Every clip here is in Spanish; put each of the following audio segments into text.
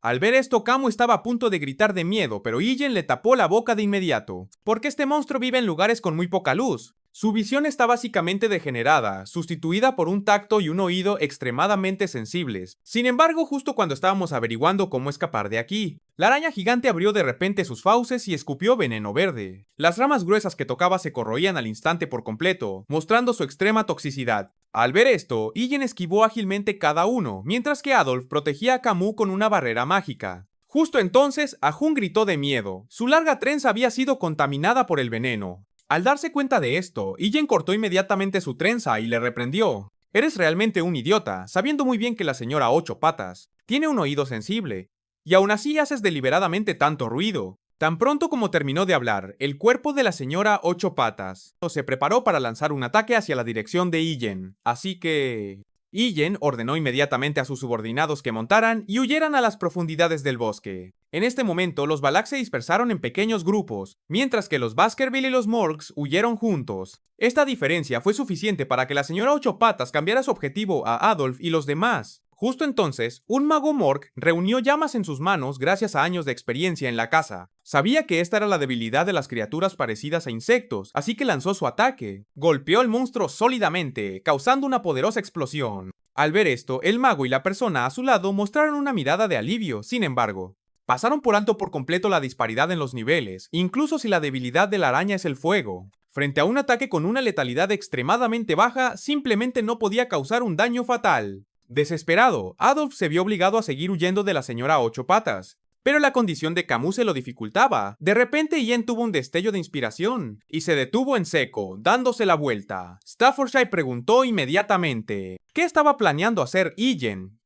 Al ver esto, Camu estaba a punto de gritar de miedo, pero Illen le tapó la boca de inmediato, porque este monstruo vive en lugares con muy poca luz. Su visión está básicamente degenerada, sustituida por un tacto y un oído extremadamente sensibles. Sin embargo, justo cuando estábamos averiguando cómo escapar de aquí, la araña gigante abrió de repente sus fauces y escupió veneno verde. Las ramas gruesas que tocaba se corroían al instante por completo, mostrando su extrema toxicidad. Al ver esto, Illen esquivó ágilmente cada uno, mientras que Adolf protegía a Camus con una barrera mágica. Justo entonces, Ahun gritó de miedo. Su larga trenza había sido contaminada por el veneno. Al darse cuenta de esto, Illen cortó inmediatamente su trenza y le reprendió. Eres realmente un idiota, sabiendo muy bien que la señora Ocho Patas tiene un oído sensible, y aún así haces deliberadamente tanto ruido. Tan pronto como terminó de hablar, el cuerpo de la señora Ocho Patas se preparó para lanzar un ataque hacia la dirección de Illen, así que... Illen ordenó inmediatamente a sus subordinados que montaran y huyeran a las profundidades del bosque. En este momento, los Balak se dispersaron en pequeños grupos, mientras que los Baskerville y los Morgs huyeron juntos. Esta diferencia fue suficiente para que la señora Ocho Patas cambiara su objetivo a Adolf y los demás. Justo entonces, un mago Morg reunió llamas en sus manos gracias a años de experiencia en la caza. Sabía que esta era la debilidad de las criaturas parecidas a insectos, así que lanzó su ataque. Golpeó al monstruo sólidamente, causando una poderosa explosión. Al ver esto, el mago y la persona a su lado mostraron una mirada de alivio. Sin embargo, pasaron por alto por completo la disparidad en los niveles, incluso si la debilidad de la araña es el fuego. Frente a un ataque con una letalidad extremadamente baja, simplemente no podía causar un daño fatal. Desesperado, Adolf se vio obligado a seguir huyendo de la señora Ocho Patas, pero la condición de Camus se lo dificultaba. De repente Ian tuvo un destello de inspiración, y se detuvo en seco, dándose la vuelta. Staffordshire preguntó inmediatamente, ¿qué estaba planeando hacer Ian?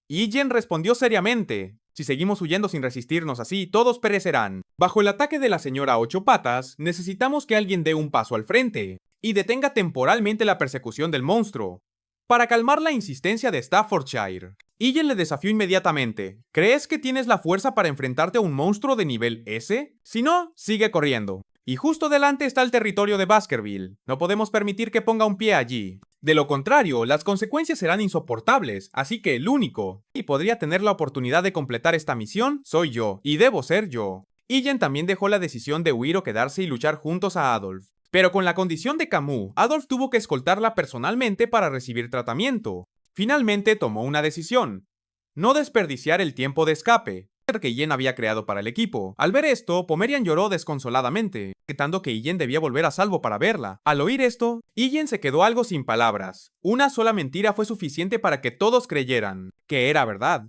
Ian respondió seriamente, si seguimos huyendo sin resistirnos así, todos perecerán. Bajo el ataque de la señora Ocho Patas, necesitamos que alguien dé un paso al frente, y detenga temporalmente la persecución del monstruo. Para calmar la insistencia de Staffordshire, Ian le desafió inmediatamente. ¿Crees que tienes la fuerza para enfrentarte a un monstruo de nivel S? Si no, sigue corriendo. Y justo delante está el territorio de Baskerville. No podemos permitir que ponga un pie allí. De lo contrario, las consecuencias serán insoportables, así que el único y podría tener la oportunidad de completar esta misión soy yo, y debo ser yo. Ian también dejó la decisión de huir o quedarse y luchar juntos a Adolf. Pero con la condición de Camus, Adolf tuvo que escoltarla personalmente para recibir tratamiento. Finalmente tomó una decisión: no desperdiciar el tiempo de escape que Ian había creado para el equipo. Al ver esto, Pomerian lloró desconsoladamente, gritando que Ian debía volver a salvo para verla. Al oír esto, Ian se quedó algo sin palabras. Una sola mentira fue suficiente para que todos creyeran que era verdad.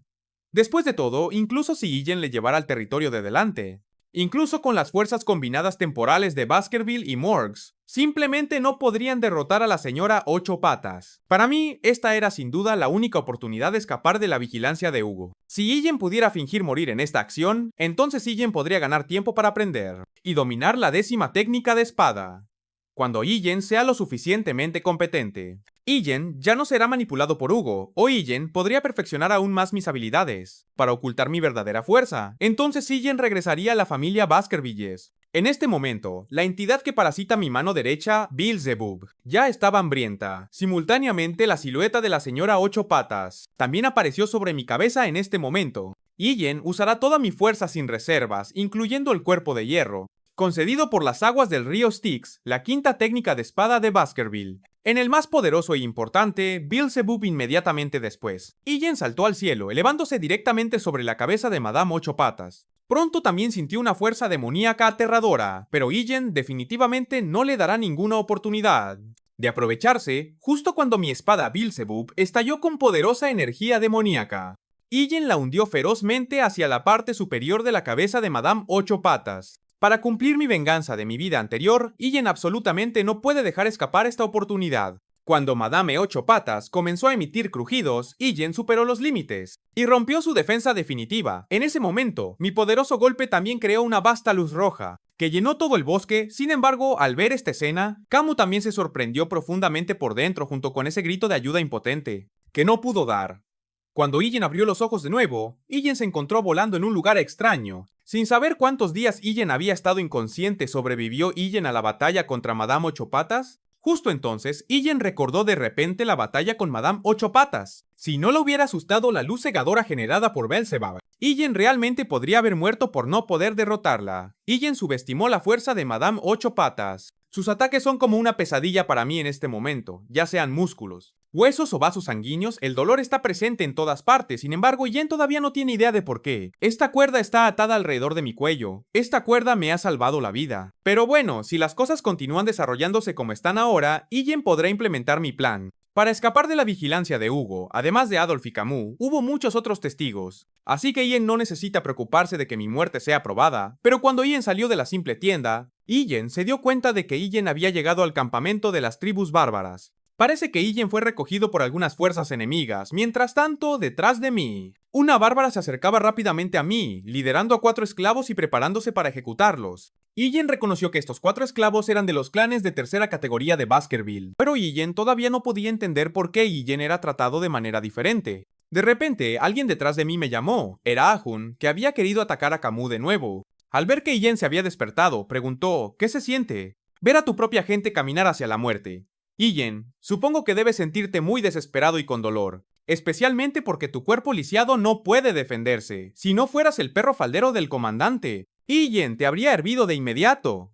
Después de todo, incluso si Ian le llevara al territorio de delante, incluso con las fuerzas combinadas temporales de Baskerville y Morgs, simplemente no podrían derrotar a la señora Ocho Patas. Para mí, esta era sin duda la única oportunidad de escapar de la vigilancia de Hugo. Si Ian pudiera fingir morir en esta acción, entonces Ian podría ganar tiempo para aprender y dominar la 10ª técnica de espada. Cuando Ian sea lo suficientemente competente. Ian ya no será manipulado por Hugo, o Ian podría perfeccionar aún más mis habilidades, para ocultar mi verdadera fuerza. Entonces Ian regresaría a la familia Baskervilles. En este momento, la entidad que parasita mi mano derecha, Beelzebub, ya estaba hambrienta. Simultáneamente, la silueta de la señora Ocho Patas también apareció sobre mi cabeza en este momento. Ian usará toda mi fuerza sin reservas, incluyendo el cuerpo de hierro, concedido por las aguas del río Styx, la 5ª técnica de espada de Baskerville. En el más poderoso e importante, Beelzebub inmediatamente después. Ian saltó al cielo, elevándose directamente sobre la cabeza de Madame Ocho Patas. Pronto también sintió una fuerza demoníaca aterradora, pero Ian definitivamente no le dará ninguna oportunidad de aprovecharse justo cuando mi espada Beelzebub estalló con poderosa energía demoníaca. Ian la hundió ferozmente hacia la parte superior de la cabeza de Madame Ocho Patas. Para cumplir mi venganza de mi vida anterior, Ian absolutamente no puede dejar escapar esta oportunidad. Cuando Madame Ocho Patas comenzó a emitir crujidos, Ian superó los límites y rompió su defensa definitiva. En ese momento, mi poderoso golpe también creó una vasta luz roja que llenó todo el bosque. Sin embargo, al ver esta escena, Camus también se sorprendió profundamente por dentro junto con ese grito de ayuda impotente que no pudo dar. Cuando Ian abrió los ojos de nuevo, Ian se encontró volando en un lugar extraño. Sin saber cuántos días Ian había estado inconsciente, ¿sobrevivió Ian a la batalla contra Madame Ocho Patas? Justo entonces, Ian recordó de repente la batalla con Madame Ocho Patas. Si no lo hubiera asustado la luz cegadora generada por Beelzebub, Ijen realmente podría haber muerto por no poder derrotarla. Ijen subestimó la fuerza de Madame Ocho Patas. Sus ataques son como una pesadilla para mí en este momento, ya sean músculos, huesos o vasos sanguíneos, el dolor está presente en todas partes, sin embargo, Ijen todavía no tiene idea de por qué. Esta cuerda está atada alrededor de mi cuello. Esta cuerda me ha salvado la vida. Pero bueno, si las cosas continúan desarrollándose como están ahora, Ijen podrá implementar mi plan. Para escapar de la vigilancia de Hugo, además de Adolf y Camus, hubo muchos otros testigos. Así que Ian no necesita preocuparse de que mi muerte sea probada, pero cuando Ian salió de la simple tienda, Ian se dio cuenta de que Ian había llegado al campamento de las tribus bárbaras. Parece que Ian fue recogido por algunas fuerzas enemigas, mientras tanto, detrás de mí, una bárbara se acercaba rápidamente a mí, liderando a 4 esclavos y preparándose para ejecutarlos. Ian reconoció que estos 4 esclavos eran de los clanes de tercera categoría de Baskerville, pero Ian todavía no podía entender por qué Ian era tratado de manera diferente. De repente, alguien detrás de mí me llamó, era Ahun, que había querido atacar a Camus de nuevo. Al ver que Ian se había despertado, preguntó, ¿qué se siente? Ver a tu propia gente caminar hacia la muerte. Ian, supongo que debes sentirte muy desesperado y con dolor, especialmente porque tu cuerpo lisiado no puede defenderse. Si no fueras el perro faldero del comandante, Ian te habría hervido de inmediato.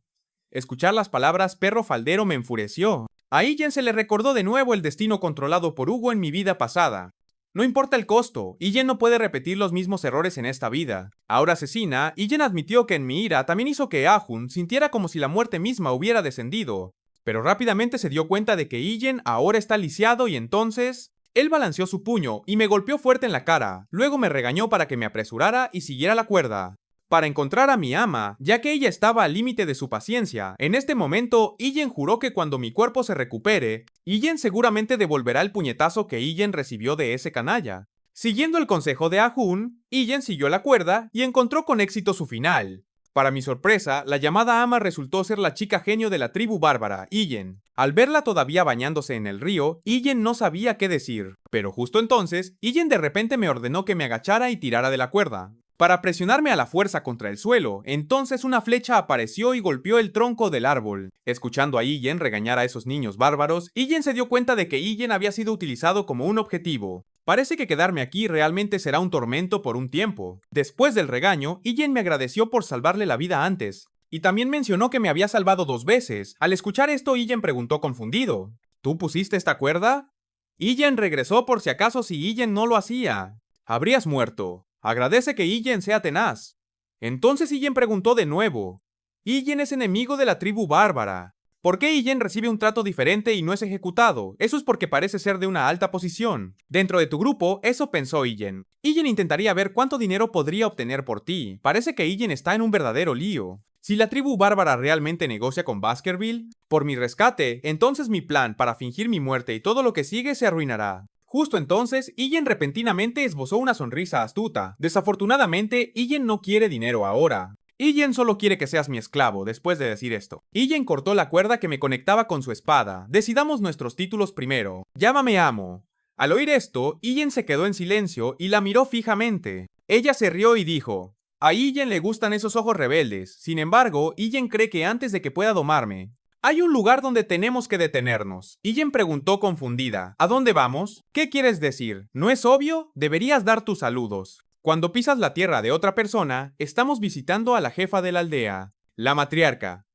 Escuchar las palabras perro faldero me enfureció. A Ian se le recordó de nuevo el destino controlado por Hugo en mi vida pasada. No importa el costo, Ian no puede repetir los mismos errores en esta vida. Ahora asesina, Ian admitió que en mi ira también hizo que Ahun sintiera como si la muerte misma hubiera descendido. Pero rápidamente se dio cuenta de que Ian ahora está lisiado y entonces... Él balanceó su puño y me golpeó fuerte en la cara, luego me regañó para que me apresurara y siguiera la cuerda. Para encontrar a mi ama, ya que ella estaba al límite de su paciencia. En este momento, Ian juró que cuando mi cuerpo se recupere, Ian seguramente devolverá el puñetazo que Ian recibió de ese canalla. Siguiendo el consejo de Ahun, Ian siguió la cuerda y encontró con éxito su final. Para mi sorpresa, la llamada ama resultó ser la chica genio de la tribu bárbara, Ian. Al verla todavía bañándose en el río, Ian no sabía qué decir. Pero justo entonces, Ian de repente me ordenó que me agachara y tirara de la cuerda. Para presionarme a la fuerza contra el suelo, entonces una flecha apareció y golpeó el tronco del árbol. Escuchando a Ian regañar a esos niños bárbaros, Ian se dio cuenta de que Ian había sido utilizado como un objetivo. Parece que quedarme aquí realmente será un tormento por un tiempo. Después del regaño, Ian me agradeció por salvarle la vida antes. Y también mencionó que me había salvado 2 veces. Al escuchar esto, Ian preguntó confundido, ¿tú pusiste esta cuerda? Ian regresó por si acaso si Ian no lo hacía. Habrías muerto. Agradece que Ian sea tenaz. Entonces Ian preguntó de nuevo. Ian es enemigo de la tribu bárbara. ¿Por qué Ian recibe un trato diferente y no es ejecutado? Eso es porque parece ser de una alta posición. Dentro de tu grupo, eso pensó Ian. Ian intentaría ver cuánto dinero podría obtener por ti. Parece que Ian está en un verdadero lío. Si la tribu bárbara realmente negocia con Baskerville, por mi rescate, entonces mi plan para fingir mi muerte y todo lo que sigue se arruinará. Justo entonces, Ian repentinamente esbozó una sonrisa astuta. Desafortunadamente, Ian no quiere dinero ahora. Ian solo quiere que seas mi esclavo, después de decir esto. Ian cortó la cuerda que me conectaba con su espada. Decidamos nuestros títulos primero. Llámame amo. Al oír esto, Ian se quedó en silencio y la miró fijamente. Ella se rió y dijo, a Ian le gustan esos ojos rebeldes. Sin embargo, Ian cree que antes de que pueda domarme, hay un lugar donde tenemos que detenernos. Ian preguntó confundida, ¿a dónde vamos? ¿Qué quieres decir? ¿No es obvio? Deberías dar tus saludos. Cuando pisas la tierra de otra persona, estamos visitando a la jefa de la aldea, la matriarca.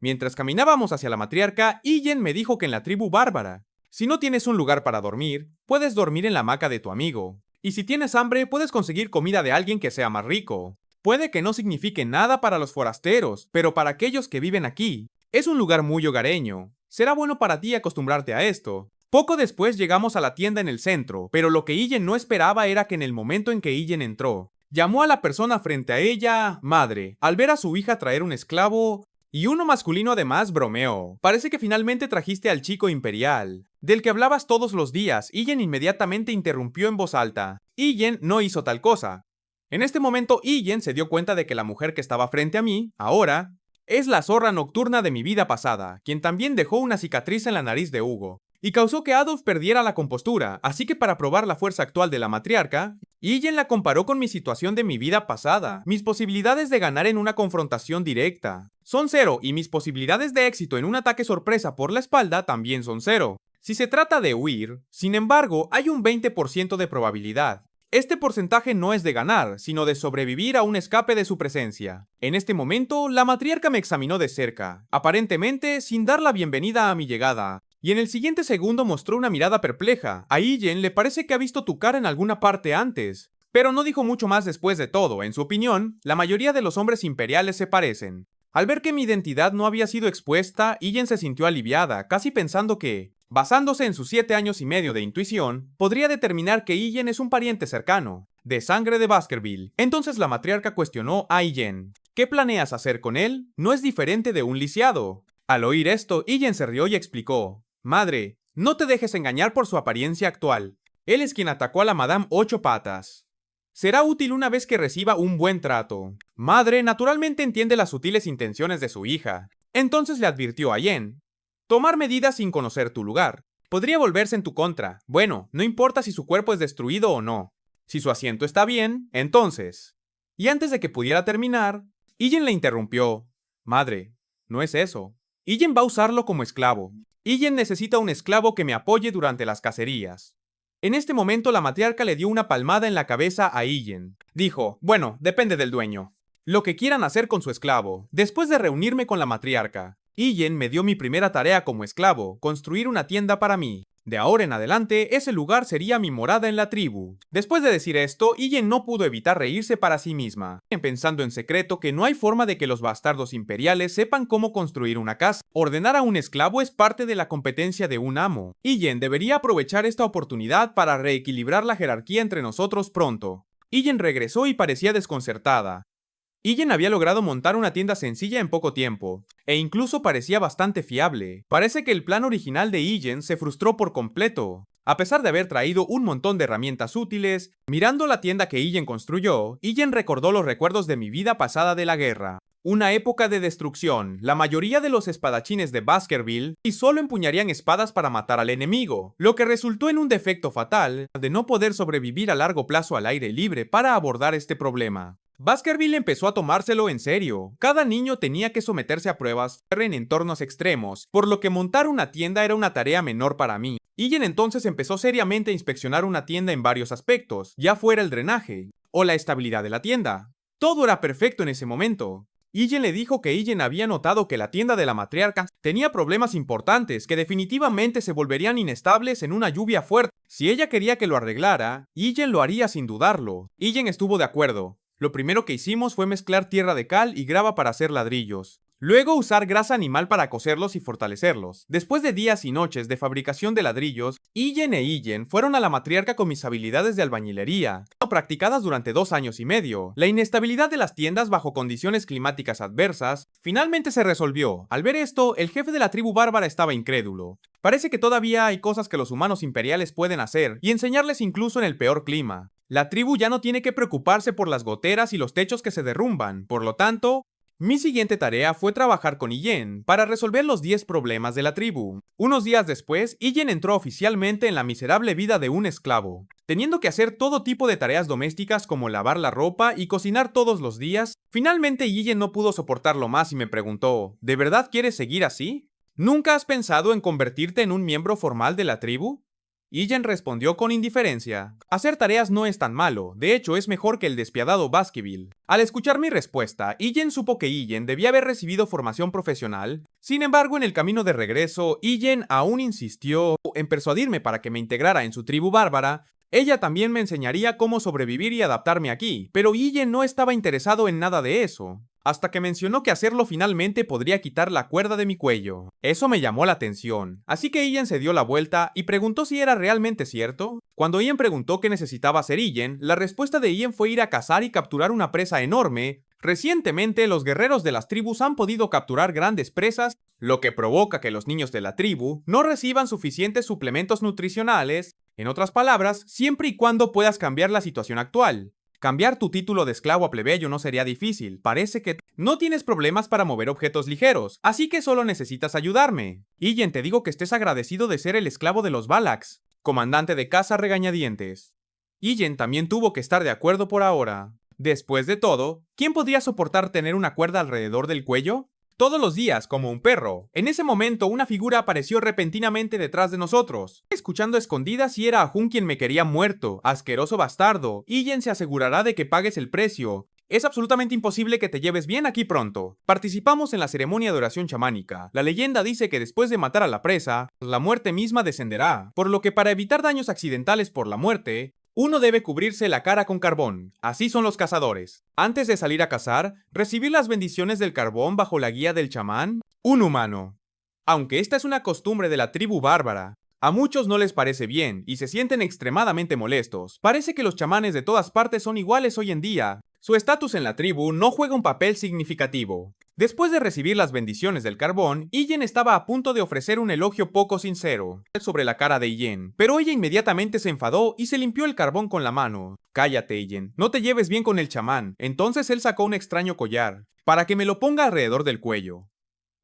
Mientras caminábamos hacia la matriarca, Ian me dijo que en la tribu bárbara, si no tienes un lugar para dormir, puedes dormir en la hamaca de tu amigo. Y si tienes hambre, puedes conseguir comida de alguien que sea más rico. Puede que no signifique nada para los forasteros, pero para aquellos que viven aquí, es un lugar muy hogareño. Será bueno para ti acostumbrarte a esto. Poco después llegamos a la tienda en el centro, pero lo que Ian no esperaba era que en el momento en que Ian entró, llamó a la persona frente a ella madre. Al ver a su hija traer un esclavo, y uno masculino además, bromeó. Parece que finalmente trajiste al chico imperial, del que hablabas todos los días. Ian inmediatamente interrumpió en voz alta. Ian no hizo tal cosa. En este momento, Ian se dio cuenta de que la mujer que estaba frente a mí, ahora, es la zorra nocturna de mi vida pasada, quien también dejó una cicatriz en la nariz de Hugo, y causó que Adolf perdiera la compostura, así que para probar la fuerza actual de la matriarca, Ian la comparó con mi situación de mi vida pasada. Mis posibilidades de ganar en una confrontación directa son 0, y mis posibilidades de éxito en un ataque sorpresa por la espalda también son 0. Si se trata de huir, sin embargo, hay un 20% de probabilidad. Este porcentaje no es de ganar, sino de sobrevivir a un escape de su presencia. En este momento, la matriarca me examinó de cerca, aparentemente sin dar la bienvenida a mi llegada, y en el siguiente segundo mostró una mirada perpleja. A Ijen le parece que ha visto tu cara en alguna parte antes, pero no dijo mucho más después de todo. En su opinión, la mayoría de los hombres imperiales se parecen. Al ver que mi identidad no había sido expuesta, Ijen se sintió aliviada, casi pensando que, basándose en sus 7 años y medio de intuición, podría determinar que Ijen es un pariente cercano, de sangre de Baskerville. Entonces la matriarca cuestionó a Ijen. ¿Qué planeas hacer con él? No es diferente de un lisiado. Al oír esto, Ijen se rió y explicó. Madre, no te dejes engañar por su apariencia actual. Él es quien atacó a la Madame Ocho Patas. Será útil una vez que reciba un buen trato. Madre naturalmente entiende las sutiles intenciones de su hija. Entonces le advirtió a Yen. Tomar medidas sin conocer tu lugar. Podría volverse en tu contra. Bueno, no importa si su cuerpo es destruido o no. Si su asiento está bien, entonces. Y antes de que pudiera terminar, Ijen le interrumpió. Madre, no es eso. Ijen va a usarlo como esclavo. Ijen necesita un esclavo que me apoye durante las cacerías. En este momento la matriarca le dio una palmada en la cabeza a Ijen. Dijo, bueno, depende del dueño. Lo que quieran hacer con su esclavo. Después de reunirme con la matriarca, Ijen me dio mi primera tarea como esclavo, construir una tienda para mí. De ahora en adelante, ese lugar sería mi morada en la tribu. Después de decir esto, Ijen no pudo evitar reírse para sí misma, pensando en secreto que no hay forma de que los bastardos imperiales sepan cómo construir una casa. Ordenar a un esclavo es parte de la competencia de un amo. Ijen debería aprovechar esta oportunidad para reequilibrar la jerarquía entre nosotros pronto. Ijen regresó y parecía desconcertada. Ijen había logrado montar una tienda sencilla en poco tiempo, e incluso parecía bastante fiable. Parece que el plan original de Ijen se frustró por completo. A pesar de haber traído un montón de herramientas útiles, mirando la tienda que Ijen construyó, Ijen recordó los recuerdos de mi vida pasada de la guerra. Una época de destrucción. La mayoría de los espadachines de Baskerville y solo empuñarían espadas para matar al enemigo, lo que resultó en un defecto fatal de no poder sobrevivir a largo plazo al aire libre para abordar este problema. Baskerville empezó a tomárselo en serio. Cada niño tenía que someterse a pruebas en entornos extremos, por lo que montar una tienda era una tarea menor para mí. Ijen entonces empezó seriamente a inspeccionar una tienda en varios aspectos, ya fuera el drenaje o la estabilidad de la tienda. Todo era perfecto en ese momento. Ijen le dijo que Ijen había notado que la tienda de la matriarca tenía problemas importantes que definitivamente se volverían inestables en una lluvia fuerte. Si ella quería que lo arreglara, Ijen lo haría sin dudarlo. Ijen estuvo de acuerdo. Lo primero que hicimos fue mezclar tierra de cal y grava para hacer ladrillos. Luego usar grasa animal para cocerlos y fortalecerlos. Después de días y noches de fabricación de ladrillos, Ijen fueron a la matriarca con mis habilidades de albañilería, practicadas durante 2 años y medio. La inestabilidad de las tiendas bajo condiciones climáticas adversas finalmente se resolvió. Al ver esto, el jefe de la tribu bárbara estaba incrédulo. Parece que todavía hay cosas que los humanos imperiales pueden hacer y enseñarles incluso en el peor clima. La tribu ya no tiene que preocuparse por las goteras y los techos que se derrumban, por lo tanto, mi siguiente tarea fue trabajar con Ijen para resolver los 10 problemas de la tribu. Unos días después, Ijen entró oficialmente en la miserable vida de un esclavo, teniendo que hacer todo tipo de tareas domésticas como lavar la ropa y cocinar todos los días. Finalmente Ijen no pudo soportarlo más y me preguntó, ¿de verdad quieres seguir así? ¿Nunca has pensado en convertirte en un miembro formal de la tribu? Ijen respondió con indiferencia. Hacer tareas no es tan malo, de hecho es mejor que el despiadado Baskerville. Al escuchar mi respuesta, Ijen supo que Ijen debía haber recibido formación profesional. Sin embargo, en el camino de regreso, Ijen aún insistió en persuadirme para que me integrara en su tribu bárbara. Ella también me enseñaría cómo sobrevivir y adaptarme aquí, pero Ijen no estaba interesado en nada de eso. Hasta que mencionó que hacerlo finalmente podría quitar la cuerda de mi cuello. Eso me llamó la atención, así que Ijen se dio la vuelta y preguntó si era realmente cierto. Cuando Ijen preguntó qué necesitaba hacer Ijen, la respuesta de Ijen fue ir a cazar y capturar una presa enorme. Recientemente, los guerreros de las tribus han podido capturar grandes presas, lo que provoca que los niños de la tribu no reciban suficientes suplementos nutricionales. En otras palabras, siempre y cuando puedas cambiar la situación actual. Cambiar tu título de esclavo a plebeyo no sería difícil, parece que no tienes problemas para mover objetos ligeros, así que solo necesitas ayudarme. Ijen, te digo que estés agradecido de ser el esclavo de los Valax, comandante de caza regañadientes. Ijen también tuvo que estar de acuerdo por ahora. Después de todo, ¿quién podría soportar tener una cuerda alrededor del cuello? todos los días como un perro. En ese momento, una figura apareció repentinamente detrás de nosotros, escuchando a escondidas si era Ahun quien me quería muerto. Asqueroso bastardo. Illen se asegurará de que pagues el precio. Es absolutamente imposible que te lleves bien aquí pronto. Participamos en la ceremonia de oración chamánica. La leyenda dice que después de matar a la presa, la muerte misma descenderá, por lo que para evitar daños accidentales por la muerte, uno debe cubrirse la cara con carbón. Así son los cazadores. Antes de salir a cazar, recibir las bendiciones del carbón bajo la guía del chamán, un humano. Aunque esta es una costumbre de la tribu bárbara, a muchos no les parece bien y se sienten extremadamente molestos. Parece que los chamanes de todas partes son iguales hoy en día. Su estatus en la tribu no juega un papel significativo. Después de recibir las bendiciones del carbón, Illen estaba a punto de ofrecer un elogio poco sincero sobre la cara de Illen, pero ella inmediatamente se enfadó y se limpió el carbón con la mano. Cállate, Illen, no te lleves bien con el chamán. Entonces él sacó un extraño collar, para que me lo ponga alrededor del cuello.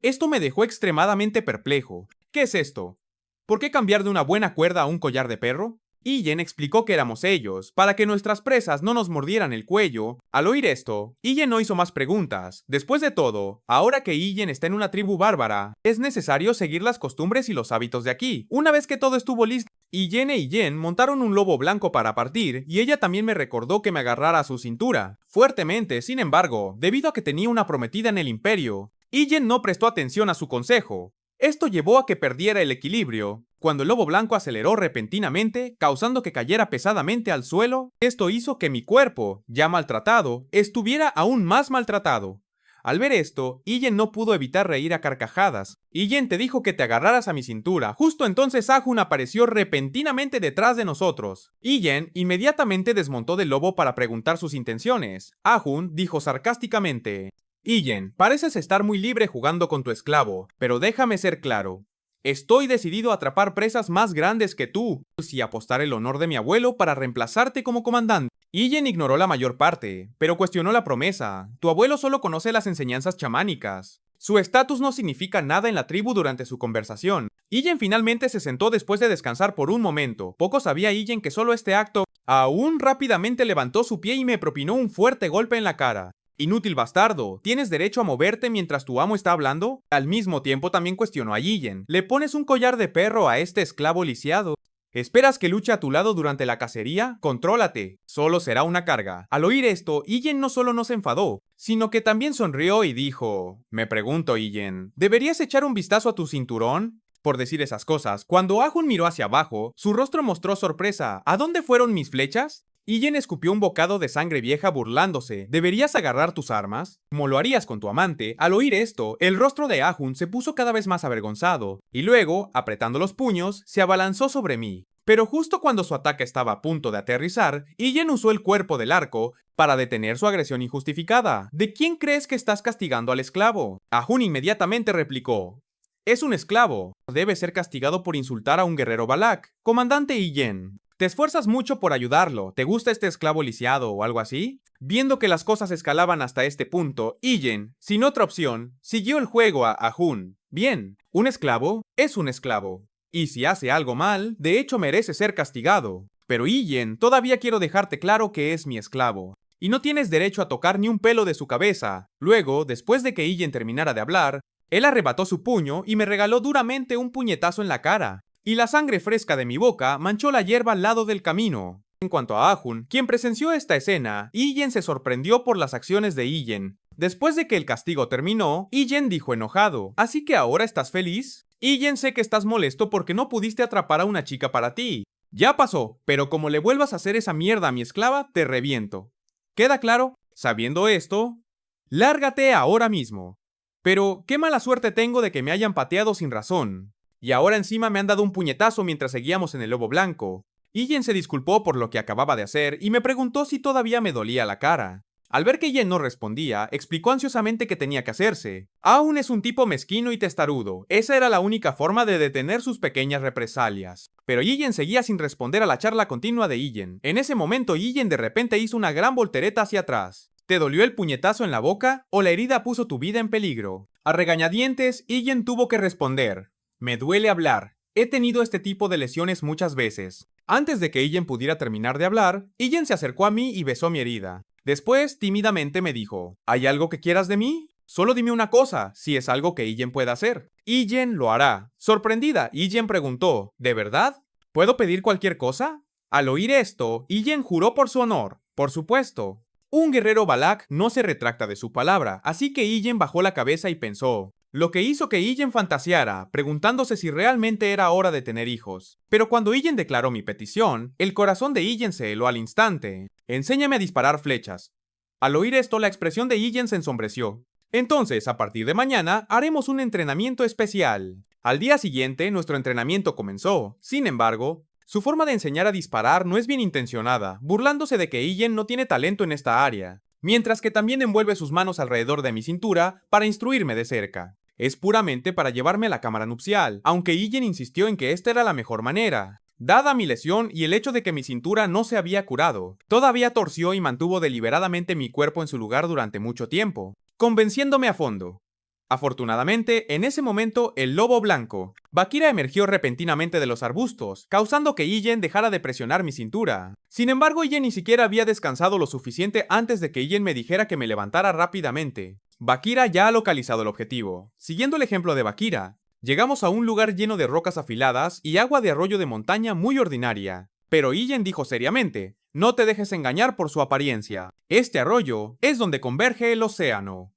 Esto me dejó extremadamente perplejo. ¿Qué es esto? ¿Por qué cambiar de una buena cuerda a un collar de perro? Illen explicó que éramos ellos, para que nuestras presas no nos mordieran el cuello. Al oír esto, Illen no hizo más preguntas. Después de todo, ahora que Illen está en una tribu bárbara, es necesario seguir las costumbres y los hábitos de aquí. Una vez que todo estuvo listo, Illen e Illen montaron un lobo blanco para partir, y ella también me recordó que me agarrara a su cintura. Fuertemente, sin embargo, debido a que tenía una prometida en el imperio, Illen no prestó atención a su consejo. Esto llevó a que perdiera el equilibrio. Cuando el lobo blanco aceleró repentinamente, causando que cayera pesadamente al suelo, esto hizo que mi cuerpo, ya maltratado, estuviera aún más maltratado. Al ver esto, Illen no pudo evitar reír a carcajadas. Illen te dijo que te agarraras a mi cintura. Justo entonces Ahun apareció repentinamente detrás de nosotros. Illen inmediatamente desmontó del lobo para preguntar sus intenciones. Ahun dijo sarcásticamente: Illen, pareces estar muy libre jugando con tu esclavo, pero déjame ser claro. Estoy decidido a atrapar presas más grandes que tú, y apostar el honor de mi abuelo para reemplazarte como comandante. Illen ignoró la mayor parte, pero cuestionó la promesa. Tu abuelo solo conoce las enseñanzas chamánicas. Su estatus no significa nada en la tribu durante su conversación. Illen finalmente se sentó después de descansar por un momento. Poco sabía Illen que solo este acto. Aún rápidamente levantó su pie y me propinó un fuerte golpe en la cara. Inútil bastardo, ¿tienes derecho a moverte mientras tu amo está hablando? Al mismo tiempo también cuestionó a Illen. ¿Le pones un collar de perro a este esclavo lisiado? ¿Esperas que luche a tu lado durante la cacería? Contrólate, solo será una carga. Al oír esto, Illen no solo no se enfadó, sino que también sonrió y dijo: Me pregunto, Illen, ¿deberías echar un vistazo a tu cinturón? Por decir esas cosas, cuando Ahun miró hacia abajo, su rostro mostró sorpresa. ¿A dónde fueron mis flechas? Illen escupió un bocado de sangre vieja burlándose. ¿Deberías agarrar tus armas? Como lo harías con tu amante. Al oír esto, el rostro de Ahun se puso cada vez más avergonzado, y luego, apretando los puños, se abalanzó sobre mí. Pero justo cuando su ataque estaba a punto de aterrizar, Illen usó el cuerpo del arco para detener su agresión injustificada. ¿De quién crees que estás castigando al esclavo? Ahun inmediatamente replicó: Es un esclavo. Debe ser castigado por insultar a un guerrero Balak. Comandante Illen, te esfuerzas mucho por ayudarlo. ¿Te gusta este esclavo lisiado o algo así? Viendo que las cosas escalaban hasta este punto, Illen, sin otra opción, siguió el juego a Ahun. Bien, un esclavo es un esclavo. Y si hace algo mal, de hecho merece ser castigado. Pero Illen, todavía quiero dejarte claro que es mi esclavo. Y no tienes derecho a tocar ni un pelo de su cabeza. Luego, después de que Illen terminara de hablar, él arrebató su puño y me regaló duramente un puñetazo en la cara. Y la sangre fresca de mi boca manchó la hierba al lado del camino. En cuanto a Ahun, quien presenció esta escena, Illen se sorprendió por las acciones de Illen. Después de que el castigo terminó, Illen dijo enojado: ¿Así que ahora estás feliz? Illen, sé que estás molesto porque no pudiste atrapar a una chica para ti. Ya pasó, pero como le vuelvas a hacer esa mierda a mi esclava, te reviento. ¿Queda claro? Sabiendo esto, lárgate ahora mismo. Pero, qué mala suerte tengo de que me hayan pateado sin razón. Y ahora encima me han dado un puñetazo mientras seguíamos en el lobo blanco. Illen se disculpó por lo que acababa de hacer y me preguntó si todavía me dolía la cara. Al ver que Illen no respondía, explicó ansiosamente qué tenía que hacerse. Ahun es un tipo mezquino y testarudo. Esa era la única forma de detener sus pequeñas represalias. Pero Illen seguía sin responder a la charla continua de Illen. En ese momento, Illen de repente hizo una gran voltereta hacia atrás. ¿Te dolió el puñetazo en la boca o la herida puso tu vida en peligro? A regañadientes, Illen tuvo que responder: Me duele hablar. He tenido este tipo de lesiones muchas veces. Antes de que Illen pudiera terminar de hablar, Illen se acercó a mí y besó mi herida. Después, tímidamente me dijo: ¿Hay algo que quieras de mí? Solo dime una cosa, si es algo que Ijen pueda hacer. Ijen lo hará. Sorprendida, Ijen preguntó, ¿de verdad? ¿Puedo pedir cualquier cosa? Al oír esto, Ijen juró por su honor. Por supuesto. Un guerrero Balak no se retracta de su palabra, así que Ijen bajó la cabeza y pensó, lo que hizo que Ijen fantaseara, preguntándose si realmente era hora de tener hijos. Pero cuando Ijen declaró mi petición, el corazón de Ijen se heló al instante. Enséñame a disparar flechas. Al oír esto, la expresión de Ijen se ensombreció. Entonces, a partir de mañana, haremos un entrenamiento especial. Al día siguiente, nuestro entrenamiento comenzó. Sin embargo, su forma de enseñar a disparar no es bien intencionada, burlándose de que Ijen no tiene talento en esta área, mientras que también envuelve sus manos alrededor de mi cintura para instruirme de cerca. Es puramente para llevarme a la cámara nupcial, aunque Ijen insistió en que esta era la mejor manera. Dada mi lesión y el hecho de que mi cintura no se había curado, todavía torció y mantuvo deliberadamente mi cuerpo en su lugar durante mucho tiempo, convenciéndome a fondo. Afortunadamente, en ese momento, el lobo blanco, Bakira emergió repentinamente de los arbustos, causando que Ijen dejara de presionar mi cintura. Sin embargo, Ijen ni siquiera había descansado lo suficiente antes de que Ijen me dijera que me levantara rápidamente. Bakira ya ha localizado el objetivo. Siguiendo el ejemplo de Bakira, llegamos a un lugar lleno de rocas afiladas y agua de arroyo de montaña muy ordinaria. Pero Ijen dijo seriamente, no te dejes engañar por su apariencia. Este arroyo es donde converge el océano.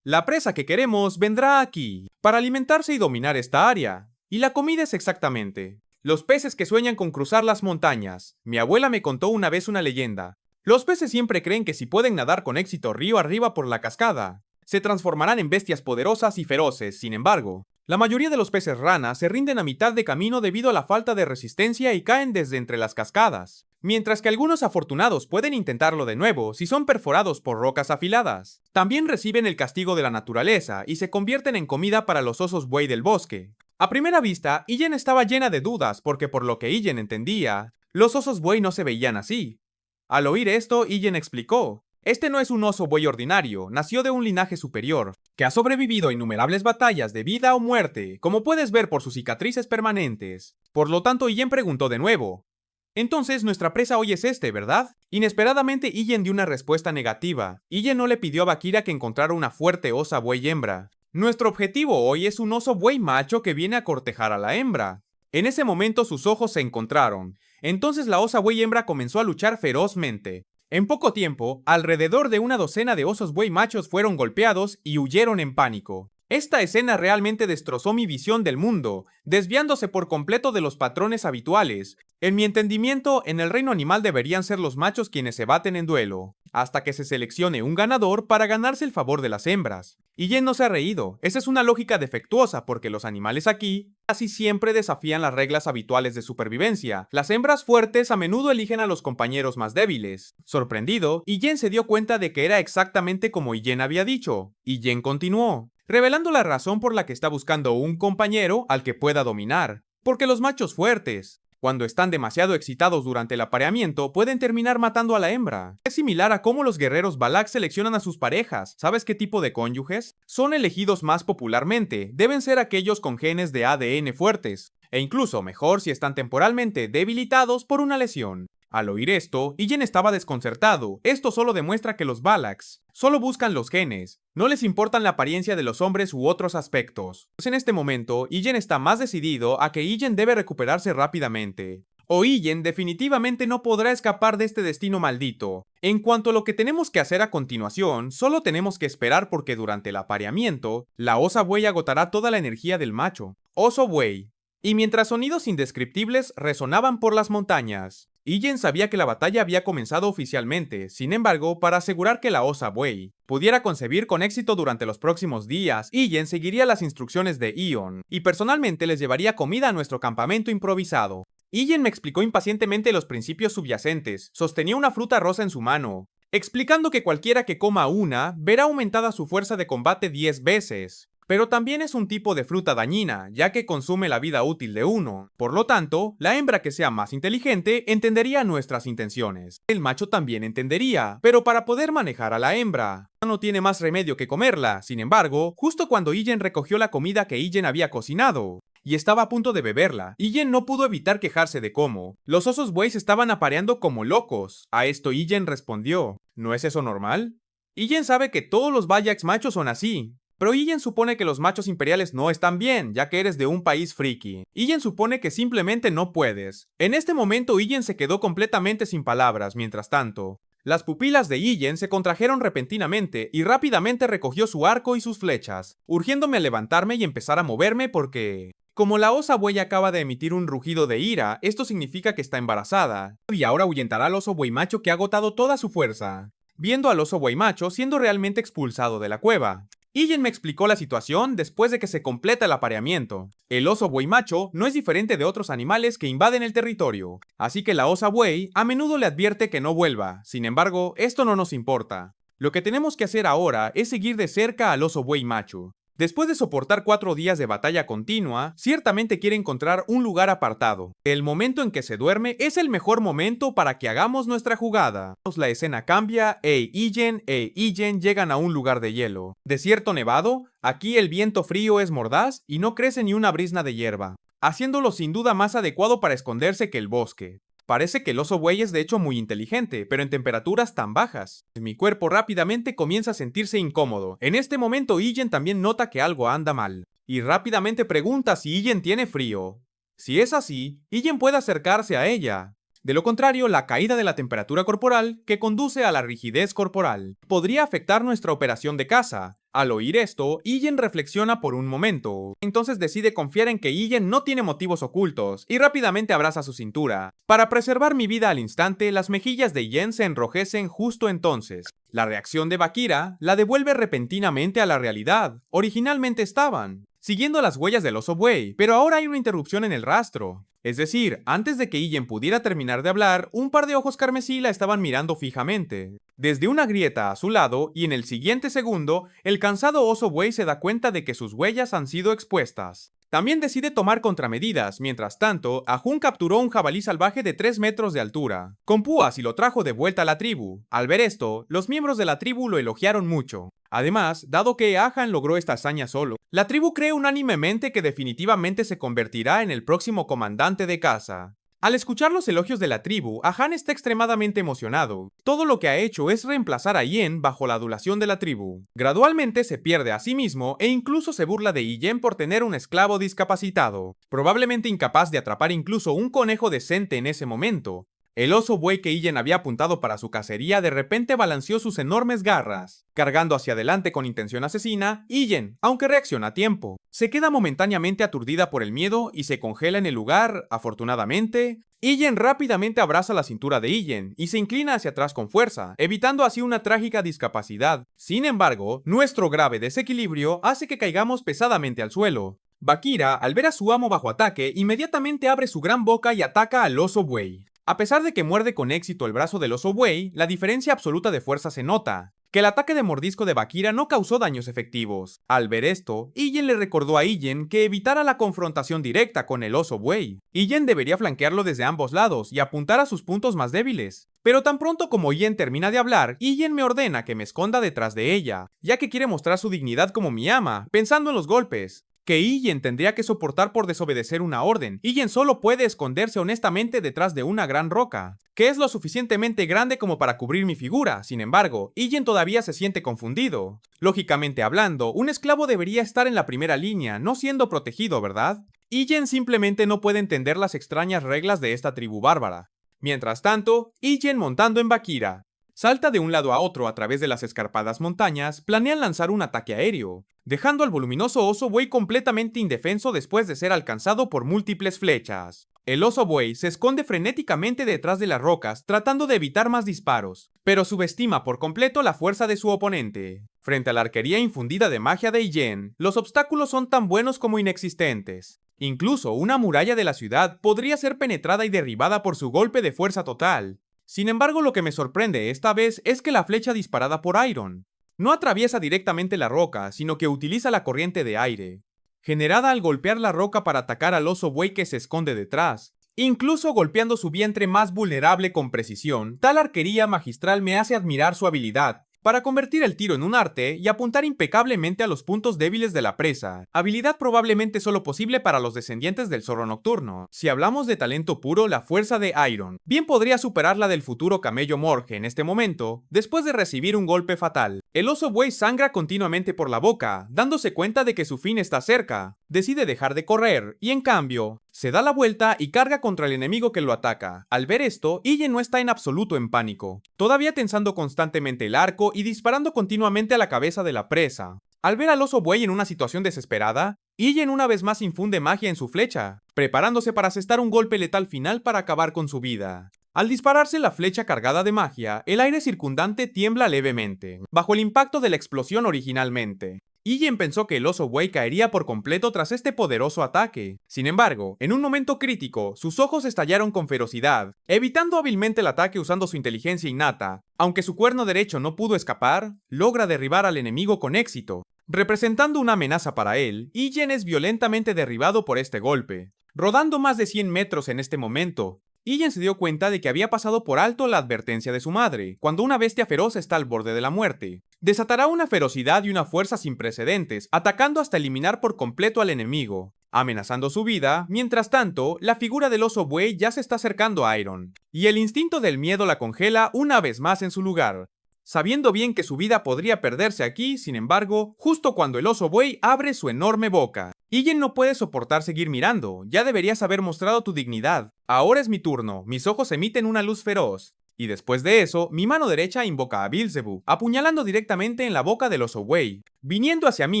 La presa que queremos vendrá aquí, para alimentarse y dominar esta área. Y la comida es exactamente los peces que sueñan con cruzar las montañas. Mi abuela me contó una vez una leyenda. Los peces siempre creen que si pueden nadar con éxito río arriba por la cascada, se transformarán en bestias poderosas y feroces. Sin embargo, la mayoría de los peces rana se rinden a mitad de camino debido a la falta de resistencia y caen desde entre las cascadas, mientras que algunos afortunados pueden intentarlo de nuevo si son perforados por rocas afiladas. También reciben el castigo de la naturaleza y se convierten en comida para los osos buey del bosque. A primera vista, Ijen estaba llena de dudas porque por lo que Ijen entendía, los osos buey no se veían así. Al oír esto, Ijen explicó, este no es un oso buey ordinario, nació de un linaje superior, que ha sobrevivido a innumerables batallas de vida o muerte, como puedes ver por sus cicatrices permanentes. Por lo tanto, Ijen preguntó de nuevo, entonces nuestra presa hoy es ¿verdad? Inesperadamente Ijen dio una respuesta negativa. Ijen no le pidió a Bakira que encontrara una fuerte osa buey hembra. Nuestro objetivo hoy es un oso buey macho que viene a cortejar a la hembra. En ese momento sus ojos se encontraron. Entonces la osa buey hembra comenzó a luchar ferozmente. En poco tiempo, alrededor de una docena de osos buey machos fueron golpeados y huyeron en pánico. Esta escena realmente destrozó mi visión del mundo, desviándose por completo de los patrones habituales. En mi entendimiento, en el reino animal deberían ser los machos quienes se baten en duelo, hasta que se seleccione un ganador para ganarse el favor de las hembras. Y Jen no se ha reído, esa es una lógica defectuosa porque los animales aquí casi siempre desafían las reglas habituales de supervivencia. Las hembras fuertes a menudo eligen a los compañeros más débiles. Sorprendido, Jen se dio cuenta de que era exactamente como Jen había dicho, y Jen continuó, revelando la razón por la que está buscando un compañero al que pueda dominar. Porque los machos fuertes, cuando están demasiado excitados durante el apareamiento, pueden terminar matando a la hembra. Es similar a cómo los guerreros Balak seleccionan a sus parejas. ¿Sabes qué tipo de cónyuges? Son elegidos más popularmente. Deben ser aquellos con genes de ADN fuertes, e incluso mejor si están temporalmente debilitados por una lesión. Al oír esto, Ijen estaba desconcertado. Esto solo demuestra que los Balaks solo buscan los genes, no les importan la apariencia de los hombres u otros aspectos. Pues en este momento, Ijen está más decidido a que Ijen debe recuperarse rápidamente. O Ijen definitivamente no podrá escapar de este destino maldito. En cuanto a lo que tenemos que hacer a continuación, solo tenemos que esperar porque durante el apareamiento, la osa buey agotará toda la energía del macho, oso buey. Y mientras sonidos indescriptibles resonaban por las montañas, Ijen sabía que la batalla había comenzado oficialmente. Sin embargo, para asegurar que la osa buey pudiera concebir con éxito durante los próximos días, Ijen seguiría las instrucciones de Ion, y personalmente les llevaría comida a nuestro campamento improvisado. Ijen me explicó impacientemente los principios subyacentes. Sostenía una fruta rosa en su mano, explicando que cualquiera que coma una verá aumentada su fuerza de combate 10 veces. Pero también es un tipo de fruta dañina, ya que consume la vida útil de uno. Por lo tanto, la hembra que sea más inteligente entendería nuestras intenciones. El macho también entendería, pero para poder manejar a la hembra, no tiene más remedio que comerla. Sin embargo, justo cuando Ijen recogió la comida que Ijen había cocinado, y estaba a punto de beberla, Ijen no pudo evitar quejarse de cómo los osos bueyes estaban apareando como locos. A esto Ijen respondió, ¿no es eso normal? Ijen sabe que todos los Vallax machos son así, pero Ijen supone que los machos imperiales no están bien, ya que eres de un país friki. Ijen supone que simplemente no puedes. En este momento Ijen se quedó completamente sin palabras, mientras tanto. Las pupilas de Ijen se contrajeron repentinamente y rápidamente recogió su arco y sus flechas, urgiéndome a levantarme y empezar a moverme porque... Como la osa buey acaba de emitir un rugido de ira, esto significa que está embarazada, y ahora ahuyentará al oso buey macho que ha agotado toda su fuerza, viendo al oso buey macho siendo realmente expulsado de la cueva. Ijen me explicó la situación después de que se completa el apareamiento. El oso buey macho no es diferente de otros animales que invaden el territorio, así que la osa buey a menudo le advierte que no vuelva. Sin embargo, esto no nos importa. Lo que tenemos que hacer ahora es seguir de cerca al oso buey macho. Después de soportar 4 días de batalla continua, ciertamente quiere encontrar un lugar apartado. El momento en que se duerme es el mejor momento para que hagamos nuestra jugada. La escena cambia Ijen llegan a un lugar de hielo. Desierto nevado, aquí el viento frío es mordaz y no crece ni una brizna de hierba, haciéndolo sin duda más adecuado para esconderse que el bosque. Parece que el oso buey es de hecho muy inteligente, pero en temperaturas tan bajas. Mi cuerpo rápidamente comienza a sentirse incómodo. En este momento Ijen también nota que algo anda mal, y rápidamente pregunta si Ijen tiene frío. Si es así, Ijen puede acercarse a ella. De lo contrario, la caída de la temperatura corporal, que conduce a la rigidez corporal, podría afectar nuestra operación de caza. Al oír esto, Ijen reflexiona por un momento. Entonces decide confiar en que Ijen no tiene motivos ocultos, y rápidamente abraza su cintura. Para preservar mi vida al instante, las mejillas de Ijen se enrojecen justo entonces. La reacción de Bakira la devuelve repentinamente a la realidad. Originalmente estaban siguiendo las huellas del oso buey, pero ahora hay una interrupción en el rastro. Es decir, antes de que Ijen pudiera terminar de hablar, un par de ojos carmesí la estaban mirando fijamente, desde una grieta a su lado, y en el siguiente segundo, el cansado oso buey se da cuenta de que sus huellas han sido expuestas. También decide tomar contramedidas. Mientras tanto, Ahun capturó un jabalí salvaje de 3 metros de altura, con púas, y lo trajo de vuelta a la tribu. Al ver esto, los miembros de la tribu lo elogiaron mucho. Además, dado que Ahan logró esta hazaña solo, la tribu cree unánimemente que definitivamente se convertirá en el próximo comandante de caza. Al escuchar los elogios de la tribu, Ahan está extremadamente emocionado. Todo lo que ha hecho es reemplazar a Ijen bajo la adulación de la tribu. Gradualmente se pierde a sí mismo e incluso se burla de Ijen por tener un esclavo discapacitado, probablemente incapaz de atrapar incluso un conejo decente en ese momento. El oso buey que Ijen había apuntado para su cacería de repente balanceó sus enormes garras, cargando hacia adelante con intención asesina. Ijen, aunque reacciona a tiempo, se queda momentáneamente aturdida por el miedo y se congela en el lugar. Afortunadamente, Ijen rápidamente abraza la cintura de Ijen y se inclina hacia atrás con fuerza, evitando así una trágica discapacidad. Sin embargo, nuestro grave desequilibrio hace que caigamos pesadamente al suelo. Bakira, al ver a su amo bajo ataque, inmediatamente abre su gran boca y ataca al oso buey. A pesar de que muerde con éxito el brazo del oso buey, la diferencia absoluta de fuerza se nota, que el ataque de mordisco de Bakira no causó daños efectivos. Al ver esto, Ijen le recordó a Ijen que evitara la confrontación directa con el oso buey. Ijen debería flanquearlo desde ambos lados y apuntar a sus puntos más débiles. Pero tan pronto como Ijen termina de hablar, Ijen me ordena que me esconda detrás de ella, ya que quiere mostrar su dignidad como mi ama, pensando en los golpes que Ijen tendría que soportar por desobedecer una orden. Ijen solo puede esconderse honestamente detrás de una gran roca, que es lo suficientemente grande como para cubrir mi figura. Sin embargo, Ijen todavía se siente confundido. Lógicamente hablando, un esclavo debería estar en la primera línea, no siendo protegido, ¿verdad? Ijen simplemente no puede entender las extrañas reglas de esta tribu bárbara. Mientras tanto, Ijen montando en Bakira salta de un lado a otro a través de las escarpadas montañas. Planean lanzar un ataque aéreo, dejando al voluminoso oso buey completamente indefenso después de ser alcanzado por múltiples flechas. El oso buey se esconde frenéticamente detrás de las rocas, tratando de evitar más disparos, pero subestima por completo la fuerza de su oponente. Frente a la arquería infundida de magia de Ijen, los obstáculos son tan buenos como inexistentes. Incluso una muralla de la ciudad podría ser penetrada y derribada por su golpe de fuerza total. Sin embargo, lo que me sorprende esta vez es que la flecha disparada por Iron no atraviesa directamente la roca, sino que utiliza la corriente de aire, generada al golpear la roca para atacar al oso buey que se esconde detrás, incluso golpeando su vientre más vulnerable con precisión. Tal arquería magistral me hace admirar su habilidad. para convertir el tiro en un arte y apuntar impecablemente a los puntos débiles de la presa, habilidad probablemente solo posible para los descendientes del zorro nocturno. Si hablamos de talento puro, la fuerza de Iron bien podría superar la del futuro camello Morge en este momento, después de recibir un golpe fatal. El oso buey sangra continuamente por la boca, dándose cuenta de que su fin está cerca. Decide dejar de correr, y en cambio, se da la vuelta y carga contra el enemigo que lo ataca. Al ver esto, Illen no está en absoluto en pánico, todavía tensando constantemente el arco y disparando continuamente a la cabeza de la presa. Al ver al oso buey en una situación desesperada, Illen una vez más infunde magia en su flecha, preparándose para asestar un golpe letal final para acabar con su vida. Al dispararse la flecha cargada de magia, el aire circundante tiembla levemente, bajo el impacto de la explosión originalmente. Illen pensó que el oso buey caería por completo tras este poderoso ataque. Sin embargo, en un momento crítico, sus ojos estallaron con ferocidad, evitando hábilmente el ataque usando su inteligencia innata. Aunque su cuerno derecho no pudo escapar, logra derribar al enemigo con éxito. Representando una amenaza para él, Illen es violentamente derribado por este golpe. Rodando más de 100 metros en este momento, Illen se dio cuenta de que había pasado por alto la advertencia de su madre, cuando una bestia feroz está al borde de la muerte. Desatará una ferocidad y una fuerza sin precedentes, atacando hasta eliminar por completo al enemigo, amenazando su vida. Mientras tanto, la figura del oso buey ya se está acercando a Iron, y el instinto del miedo la congela una vez más en su lugar. Sabiendo bien que su vida podría perderse aquí, sin embargo, justo cuando el oso buey abre su enorme boca. Illen no puede soportar seguir mirando, ya deberías haber mostrado tu dignidad. Ahora es mi turno, mis ojos emiten una luz feroz. Y después de eso, mi mano derecha invoca a Beelzebub, apuñalando directamente en la boca del oso buey. Viniendo hacia mí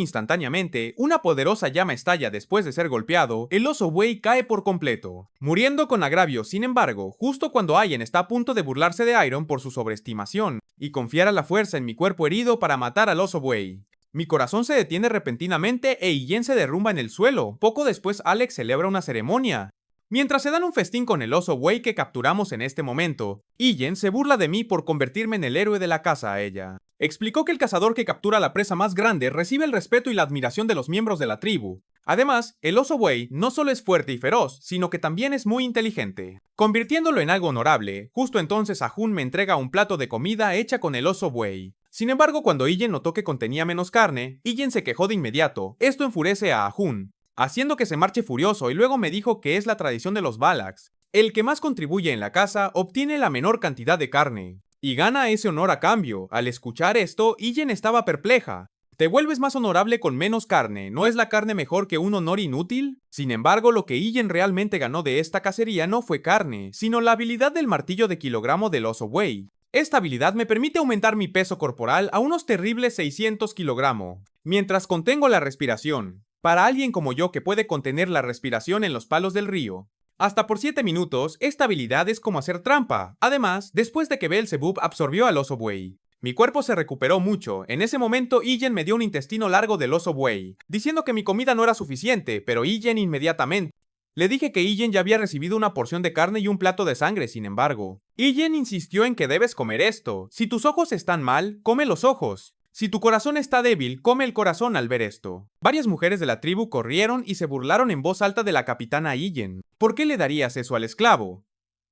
instantáneamente, una poderosa llama estalla después de ser golpeado, el oso buey cae por completo, muriendo con agravio. Sin embargo, justo cuando Illen está a punto de burlarse de Iron por su sobreestimación, y confiara la fuerza en mi cuerpo herido para matar al oso buey. Mi corazón se detiene repentinamente e Illen se derrumba en el suelo. Poco después Alex celebra una ceremonia. Mientras se dan un festín con el oso buey que capturamos en este momento, Illen se burla de mí por convertirme en el héroe de la caza a ella. Explicó que el cazador que captura la presa más grande recibe el respeto y la admiración de los miembros de la tribu. Además, el oso buey no solo es fuerte y feroz, sino que también es muy inteligente, convirtiéndolo en algo honorable. Justo entonces Ahun me entrega un plato de comida hecha con el oso buey. Sin embargo, cuando Illen notó que contenía menos carne, Illen se quejó de inmediato. Esto enfurece a Ahun, haciendo que se marche furioso, y luego me dijo que es la tradición de los Valax. El que más contribuye en la casa obtiene la menor cantidad de carne, y gana ese honor a cambio. Al escuchar esto, Illen estaba perpleja. ¿Te vuelves más honorable con menos carne? ¿No es la carne mejor que un honor inútil? Sin embargo, lo que Illen realmente ganó de esta cacería no fue carne, sino la habilidad del martillo de kilogramo del oso buey. Esta habilidad me permite aumentar mi peso corporal a unos terribles 600 kilogramos, mientras contengo la respiración. Para alguien como yo que puede contener la respiración en los palos del río, hasta por 7 minutos, esta habilidad es como hacer trampa. Además, después de que Beelzebub absorbió al oso buey, mi cuerpo se recuperó mucho. En ese momento, Illen me dio un intestino largo del oso buey, diciendo que mi comida no era suficiente, pero Illen inmediatamente le dije que Illen ya había recibido una porción de carne y un plato de sangre. Sin embargo, Illen insistió en que debes comer esto. Si tus ojos están mal, come los ojos. Si tu corazón está débil, come el corazón al ver esto. Varias mujeres de la tribu corrieron y se burlaron en voz alta de la capitana Illen. ¿Por qué le darías eso al esclavo?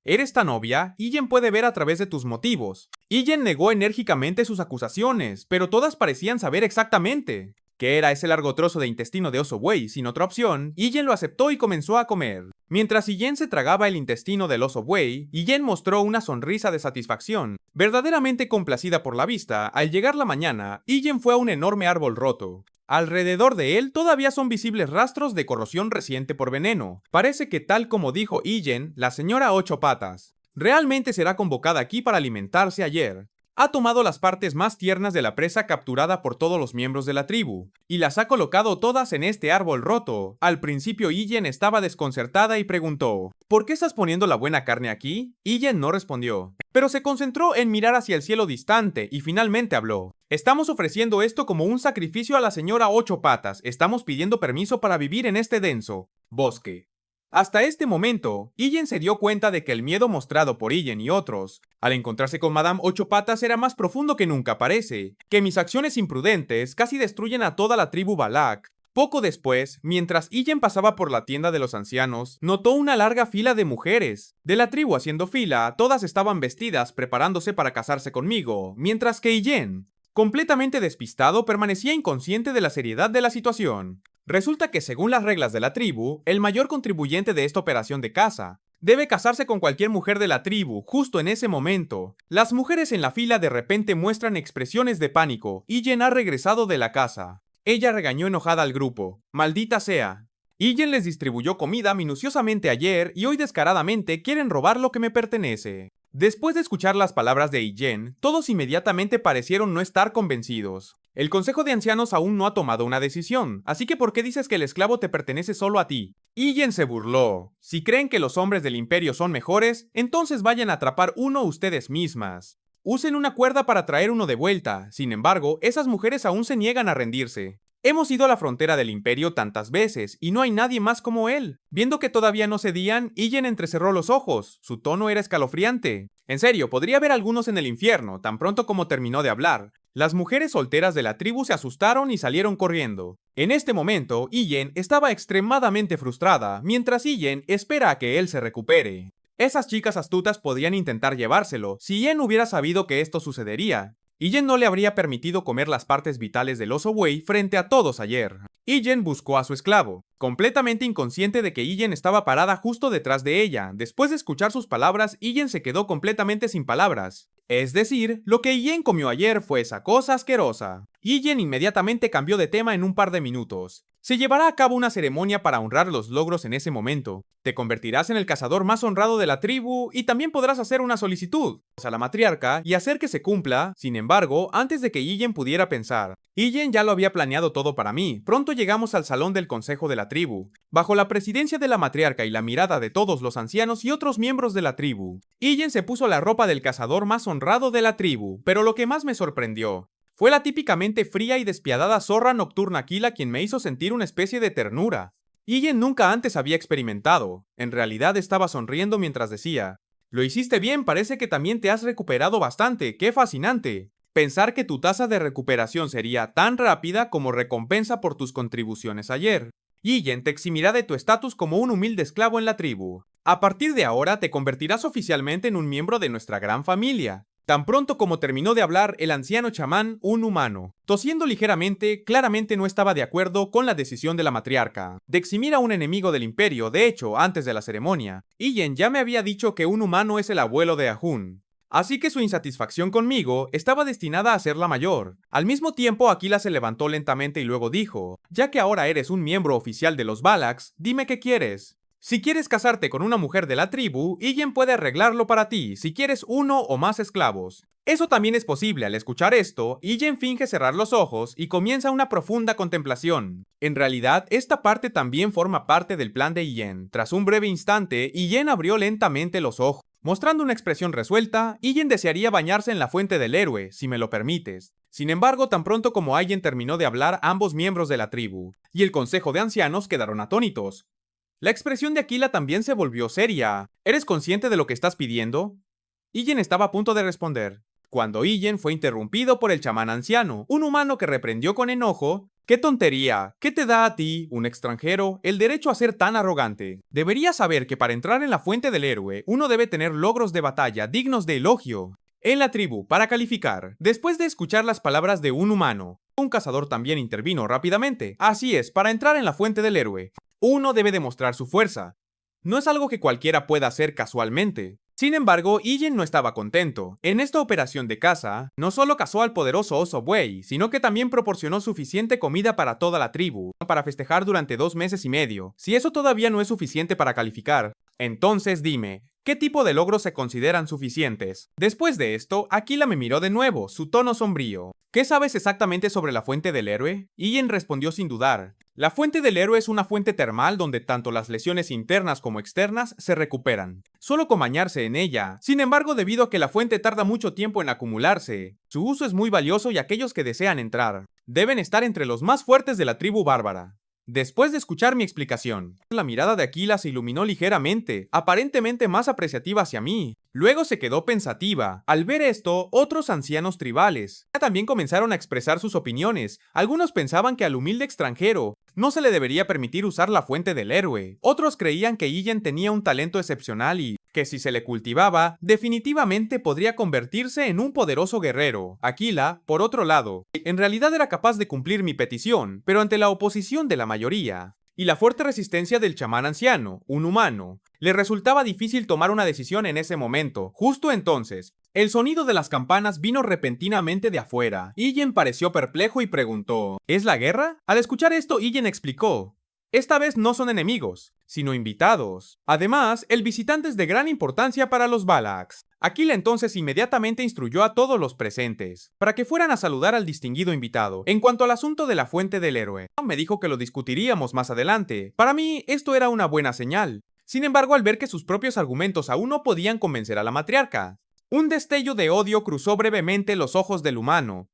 ¿Eres tan obvia? Illen puede ver a través de tus motivos. Illen negó enérgicamente sus acusaciones, pero todas parecían saber exactamente que era ese largo trozo de intestino de oso buey. Sin otra opción, Illen lo aceptó y comenzó a comer. Mientras Illen se tragaba el intestino del oso buey, Illen mostró una sonrisa de satisfacción. Verdaderamente complacida por la vista, al llegar la mañana, Illen fue a un enorme árbol roto. Alrededor de él todavía son visibles rastros de corrosión reciente por veneno. Parece que, tal como dijo Illen, la señora Ocho Patas realmente será convocada aquí para alimentarse ayer. Ha tomado las partes más tiernas de la presa capturada por todos los miembros de la tribu, y las ha colocado todas en este árbol roto. Al principio Illen estaba desconcertada y preguntó, ¿por qué estás poniendo la buena carne aquí? Illen no respondió, pero se concentró en mirar hacia el cielo distante y finalmente habló. Estamos ofreciendo esto como un sacrificio a la señora Ocho Patas. Estamos pidiendo permiso para vivir en este denso bosque. Hasta este momento, Illen se dio cuenta de que el miedo mostrado por Illen y otros al encontrarse con Madame Ocho Patas era más profundo que nunca. Parece que mis acciones imprudentes casi destruyen a toda la tribu Balak. Poco después, mientras Illen pasaba por la tienda de los ancianos, notó una larga fila de mujeres de la tribu haciendo fila. Todas estaban vestidas preparándose para casarse conmigo, mientras que Illen Completamente despistado, permanecía inconsciente de la seriedad de la situación. Resulta que según las reglas de la tribu, el mayor contribuyente de esta operación de caza debe casarse con cualquier mujer de la tribu justo en ese momento. Las mujeres en la fila de repente muestran expresiones de pánico y Jen ha regresado de la casa. Ella regañó enojada al grupo. ¡Maldita sea! Ijen les distribuyó comida minuciosamente ayer y hoy descaradamente quieren robar lo que me pertenece. Después de escuchar las palabras de Ijen, todos inmediatamente parecieron no estar convencidos. El Consejo de Ancianos aún no ha tomado una decisión, así que ¿por qué dices que el esclavo te pertenece solo a ti? Ijen se burló. Si creen que los hombres del imperio son mejores, entonces vayan a atrapar uno ustedes mismas. Usen una cuerda para traer uno de vuelta, sin embargo, esas mujeres aún se niegan a rendirse. Hemos ido a la frontera del imperio tantas veces, y no hay nadie más como él. Viendo que todavía no cedían, Ijen entrecerró los ojos. Su tono era escalofriante. En serio, podría haber algunos en el infierno, tan pronto como terminó de hablar. Las mujeres solteras de la tribu se asustaron y salieron corriendo. En este momento, Ijen estaba extremadamente frustrada, mientras Ijen espera a que él se recupere. Esas chicas astutas podían intentar llevárselo, si Ijen hubiera sabido que esto sucedería. Ijen no le habría permitido comer las partes vitales del oso buey frente a todos ayer. Ijen buscó a su esclavo, completamente inconsciente de que Ijen estaba parada justo detrás de ella. Después de escuchar sus palabras, Ijen se quedó completamente sin palabras. Es decir, lo que Ijen comió ayer fue esa cosa asquerosa. Ijen inmediatamente cambió de tema en un par de minutos. Se llevará a cabo una ceremonia para honrar los logros en ese momento. Te convertirás en el cazador más honrado de la tribu y también podrás hacer una solicitud a la matriarca y hacer que se cumpla. Sin embargo, antes de que Ijen pudiera pensar, Ijen ya lo había planeado todo para mí. Pronto llegamos al salón del consejo de la tribu, bajo la presidencia de la matriarca y la mirada de todos los ancianos y otros miembros de la tribu. Ijen se puso la ropa del cazador más honrado de la tribu, pero lo que más me sorprendió fue la típicamente fría y despiadada zorra nocturna Aquila quien me hizo sentir una especie de ternura. Ijen nunca antes había experimentado. En realidad estaba sonriendo mientras decía: lo hiciste bien, parece que también te has recuperado bastante, qué fascinante. Pensar que tu tasa de recuperación sería tan rápida como recompensa por tus contribuciones ayer. Ijen te eximirá de tu estatus como un humilde esclavo en la tribu. A partir de ahora te convertirás oficialmente en un miembro de nuestra gran familia. Tan pronto como terminó de hablar, el anciano chamán, un humano, tosiendo ligeramente, claramente no estaba de acuerdo con la decisión de la matriarca de eximir a un enemigo del imperio. De hecho, antes de la ceremonia, Ijen ya me había dicho que un humano es el abuelo de Ahun. Así que su insatisfacción conmigo estaba destinada a ser la mayor. Al mismo tiempo, Aquila se levantó lentamente y luego dijo: ya que ahora eres un miembro oficial de los Valax, dime qué quieres. Si quieres casarte con una mujer de la tribu, Ijen puede arreglarlo para ti si quieres uno o más esclavos. Eso también es posible. Al escuchar esto, Ijen finge cerrar los ojos y comienza una profunda contemplación. En realidad, esta parte también forma parte del plan de Ijen. Tras un breve instante, Ijen abrió lentamente los ojos. Mostrando una expresión resuelta, Ijen desearía bañarse en la fuente del héroe, si me lo permites. Sin embargo, tan pronto como Ijen terminó de hablar, ambos miembros de la tribu y el consejo de ancianos quedaron atónitos. La expresión de Aquila también se volvió seria. ¿Eres consciente de lo que estás pidiendo? Ijen estaba a punto de responder, cuando Ijen fue interrumpido por el chamán anciano, un humano que reprendió con enojo: ¡qué tontería! ¿Qué te da a ti, un extranjero, el derecho a ser tan arrogante? Deberías saber que para entrar en la fuente del héroe, uno debe tener logros de batalla dignos de elogio. En la tribu, para calificar, después de escuchar las palabras de un humano, un cazador también intervino rápidamente. Así es, para entrar en la fuente del héroe, uno debe demostrar su fuerza. No es algo que cualquiera pueda hacer casualmente. Sin embargo, Ijen no estaba contento. En esta operación de caza, no solo cazó al poderoso oso buey, sino que también proporcionó suficiente comida para toda la tribu, para festejar durante 2 meses y medio. Si eso todavía no es suficiente para calificar, entonces dime, ¿qué tipo de logros se consideran suficientes? Después de esto, Aquila me miró de nuevo, su tono sombrío. ¿Qué sabes exactamente sobre la fuente del héroe? Ijen respondió sin dudar. La fuente del héroe es una fuente termal donde tanto las lesiones internas como externas se recuperan, solo con bañarse en ella. Sin embargo, debido a que la fuente tarda mucho tiempo en acumularse, su uso es muy valioso y aquellos que desean entrar deben estar entre los más fuertes de la tribu bárbara. Después de escuchar mi explicación, la mirada de Aquila se iluminó ligeramente, aparentemente más apreciativa hacia mí. Luego se quedó pensativa. Al ver esto, otros ancianos tribales también comenzaron a expresar sus opiniones. Algunos pensaban que al humilde extranjero no se le debería permitir usar la fuente del héroe. Otros creían que Illen tenía un talento excepcional y que si se le cultivaba, definitivamente podría convertirse en un poderoso guerrero. Aquila, por otro lado, en realidad era capaz de cumplir mi petición, pero ante la oposición de la mayoría y la fuerte resistencia del chamán anciano, un humano, le resultaba difícil tomar una decisión en ese momento. Justo entonces, el sonido de las campanas vino repentinamente de afuera. Illen pareció perplejo y preguntó, ¿es la guerra? Al escuchar esto, Illen explicó, esta vez no son enemigos, sino invitados. Además, el visitante es de gran importancia para los Valax. Aquila entonces inmediatamente instruyó a todos los presentes para que fueran a saludar al distinguido invitado. En cuanto al asunto de la fuente del héroe, me dijo que lo discutiríamos más adelante. Para mí, esto era una buena señal. Sin embargo, al ver que sus propios argumentos aún no podían convencer a la matriarca, un destello de odio cruzó brevemente los ojos del humano.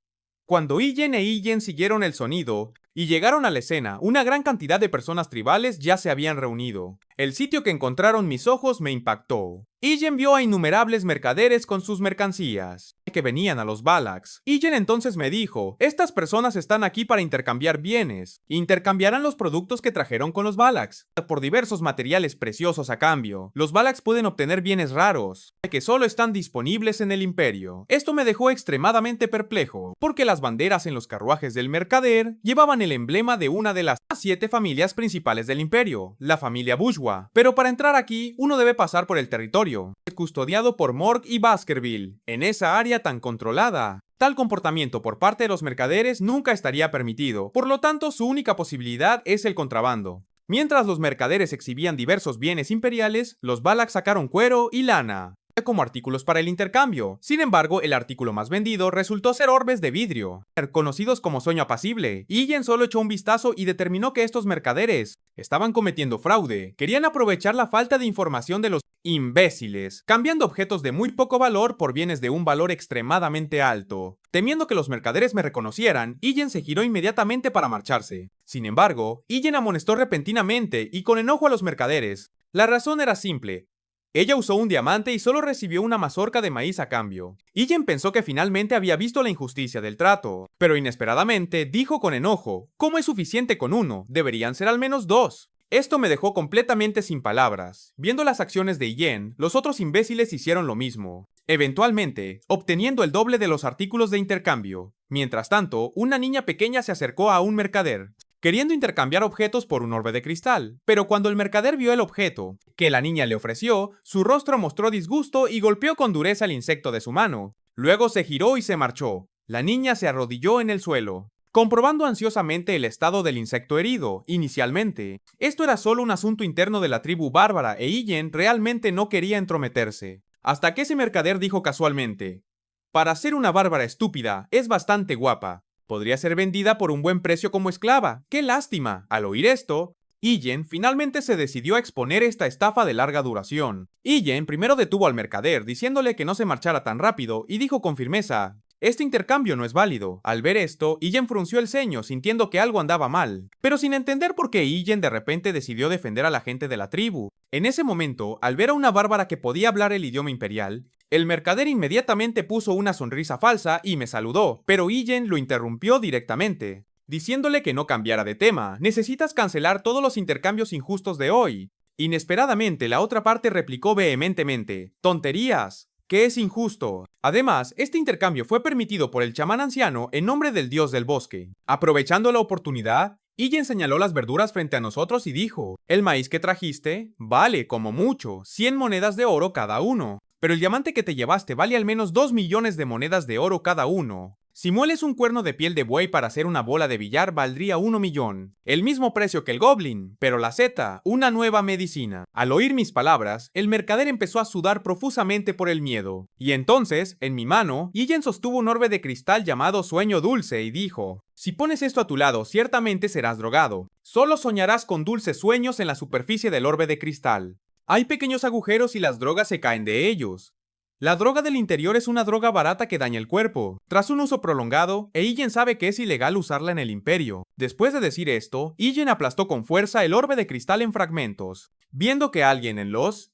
Cuando Illen e Illen siguieron el sonido y llegaron a la escena, una gran cantidad de personas tribales ya se habían reunido. El sitio que encontraron mis ojos me impactó. Illen vio a innumerables mercaderes con sus mercancías que venían a los Valax. Illen entonces me dijo, estas personas están aquí para intercambiar bienes. Intercambiarán los productos que trajeron con los Valax por diversos materiales preciosos a cambio. Los Valax pueden obtener bienes raros que solo están disponibles en el imperio. Esto me dejó extremadamente perplejo, porque las banderas en los carruajes del mercader llevaban el emblema de una de las 7 familias principales del imperio, la familia Bourgeois. Pero para entrar aquí, uno debe pasar por el territorio, custodiado por Morg y Baskerville. En esa área tan controlada, tal comportamiento por parte de los mercaderes nunca estaría permitido, por lo tanto su única posibilidad es el contrabando. Mientras los mercaderes exhibían diversos bienes imperiales, los Valax sacaron cuero y lana como artículos para el intercambio. Sin embargo, el artículo más vendido resultó ser orbes de vidrio, conocidos como sueño apacible. Illen solo echó un vistazo y determinó que estos mercaderes estaban cometiendo fraude. Querían aprovechar la falta de información de los imbéciles, cambiando objetos de muy poco valor por bienes de un valor extremadamente alto. Temiendo que los mercaderes me reconocieran, Illen se giró inmediatamente para marcharse. Sin embargo, Illen amonestó repentinamente y con enojo a los mercaderes. La razón era simple. Ella usó un diamante y solo recibió una mazorca de maíz a cambio. Illen pensó que finalmente había visto la injusticia del trato, pero inesperadamente dijo con enojo, ¿cómo es suficiente con uno? Deberían ser al menos 2. Esto me dejó completamente sin palabras. Viendo las acciones de Illen, los otros imbéciles hicieron lo mismo, eventualmente obteniendo el doble de los artículos de intercambio. Mientras tanto, una niña pequeña se acercó a un mercader, queriendo intercambiar objetos por un orbe de cristal, pero cuando el mercader vio el objeto que la niña le ofreció, su rostro mostró disgusto y golpeó con dureza el insecto de su mano. Luego se giró y se marchó. La niña se arrodilló en el suelo, comprobando ansiosamente el estado del insecto herido. Inicialmente, esto era solo un asunto interno de la tribu bárbara e Illen realmente no quería entrometerse. Hasta que ese mercader dijo casualmente, para ser una bárbara estúpida, es bastante guapa. Podría ser vendida por un buen precio como esclava. ¡Qué lástima! Al oír esto, Illen finalmente se decidió a exponer esta estafa de larga duración. Illen primero detuvo al mercader, diciéndole que no se marchara tan rápido, y dijo con firmeza, este intercambio no es válido. Al ver esto, Illen frunció el ceño, sintiendo que algo andaba mal, pero sin entender por qué Illen de repente decidió defender a la gente de la tribu. En ese momento, al ver a una bárbara que podía hablar el idioma imperial, el mercader inmediatamente puso una sonrisa falsa y me saludó, pero Illen lo interrumpió directamente, diciéndole que no cambiara de tema. Necesitas cancelar todos los intercambios injustos de hoy. Inesperadamente, la otra parte replicó vehementemente, tonterías, que es injusto. Además, este intercambio fue permitido por el chamán anciano en nombre del dios del bosque. Aprovechando la oportunidad, Illen señaló las verduras frente a nosotros y dijo, el maíz que trajiste vale, como mucho, 100 monedas de oro cada uno. Pero el diamante que te llevaste vale al menos 2 millones de monedas de oro cada uno. Si mueles un cuerno de piel de buey para hacer una bola de billar valdría 1 millón. El mismo precio que el goblin, pero la seta, una nueva medicina. Al oír mis palabras, el mercader empezó a sudar profusamente por el miedo. Y entonces, en mi mano, Illen sostuvo un orbe de cristal llamado Sueño Dulce y dijo, si pones esto a tu lado, ciertamente serás drogado. Solo soñarás con dulces sueños en la superficie del orbe de cristal. Hay pequeños agujeros y las drogas se caen de ellos. La droga del interior es una droga barata que daña el cuerpo. Tras un uso prolongado, Illen sabe que es ilegal usarla en el imperio. Después de decir esto, Illen aplastó con fuerza el orbe de cristal en fragmentos. Viendo que alguien en los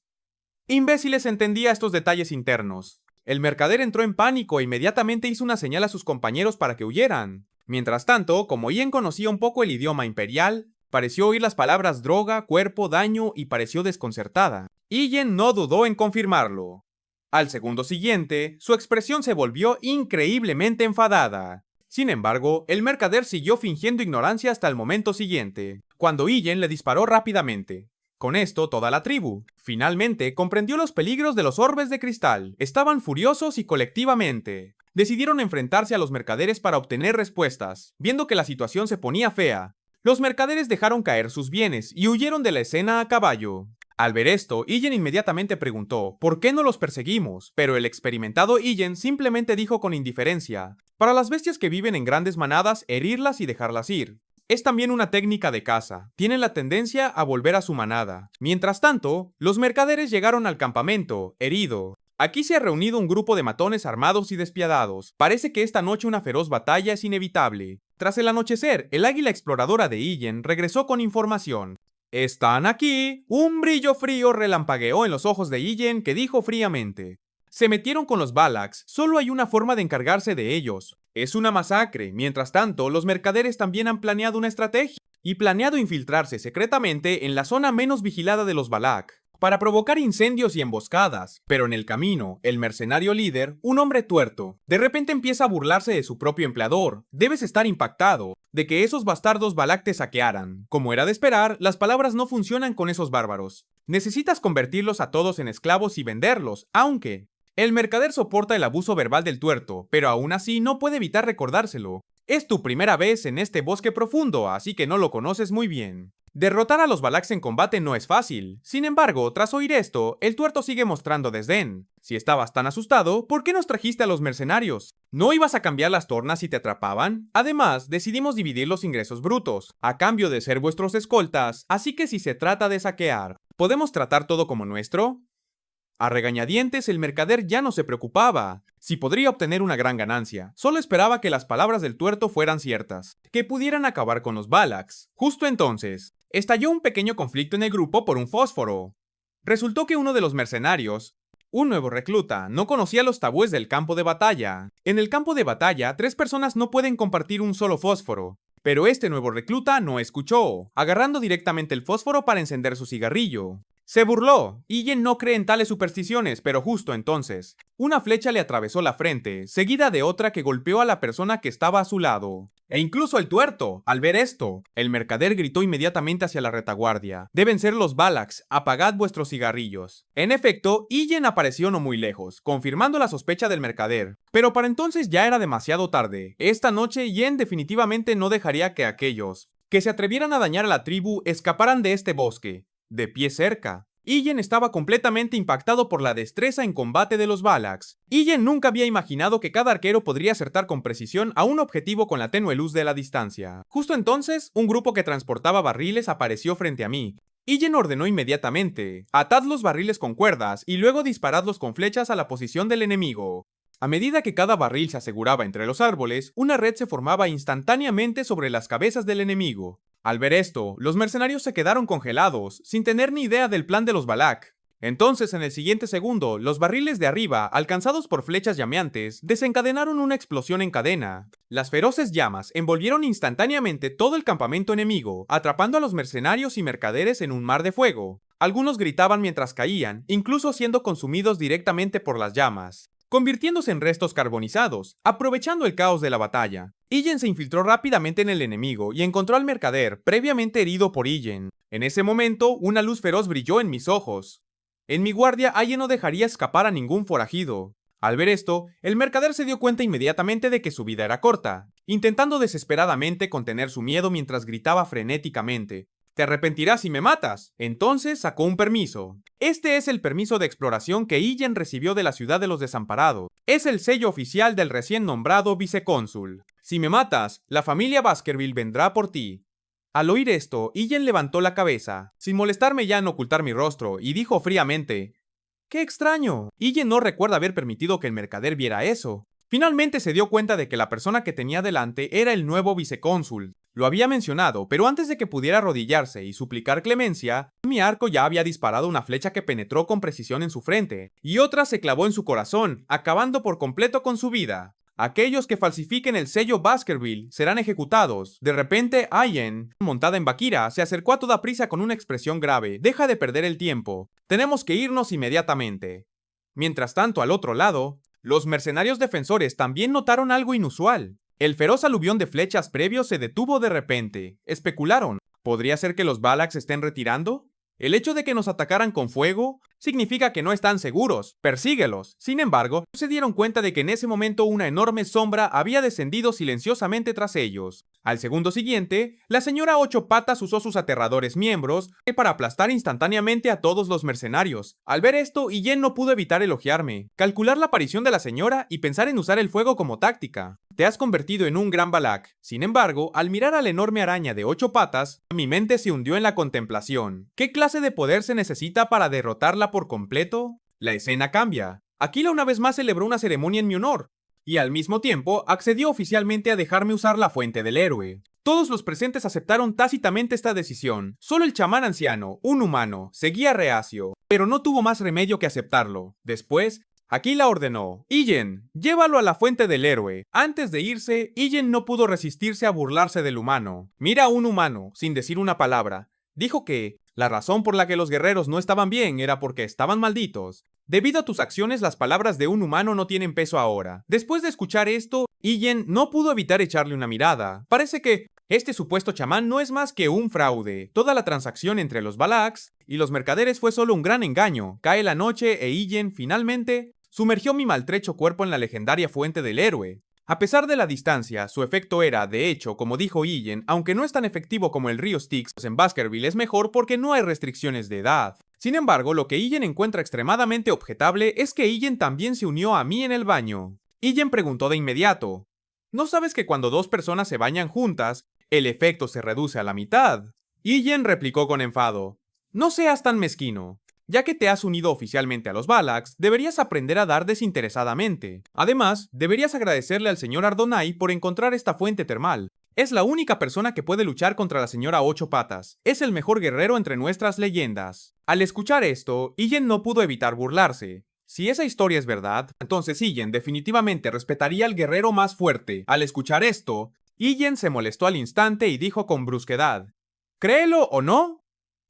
Imbéciles entendía estos detalles internos. El mercader entró en pánico e inmediatamente hizo una señal a sus compañeros para que huyeran. Mientras tanto, como Ian conocía un poco el idioma imperial, pareció oír las palabras droga, cuerpo, daño y pareció desconcertada. Ian no dudó en confirmarlo. Al segundo siguiente, su expresión se volvió increíblemente enfadada. Sin embargo, el mercader siguió fingiendo ignorancia hasta el momento siguiente, cuando Ian le disparó rápidamente. Con esto, toda la tribu, finalmente, comprendió los peligros de los orbes de cristal. Estaban furiosos y colectivamente decidieron enfrentarse a los mercaderes para obtener respuestas. Viendo que la situación se ponía fea, los mercaderes dejaron caer sus bienes y huyeron de la escena a caballo. Al ver esto, Ian inmediatamente preguntó, ¿por qué no los perseguimos? Pero el experimentado Ian simplemente dijo con indiferencia, para las bestias que viven en grandes manadas, herirlas y dejarlas ir. Es también una técnica de caza, tienen la tendencia a volver a su manada. Mientras tanto, los mercaderes llegaron al campamento, herido. Aquí se ha reunido un grupo de matones armados y despiadados. Parece que esta noche una feroz batalla es inevitable. Tras el anochecer, el águila exploradora de Ian regresó con información. «¡Están aquí!». Un brillo frío relampagueó en los ojos de Ian, que dijo fríamente: «Se metieron con los Valax, solo hay una forma de encargarse de ellos. Es una masacre». Mientras tanto, los mercaderes también han planeado una estrategia y planeado infiltrarse secretamente en la zona menos vigilada de los Valak para provocar incendios y emboscadas. Pero en el camino, el mercenario líder, un hombre tuerto, de repente empieza a burlarse de su propio empleador. Debes estar impactado de que esos bastardos Valak te saquearan. Como era de esperar, las palabras no funcionan con esos bárbaros. Necesitas convertirlos a todos en esclavos y venderlos, aunque el mercader soporta el abuso verbal del tuerto, pero aún así no puede evitar recordárselo. Es tu primera vez en este bosque profundo, así que no lo conoces muy bien. Derrotar a los Valax en combate no es fácil. Sin embargo, tras oír esto, el tuerto sigue mostrando desdén. Si estabas tan asustado, ¿por qué nos trajiste a los mercenarios? ¿No ibas a cambiar las tornas si te atrapaban? Además, decidimos dividir los ingresos brutos, a cambio de ser vuestros escoltas, así que si se trata de saquear, ¿podemos tratar todo como nuestro? A regañadientes, el mercader ya no se preocupaba si podría obtener una gran ganancia. Solo esperaba que las palabras del tuerto fueran ciertas, que pudieran acabar con los Valax. Justo entonces, estalló un pequeño conflicto en el grupo por un fósforo. Resultó que uno de los mercenarios, un nuevo recluta, no conocía los tabúes del campo de batalla. En el campo de batalla, 3 personas no pueden compartir un solo fósforo. Pero este nuevo recluta no escuchó, agarrando directamente el fósforo para encender su cigarrillo. Se burló. Ian no cree en tales supersticiones, pero justo entonces, una flecha le atravesó la frente, seguida de otra que golpeó a la persona que estaba a su lado. E incluso el tuerto, al ver esto, el mercader gritó inmediatamente hacia la retaguardia: «Deben ser los Valax, apagad vuestros cigarrillos». En efecto, Ian apareció no muy lejos, confirmando la sospecha del mercader. Pero para entonces ya era demasiado tarde. Esta noche, Ian definitivamente no dejaría que aquellos que se atrevieran a dañar a la tribu escaparan de este bosque. De pie cerca, Ian estaba completamente impactado por la destreza en combate de los Valax. Ian nunca había imaginado que cada arquero podría acertar con precisión a un objetivo con la tenue luz de la distancia. Justo entonces, un grupo que transportaba barriles apareció frente a mí. Ian ordenó inmediatamente: «Atad los barriles con cuerdas y luego disparadlos con flechas a la posición del enemigo». A medida que cada barril se aseguraba entre los árboles, una red se formaba instantáneamente sobre las cabezas del enemigo. Al ver esto, los mercenarios se quedaron congelados, sin tener ni idea del plan de los Valak. Entonces, en el siguiente segundo, los barriles de arriba, alcanzados por flechas llameantes, desencadenaron una explosión en cadena. Las feroces llamas envolvieron instantáneamente todo el campamento enemigo, atrapando a los mercenarios y mercaderes en un mar de fuego. Algunos gritaban mientras caían, incluso siendo consumidos directamente por las llamas, convirtiéndose en restos carbonizados. Aprovechando el caos de la batalla, Ian se infiltró rápidamente en el enemigo y encontró al mercader, previamente herido por Ian. En ese momento, una luz feroz brilló en mis ojos. En mi guardia, Ian no dejaría escapar a ningún forajido. Al ver esto, el mercader se dio cuenta inmediatamente de que su vida era corta, intentando desesperadamente contener su miedo mientras gritaba frenéticamente: «¡Te arrepentirás si me matas!». Entonces sacó un permiso. Este es el permiso de exploración que Ian recibió de la ciudad de los desamparados. Es el sello oficial del recién nombrado vicecónsul. «Si me matas, la familia Baskerville vendrá por ti». Al oír esto, Ian levantó la cabeza, sin molestarme ya en ocultar mi rostro, y dijo fríamente: «¡Qué extraño!». Ian no recuerda haber permitido que el mercader viera eso. Finalmente se dio cuenta de que la persona que tenía delante era el nuevo vicecónsul. Lo había mencionado, pero antes de que pudiera arrodillarse y suplicar clemencia, Mi arco ya había disparado una flecha que penetró con precisión en su frente, y otra se clavó en su corazón, acabando por completo con su vida. Aquellos que falsifiquen el sello Baskerville serán ejecutados. De repente, Ayen, montada en Bakira, se acercó a toda prisa con una expresión grave. Deja de perder el tiempo. Tenemos que irnos inmediatamente. Mientras tanto, al otro lado, los mercenarios defensores también notaron algo inusual. El feroz aluvión de flechas previos se detuvo de repente. Especularon, ¿podría ser que los Valax estén retirando? El hecho de que nos atacaran con fuego significa que no están seguros. Persíguelos. Sin embargo, se dieron cuenta de que en ese momento una enorme sombra había descendido silenciosamente tras ellos. Al segundo siguiente, la señora Ocho Patas usó sus aterradores miembros para aplastar instantáneamente a todos los mercenarios. Al ver esto, Iyen no pudo evitar elogiarme, calcular la aparición de la señora y pensar en usar el fuego como táctica. Te has convertido en un gran Valak. Sin embargo, al mirar a la enorme araña de 8 patas, mi mente se hundió en la contemplación. ¿Qué clase de poder se necesita para derrotarla por completo? La escena cambia. Aquila una vez más celebró una ceremonia en mi honor, y al mismo tiempo accedió oficialmente a dejarme usar la fuente del héroe. Todos los presentes aceptaron tácitamente esta decisión. Solo el chamán anciano, un humano, seguía reacio, pero no tuvo más remedio que aceptarlo. Después, Aquila ordenó: Iyen, llévalo a la fuente del héroe. Antes de irse, Iyen no pudo resistirse a burlarse del humano. Mira a un humano, sin decir una palabra. Dijo que la razón por la que los guerreros no estaban bien era porque estaban malditos. Debido a tus acciones, las palabras de un humano no tienen peso ahora. Después de escuchar esto, Iyen no pudo evitar echarle una mirada. Parece que este supuesto chamán no es más que un fraude. Toda la transacción entre los Valax y los mercaderes fue solo un gran engaño. Cae la noche e Iyen, finalmente, sumergió mi maltrecho cuerpo en la legendaria fuente del héroe. A pesar de la distancia, su efecto era, de hecho, como dijo Iyen, aunque no es tan efectivo como el río Styx en Baskerville, es mejor porque no hay restricciones de edad. Sin embargo, lo que Iyen encuentra extremadamente objetable es que Iyen también se unió a mí en el baño. Iyen preguntó de inmediato: ¿no sabes que cuando dos personas se bañan juntas, el efecto se reduce a la mitad? Iyen replicó con enfado: no seas tan mezquino. Ya que te has unido oficialmente a los Valax, deberías aprender a dar desinteresadamente. Además, deberías agradecerle al señor Ardonai por encontrar esta fuente termal. Es la única persona que puede luchar contra la señora Ocho Patas. Es el mejor guerrero entre nuestras leyendas. Al escuchar esto, Iyen no pudo evitar burlarse. Si esa historia es verdad, entonces Iyen definitivamente respetaría al guerrero más fuerte. Al escuchar esto, Iyen se molestó al instante y dijo con brusquedad: ¿créelo o no?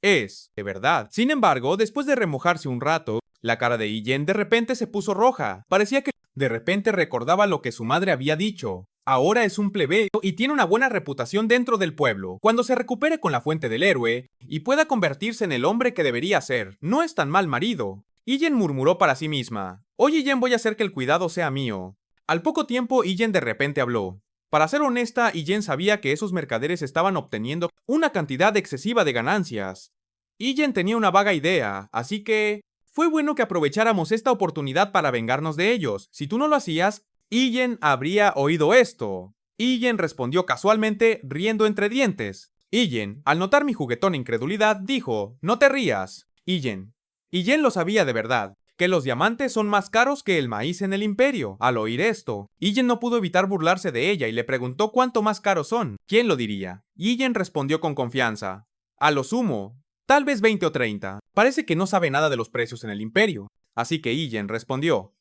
Es, de verdad. Sin embargo, después de remojarse un rato, la cara de Iyen de repente se puso roja. Parecía que de repente recordaba lo que su madre había dicho. Ahora es un plebeyo y tiene una buena reputación dentro del pueblo. Cuando se recupere con la fuente del héroe y pueda convertirse en el hombre que debería ser, no es tan mal marido. Iyen murmuró para sí misma: oye Iyen, voy a hacer que el cuidado sea mío. Al poco tiempo, Iyen de repente habló. Para ser honesta, Iyen sabía que esos mercaderes estaban obteniendo una cantidad excesiva de ganancias. Iyen tenía una vaga idea, así que fue bueno que aprovecháramos esta oportunidad para vengarnos de ellos. Si tú no lo hacías, Iyen habría oído esto. Iyen respondió casualmente, riendo entre dientes. Iyen, al notar mi juguetona incredulidad, dijo: no te rías. Iyen lo sabía de verdad, que los diamantes son más caros que el maíz en el imperio. Al oír esto, Iyen no pudo evitar burlarse de ella y le preguntó cuánto más caros son. ¿Quién lo diría? Iyen respondió con confianza: a lo sumo, tal vez 20 o 30. Parece que no sabe nada de los precios en el imperio. Así que Iyen respondió: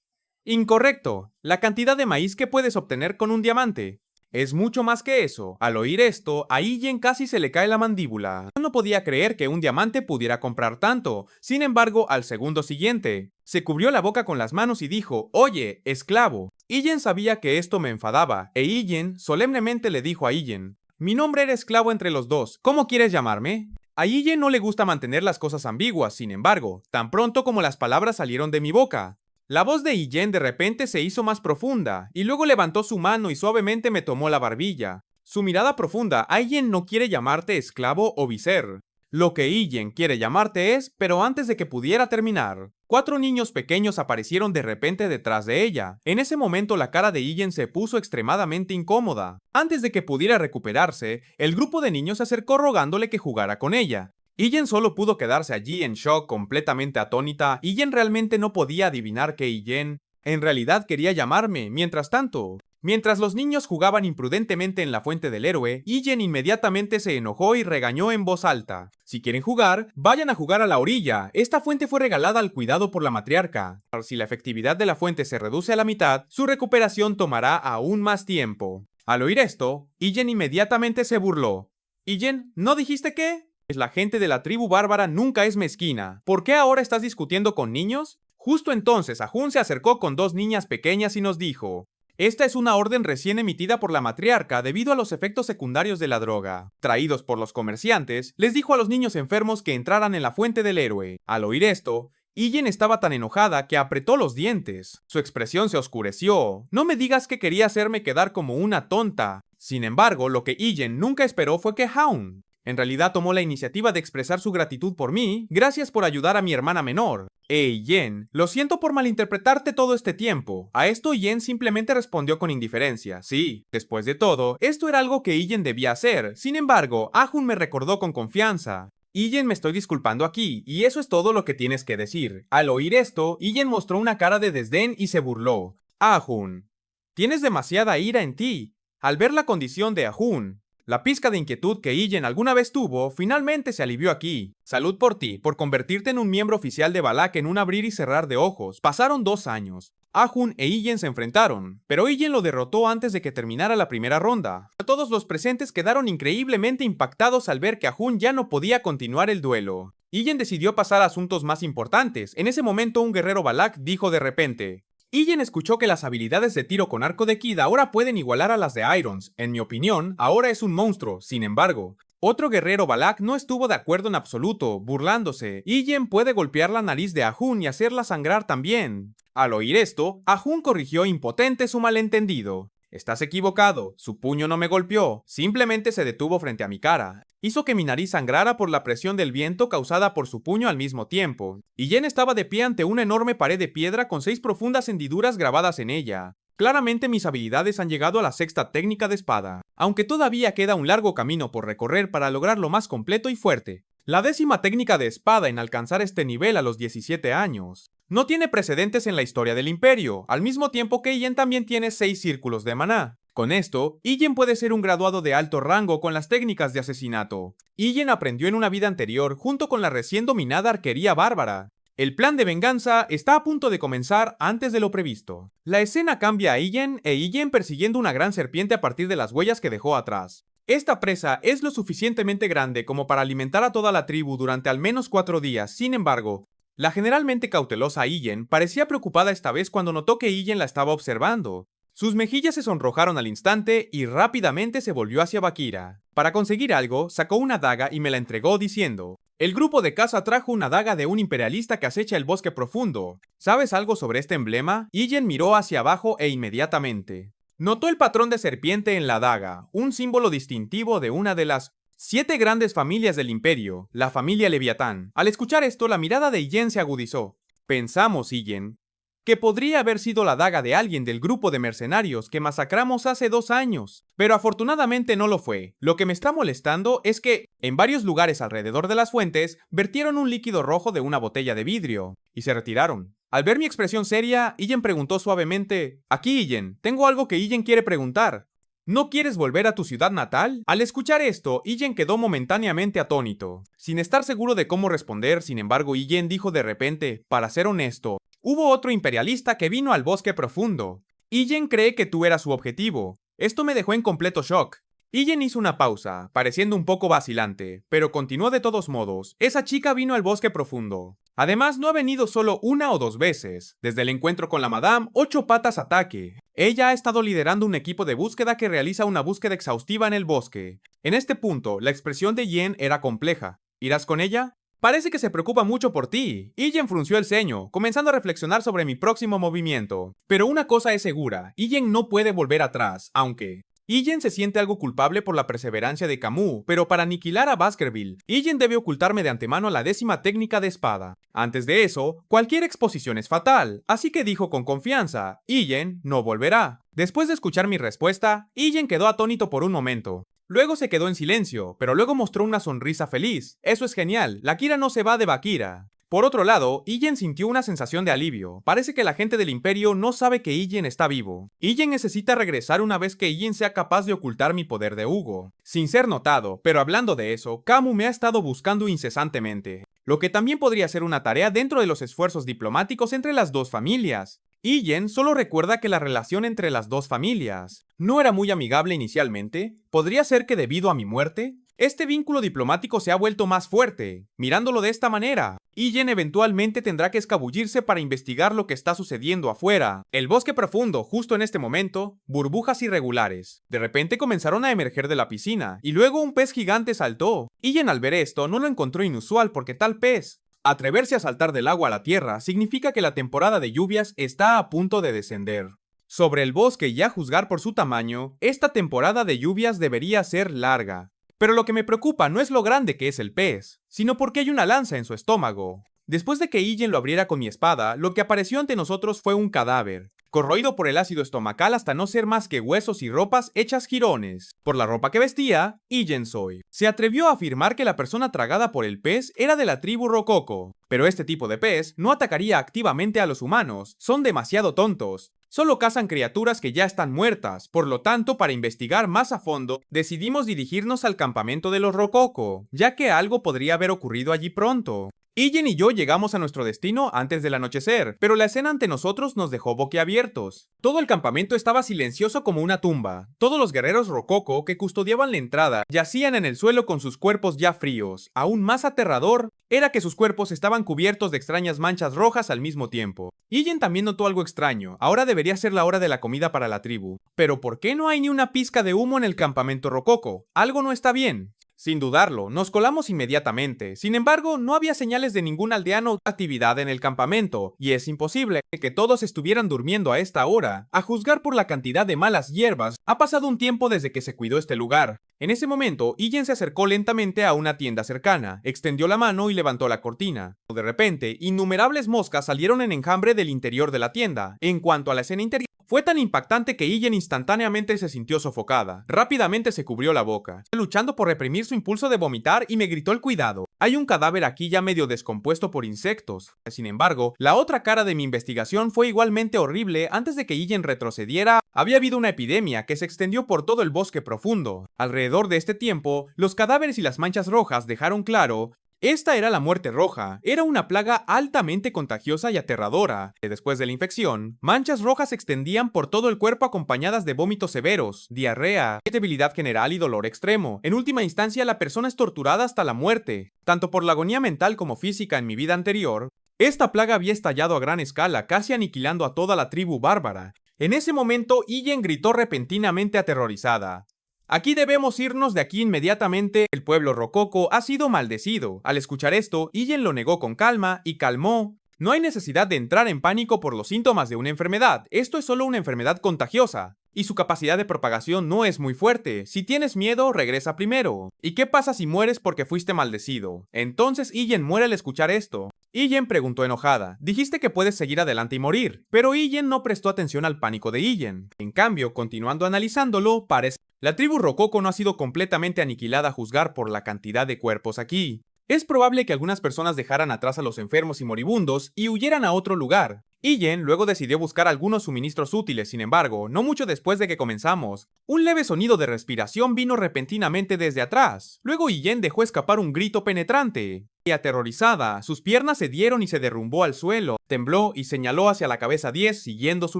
incorrecto. La cantidad de maíz que puedes obtener con un diamante es mucho más que eso. Al oír esto, a Iyen casi se le cae la mandíbula. No podía creer que un diamante pudiera comprar tanto. Sin embargo, al segundo siguiente, se cubrió la boca con las manos y dijo: oye, esclavo. Iyen sabía que esto me enfadaba, e Iyen solemnemente le dijo a Iyen: mi nombre era esclavo entre los dos. ¿Cómo quieres llamarme? A Iyen no le gusta mantener las cosas ambiguas. Sin embargo, tan pronto como las palabras salieron de mi boca, la voz de Iyen de repente se hizo más profunda, y luego levantó su mano y suavemente me tomó la barbilla. Su mirada profunda: Iyen no quiere llamarte esclavo o viser. Lo que Iyen quiere llamarte es, pero antes de que pudiera terminar, 4 niños pequeños aparecieron de repente detrás de ella. En ese momento la cara de Iyen se puso extremadamente incómoda. Antes de que pudiera recuperarse, el grupo de niños se acercó rogándole que jugara con ella. Iyen solo pudo quedarse allí en shock, completamente atónita. Iyen realmente no podía adivinar que Iyen en realidad quería llamarme. Mientras tanto, Mientras los niños jugaban imprudentemente en la fuente del héroe, Ijen inmediatamente se enojó y regañó en voz alta. Si quieren jugar, vayan a jugar a la orilla. Esta fuente fue regalada al cuidado por la matriarca. Si la efectividad de la fuente se reduce a la mitad, su recuperación tomará aún más tiempo. Al oír esto, Ijen inmediatamente se burló. Ijen, ¿no dijiste qué? La gente de la tribu bárbara nunca es mezquina. ¿Por qué ahora estás discutiendo con niños? Justo entonces, Ahun se acercó con dos niñas pequeñas y nos dijo: esta es una orden recién emitida por la matriarca debido a los efectos secundarios de la droga. Traídos por los comerciantes, les dijo a los niños enfermos que entraran en la fuente del héroe. Al oír esto, Ijen estaba tan enojada que apretó los dientes. Su expresión se oscureció. No me digas que quería hacerme quedar como una tonta. Sin embargo, lo que Ijen nunca esperó fue que Ahun en realidad tomó la iniciativa de expresar su gratitud por mí. Gracias por ayudar a mi hermana menor. Hey, Yen, lo siento por malinterpretarte todo este tiempo. A esto Yen simplemente respondió con indiferencia. Sí, después de todo, esto era algo que Ijen debía hacer. Sin embargo, Ahun me recordó con confianza. Ijen, me estoy disculpando aquí, y eso es todo lo que tienes que decir. Al oír esto, Ijen mostró una cara de desdén y se burló. Ahun, tienes demasiada ira en ti. Al ver la condición de Ahun, la pizca de inquietud que Ijen alguna vez tuvo, finalmente se alivió aquí. Salud por ti, por convertirte en un miembro oficial de Balak en un abrir y cerrar de ojos. Pasaron 2 años. Ahun e Ijen se enfrentaron, pero Ijen lo derrotó antes de que terminara la primera ronda. Todos los presentes quedaron increíblemente impactados al ver que Ahun ya no podía continuar el duelo. Ijen decidió pasar a asuntos más importantes. En ese momento un guerrero Balak dijo de repente: Ijen escuchó que las habilidades de tiro con arco de Kid ahora pueden igualar a las de Irons. En mi opinión, ahora es un monstruo. Sin embargo, otro guerrero Balak no estuvo de acuerdo en absoluto, burlándose. Ijen puede golpear la nariz de Ahun y hacerla sangrar también. Al oír esto, Ahun corrigió impotente su malentendido. Estás equivocado, su puño no me golpeó, simplemente se detuvo frente a mi cara. Hizo que mi nariz sangrara por la presión del viento causada por su puño al mismo tiempo. Ijen estaba de pie ante una enorme pared de piedra con 6 profundas hendiduras grabadas en ella. Claramente mis habilidades han llegado a la 6ª técnica de espada, aunque todavía queda un largo camino por recorrer para lograrlo más completo y fuerte. La 10ª técnica de espada en alcanzar este nivel a los 17 años. No tiene precedentes en la historia del imperio, al mismo tiempo que Ijen también tiene 6 círculos de maná. Con esto, Ijen puede ser un graduado de alto rango con las técnicas de asesinato. Ijen aprendió en una vida anterior junto con la recién dominada arquería bárbara. El plan de venganza está a punto de comenzar antes de lo previsto. La escena cambia a Ijen e Ijen persiguiendo una gran serpiente a partir de las huellas que dejó atrás. Esta presa es lo suficientemente grande como para alimentar a toda la tribu durante al menos 4 días. Sin embargo, la generalmente cautelosa Ijen parecía preocupada esta vez cuando notó que Ijen la estaba observando. Sus mejillas se sonrojaron al instante y rápidamente se volvió hacia Bakira. Para conseguir algo, sacó una daga y me la entregó diciendo: el grupo de caza trajo una daga de un imperialista que acecha el bosque profundo. ¿Sabes algo sobre este emblema? Ijen miró hacia abajo e inmediatamente notó el patrón de serpiente en la daga, un símbolo distintivo de una de las 7 grandes familias del imperio, la familia Leviatán. Al escuchar esto, la mirada de Ijen se agudizó. Pensamos, Ijen, que podría haber sido la daga de alguien del grupo de mercenarios que masacramos hace 2 años, pero afortunadamente no lo fue. Lo que me está molestando es que, en varios lugares alrededor de las fuentes, vertieron un líquido rojo de una botella de vidrio, y se retiraron. Al ver mi expresión seria, Ijen preguntó suavemente: aquí, Ijen, tengo algo que Ijen quiere preguntar. ¿No quieres volver a tu ciudad natal? Al escuchar esto, Ijen quedó momentáneamente atónito. Sin estar seguro de cómo responder, sin embargo, Ijen dijo de repente: para ser honesto, hubo otro imperialista que vino al bosque profundo. Ijen cree que tú eras su objetivo. Esto me dejó en completo shock. Ijen hizo una pausa, pareciendo un poco vacilante, pero continuó de todos modos. Esa chica vino al bosque profundo. Además, no ha venido solo 1 o 2 veces. Desde el encuentro con la Madame 8 Patas Ataque. Ella ha estado liderando un equipo de búsqueda que realiza una búsqueda exhaustiva en el bosque. En este punto, la expresión de Ijen era compleja. ¿Irás con ella? Parece que se preocupa mucho por ti. Ijen frunció el ceño, comenzando a reflexionar sobre mi próximo movimiento. Pero una cosa es segura, Ijen no puede volver atrás, aunque Ijen se siente algo culpable por la perseverancia de Camus, pero para aniquilar a Baskerville, Ijen debe ocultarme de antemano la 10ª técnica de espada. Antes de eso, cualquier exposición es fatal, así que dijo con confianza: Ijen no volverá. Después de escuchar mi respuesta, Ijen quedó atónito por un momento. Luego se quedó en silencio, pero luego mostró una sonrisa feliz. Eso es genial, la Kira no se va de Bakira. Por otro lado, Ijen sintió una sensación de alivio. Parece que la gente del Imperio no sabe que Ijen está vivo. Ijen necesita regresar una vez que Ijen sea capaz de ocultar mi poder de Hugo. Sin ser notado, pero hablando de eso, Kamu me ha estado buscando incesantemente. Lo que también podría ser una tarea dentro de los esfuerzos diplomáticos entre las dos familias. Ijen solo recuerda que la relación entre las dos familias no era muy amigable inicialmente. ¿Podría ser que debido a mi muerte, este vínculo diplomático se ha vuelto más fuerte? Mirándolo de esta manera, Ijen eventualmente tendrá que escabullirse para investigar lo que está sucediendo afuera. El bosque profundo, justo en este momento, burbujas irregulares. De repente comenzaron a emerger de la piscina, y luego un pez gigante saltó. Ijen al ver esto no lo encontró inusual porque tal pez atreverse a saltar del agua a la tierra significa que la temporada de lluvias está a punto de descender. Sobre el bosque y a juzgar por su tamaño, esta temporada de lluvias debería ser larga. Pero lo que me preocupa no es lo grande que es el pez, sino porque hay una lanza en su estómago. Después de que Ijen lo abriera con mi espada, lo que apareció ante nosotros fue un cadáver, corroído por el ácido estomacal hasta no ser más que huesos y ropas hechas jirones. Por la ropa que vestía, Ijen Soy se atrevió a afirmar que la persona tragada por el pez era de la tribu Rococo, pero este tipo de pez no atacaría activamente a los humanos, son demasiado tontos. Solo cazan criaturas que ya están muertas, por lo tanto, para investigar más a fondo, decidimos dirigirnos al campamento de los Rococo, ya que algo podría haber ocurrido allí pronto. Ijen y yo llegamos a nuestro destino antes del anochecer, pero la escena ante nosotros nos dejó boquiabiertos. Todo el campamento estaba silencioso como una tumba. Todos los guerreros Rococo que custodiaban la entrada yacían en el suelo con sus cuerpos ya fríos. Aún más aterrador era que sus cuerpos estaban cubiertos de extrañas manchas rojas al mismo tiempo. Ijen también notó algo extraño. Ahora debería ser la hora de la comida para la tribu. Pero ¿por qué no hay ni una pizca de humo en el campamento Rococo? Algo no está bien. Sin dudarlo, nos colamos inmediatamente. Sin embargo, no había señales de ningún aldeano o actividad en el campamento, y es imposible que todos estuvieran durmiendo a esta hora. A juzgar por la cantidad de malas hierbas, ha pasado un tiempo desde que se cuidó este lugar. En ese momento, Ijen se acercó lentamente a una tienda cercana, extendió la mano y levantó la cortina. De repente, innumerables moscas salieron en enjambre del interior de la tienda. En cuanto a la escena interior, fue tan impactante que Ijen instantáneamente se sintió sofocada. Rápidamente se cubrió la boca, luchando por reprimir su impulso de vomitar, y me gritó el cuidado. Hay un cadáver aquí ya medio descompuesto por insectos. Sin embargo, la otra cara de mi investigación fue igualmente horrible. Antes de que Ijen retrocediera, había habido una epidemia que se extendió por todo el bosque profundo. Alrededor de este tiempo, los cadáveres y las manchas rojas dejaron claro: esta era la muerte roja, era una plaga altamente contagiosa y aterradora. Después de la infección, manchas rojas se extendían por todo el cuerpo acompañadas de vómitos severos, diarrea, debilidad general y dolor extremo. En última instancia, la persona es torturada hasta la muerte. Tanto por la agonía mental como física en mi vida anterior, esta plaga había estallado a gran escala, casi aniquilando a toda la tribu bárbara. En ese momento, Ijen gritó repentinamente aterrorizada: aquí debemos irnos de aquí inmediatamente, el pueblo Rococo ha sido maldecido. Al escuchar esto, Ijen lo negó con calma y calmó: no hay necesidad de entrar en pánico por los síntomas de una enfermedad, esto es solo una enfermedad contagiosa, y su capacidad de propagación no es muy fuerte. Si tienes miedo, regresa primero. ¿Y qué pasa si mueres porque fuiste maldecido? Entonces Ijen muere al escuchar esto. Ijen preguntó enojada: dijiste que puedes seguir adelante y morir, pero Ijen no prestó atención al pánico de Ijen. En cambio, continuando analizándolo, parece la tribu Rococo no ha sido completamente aniquilada a juzgar por la cantidad de cuerpos aquí. Es probable que algunas personas dejaran atrás a los enfermos y moribundos y huyeran a otro lugar. Ijen luego decidió buscar algunos suministros útiles. Sin embargo, no mucho después de que comenzamos, un leve sonido de respiración vino repentinamente desde atrás. Luego Ijen dejó escapar un grito penetrante. Y aterrorizada, sus piernas se dieron y se derrumbó al suelo. Tembló y señaló hacia la cabeza 10 siguiendo su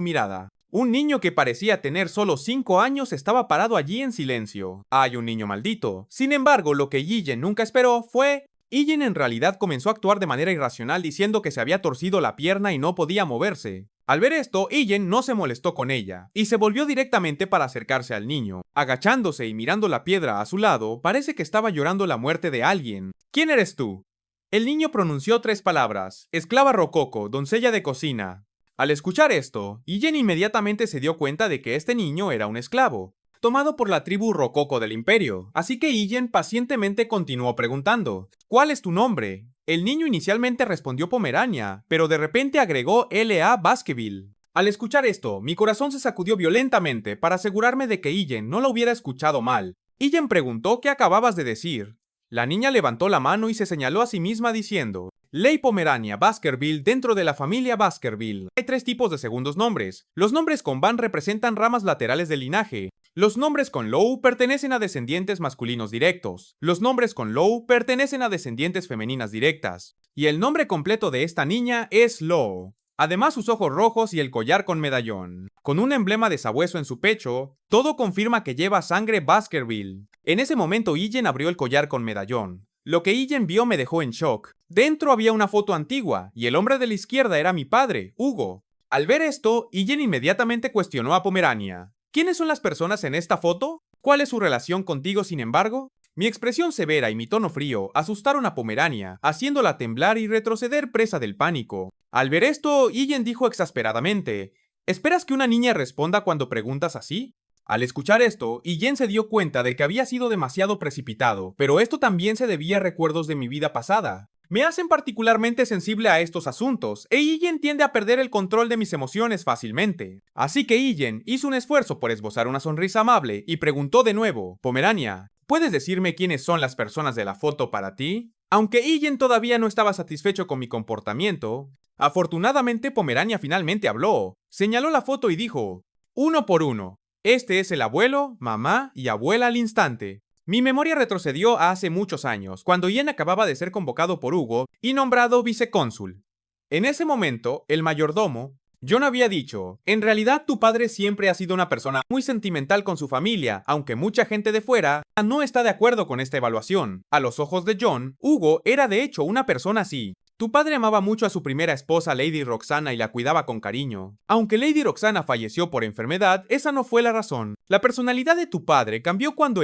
mirada. Un niño que parecía tener solo 5 años estaba parado allí en silencio. Hay un niño maldito. Sin embargo, lo que Ijen nunca esperó fue: Ijen en realidad comenzó a actuar de manera irracional diciendo que se había torcido la pierna y no podía moverse. Al ver esto, Ijen no se molestó con ella, y se volvió directamente para acercarse al niño. Agachándose y mirando la piedra a su lado, parece que estaba llorando la muerte de alguien. ¿Quién eres tú? El niño pronunció 3 palabras: esclava Rococo, doncella de cocina. Al escuchar esto, Ijen inmediatamente se dio cuenta de que este niño era un esclavo, tomado por la tribu Rococo del Imperio, así que Ijen pacientemente continuó preguntando: ¿cuál es tu nombre? El niño inicialmente respondió Pomerania, pero de repente agregó L.A. Baskerville. Al escuchar esto, mi corazón se sacudió violentamente para asegurarme de que Ijen no lo hubiera escuchado mal. Ijen preguntó: ¿qué acababas de decir? La niña levantó la mano y se señaló a sí misma diciendo: Ley Pomerania Baskerville dentro de la familia Baskerville. Hay tres tipos de segundos nombres. Los nombres con van representan ramas laterales del linaje. Los nombres con low pertenecen a descendientes masculinos directos. Los nombres con low pertenecen a descendientes femeninas directas. Y el nombre completo de esta niña es Low. Además, sus ojos rojos y el collar con medallón. Con un emblema de sabueso en su pecho, todo confirma que lleva sangre Baskerville. En ese momento, Ijen abrió el collar con medallón. Lo que Ijen vio me dejó en shock. Dentro había una foto antigua, y el hombre de la izquierda era mi padre, Hugo. Al ver esto, Ijen inmediatamente cuestionó a Pomerania. ¿Quiénes son las personas en esta foto? ¿Cuál es su relación contigo, sin embargo? Mi expresión severa y mi tono frío asustaron a Pomerania, haciéndola temblar y retroceder presa del pánico. Al ver esto, Ijen dijo exasperadamente, ¿esperas que una niña responda cuando preguntas así? Al escuchar esto, Ijen se dio cuenta de que había sido demasiado precipitado, pero esto también se debía a recuerdos de mi vida pasada. Me hacen particularmente sensible a estos asuntos, e Ijen tiende a perder el control de mis emociones fácilmente. Así que Ijen hizo un esfuerzo por esbozar una sonrisa amable y preguntó de nuevo, Pomerania, ¿puedes decirme quiénes son las personas de la foto para ti? Aunque Ijen todavía no estaba satisfecho con mi comportamiento, afortunadamente Pomerania finalmente habló, señaló la foto y dijo, uno por uno. Este es el abuelo, mamá y abuela al instante. Mi memoria retrocedió a hace muchos años, cuando Ian acababa de ser convocado por Hugo y nombrado vicecónsul. En ese momento, el mayordomo, John había dicho, en realidad tu padre siempre ha sido una persona muy sentimental con su familia, aunque mucha gente de fuera no está de acuerdo con esta evaluación. A los ojos de John, Hugo era de hecho una persona así. Tu padre amaba mucho a su primera esposa Lady Roxana y la cuidaba con cariño. Aunque Lady Roxana falleció por enfermedad, esa no fue la razón. La personalidad de tu padre cambió cuando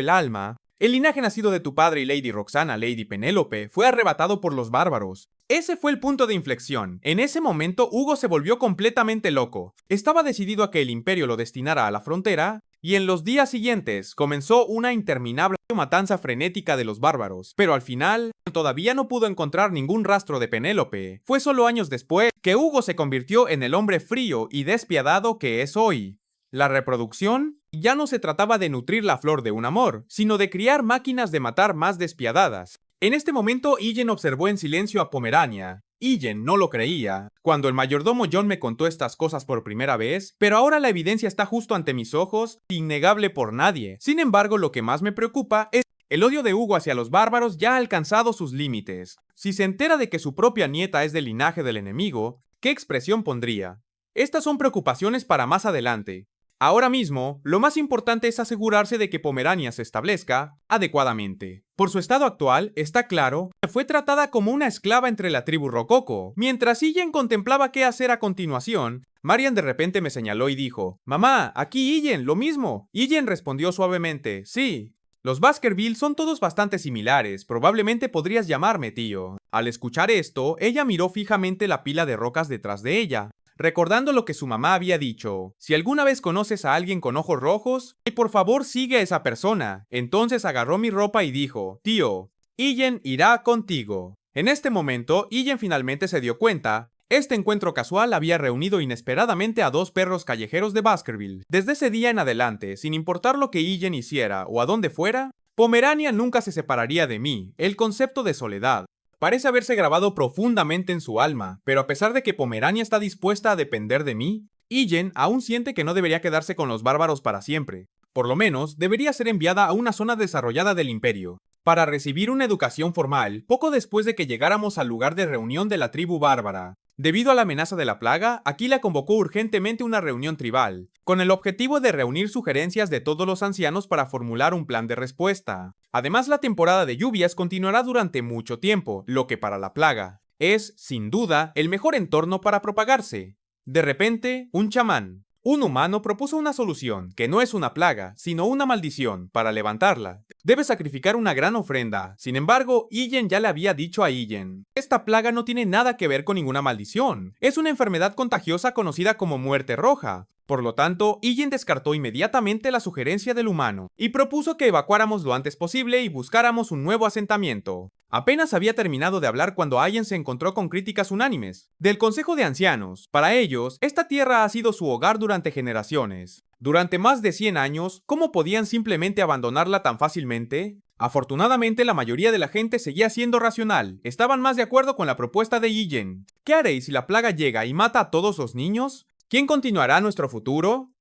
el linaje nacido de tu padre y Lady Roxana, Lady Penélope, fue arrebatado por los bárbaros. Ese fue el punto de inflexión. En ese momento, Hugo se volvió completamente loco. Estaba decidido a que el imperio lo destinara a la frontera, y en los días siguientes comenzó una interminable matanza frenética de los bárbaros. Pero al final, todavía no pudo encontrar ningún rastro de Penélope. Fue solo años después que Hugo se convirtió en el hombre frío y despiadado que es hoy. La reproducción ya no se trataba de nutrir la flor de un amor, sino de criar máquinas de matar más despiadadas. En este momento, Ijen observó en silencio a Pomerania. Ijen no lo creía, cuando el mayordomo John me contó estas cosas por primera vez, pero ahora la evidencia está justo ante mis ojos, innegable por nadie. Sin embargo, lo que más me preocupa es el odio de Hugo hacia los bárbaros ya ha alcanzado sus límites. Si se entera de que su propia nieta es del linaje del enemigo, ¿qué expresión pondría? Estas son preocupaciones para más adelante. Ahora mismo, lo más importante es asegurarse de que Pomerania se establezca adecuadamente. Por su estado actual, está claro que fue tratada como una esclava entre la tribu Rococo. Mientras Ijen contemplaba qué hacer a continuación, Marian de repente me señaló y dijo, «Mamá, aquí Ijen, lo mismo». Ijen respondió suavemente, «Sí». Los Baskerville son todos bastante similares, probablemente podrías llamarme tío. Al escuchar esto, ella miró fijamente la pila de rocas detrás de ella, recordando lo que su mamá había dicho. Si alguna vez conoces a alguien con ojos rojos, por favor sigue a esa persona. Entonces agarró mi ropa y dijo, tío, Ijen irá contigo. En este momento, Ijen finalmente se dio cuenta. Este encuentro casual había reunido inesperadamente a dos perros callejeros de Baskerville. Desde ese día en adelante, sin importar lo que Ijen hiciera o a dónde fuera, Pomerania nunca se separaría de mí. El concepto de soledad parece haberse grabado profundamente en su alma, pero a pesar de que Pomerania está dispuesta a depender de mí, Ijen aún siente que no debería quedarse con los bárbaros para siempre. Por lo menos, debería ser enviada a una zona desarrollada del imperio, para recibir una educación formal poco después de que llegáramos al lugar de reunión de la tribu bárbara. Debido a la amenaza de la plaga, Aquila convocó urgentemente una reunión tribal, con el objetivo de reunir sugerencias de todos los ancianos para formular un plan de respuesta. Además, la temporada de lluvias continuará durante mucho tiempo, lo que para la plaga es, sin duda, el mejor entorno para propagarse. De repente, un chamán, un humano, propuso una solución, que no es una plaga, sino una maldición, para levantarla. Debe sacrificar una gran ofrenda. Sin embargo, Ijen ya le había dicho a Ijen, esta plaga no tiene nada que ver con ninguna maldición. Es una enfermedad contagiosa conocida como muerte roja. Por lo tanto, Ijen descartó inmediatamente la sugerencia del humano, y propuso que evacuáramos lo antes posible y buscáramos un nuevo asentamiento. Apenas había terminado de hablar cuando Ijen se encontró con críticas unánimes del Consejo de Ancianos. Para ellos, esta tierra ha sido su hogar durante generaciones. Durante más de 100 años, ¿cómo podían simplemente abandonarla tan fácilmente? Afortunadamente, la mayoría de la gente seguía siendo racional, estaban más de acuerdo con la propuesta de Ijen. ¿Qué haréis si la plaga llega y mata a todos los niños? ¿Quién continuará nuestro futuro?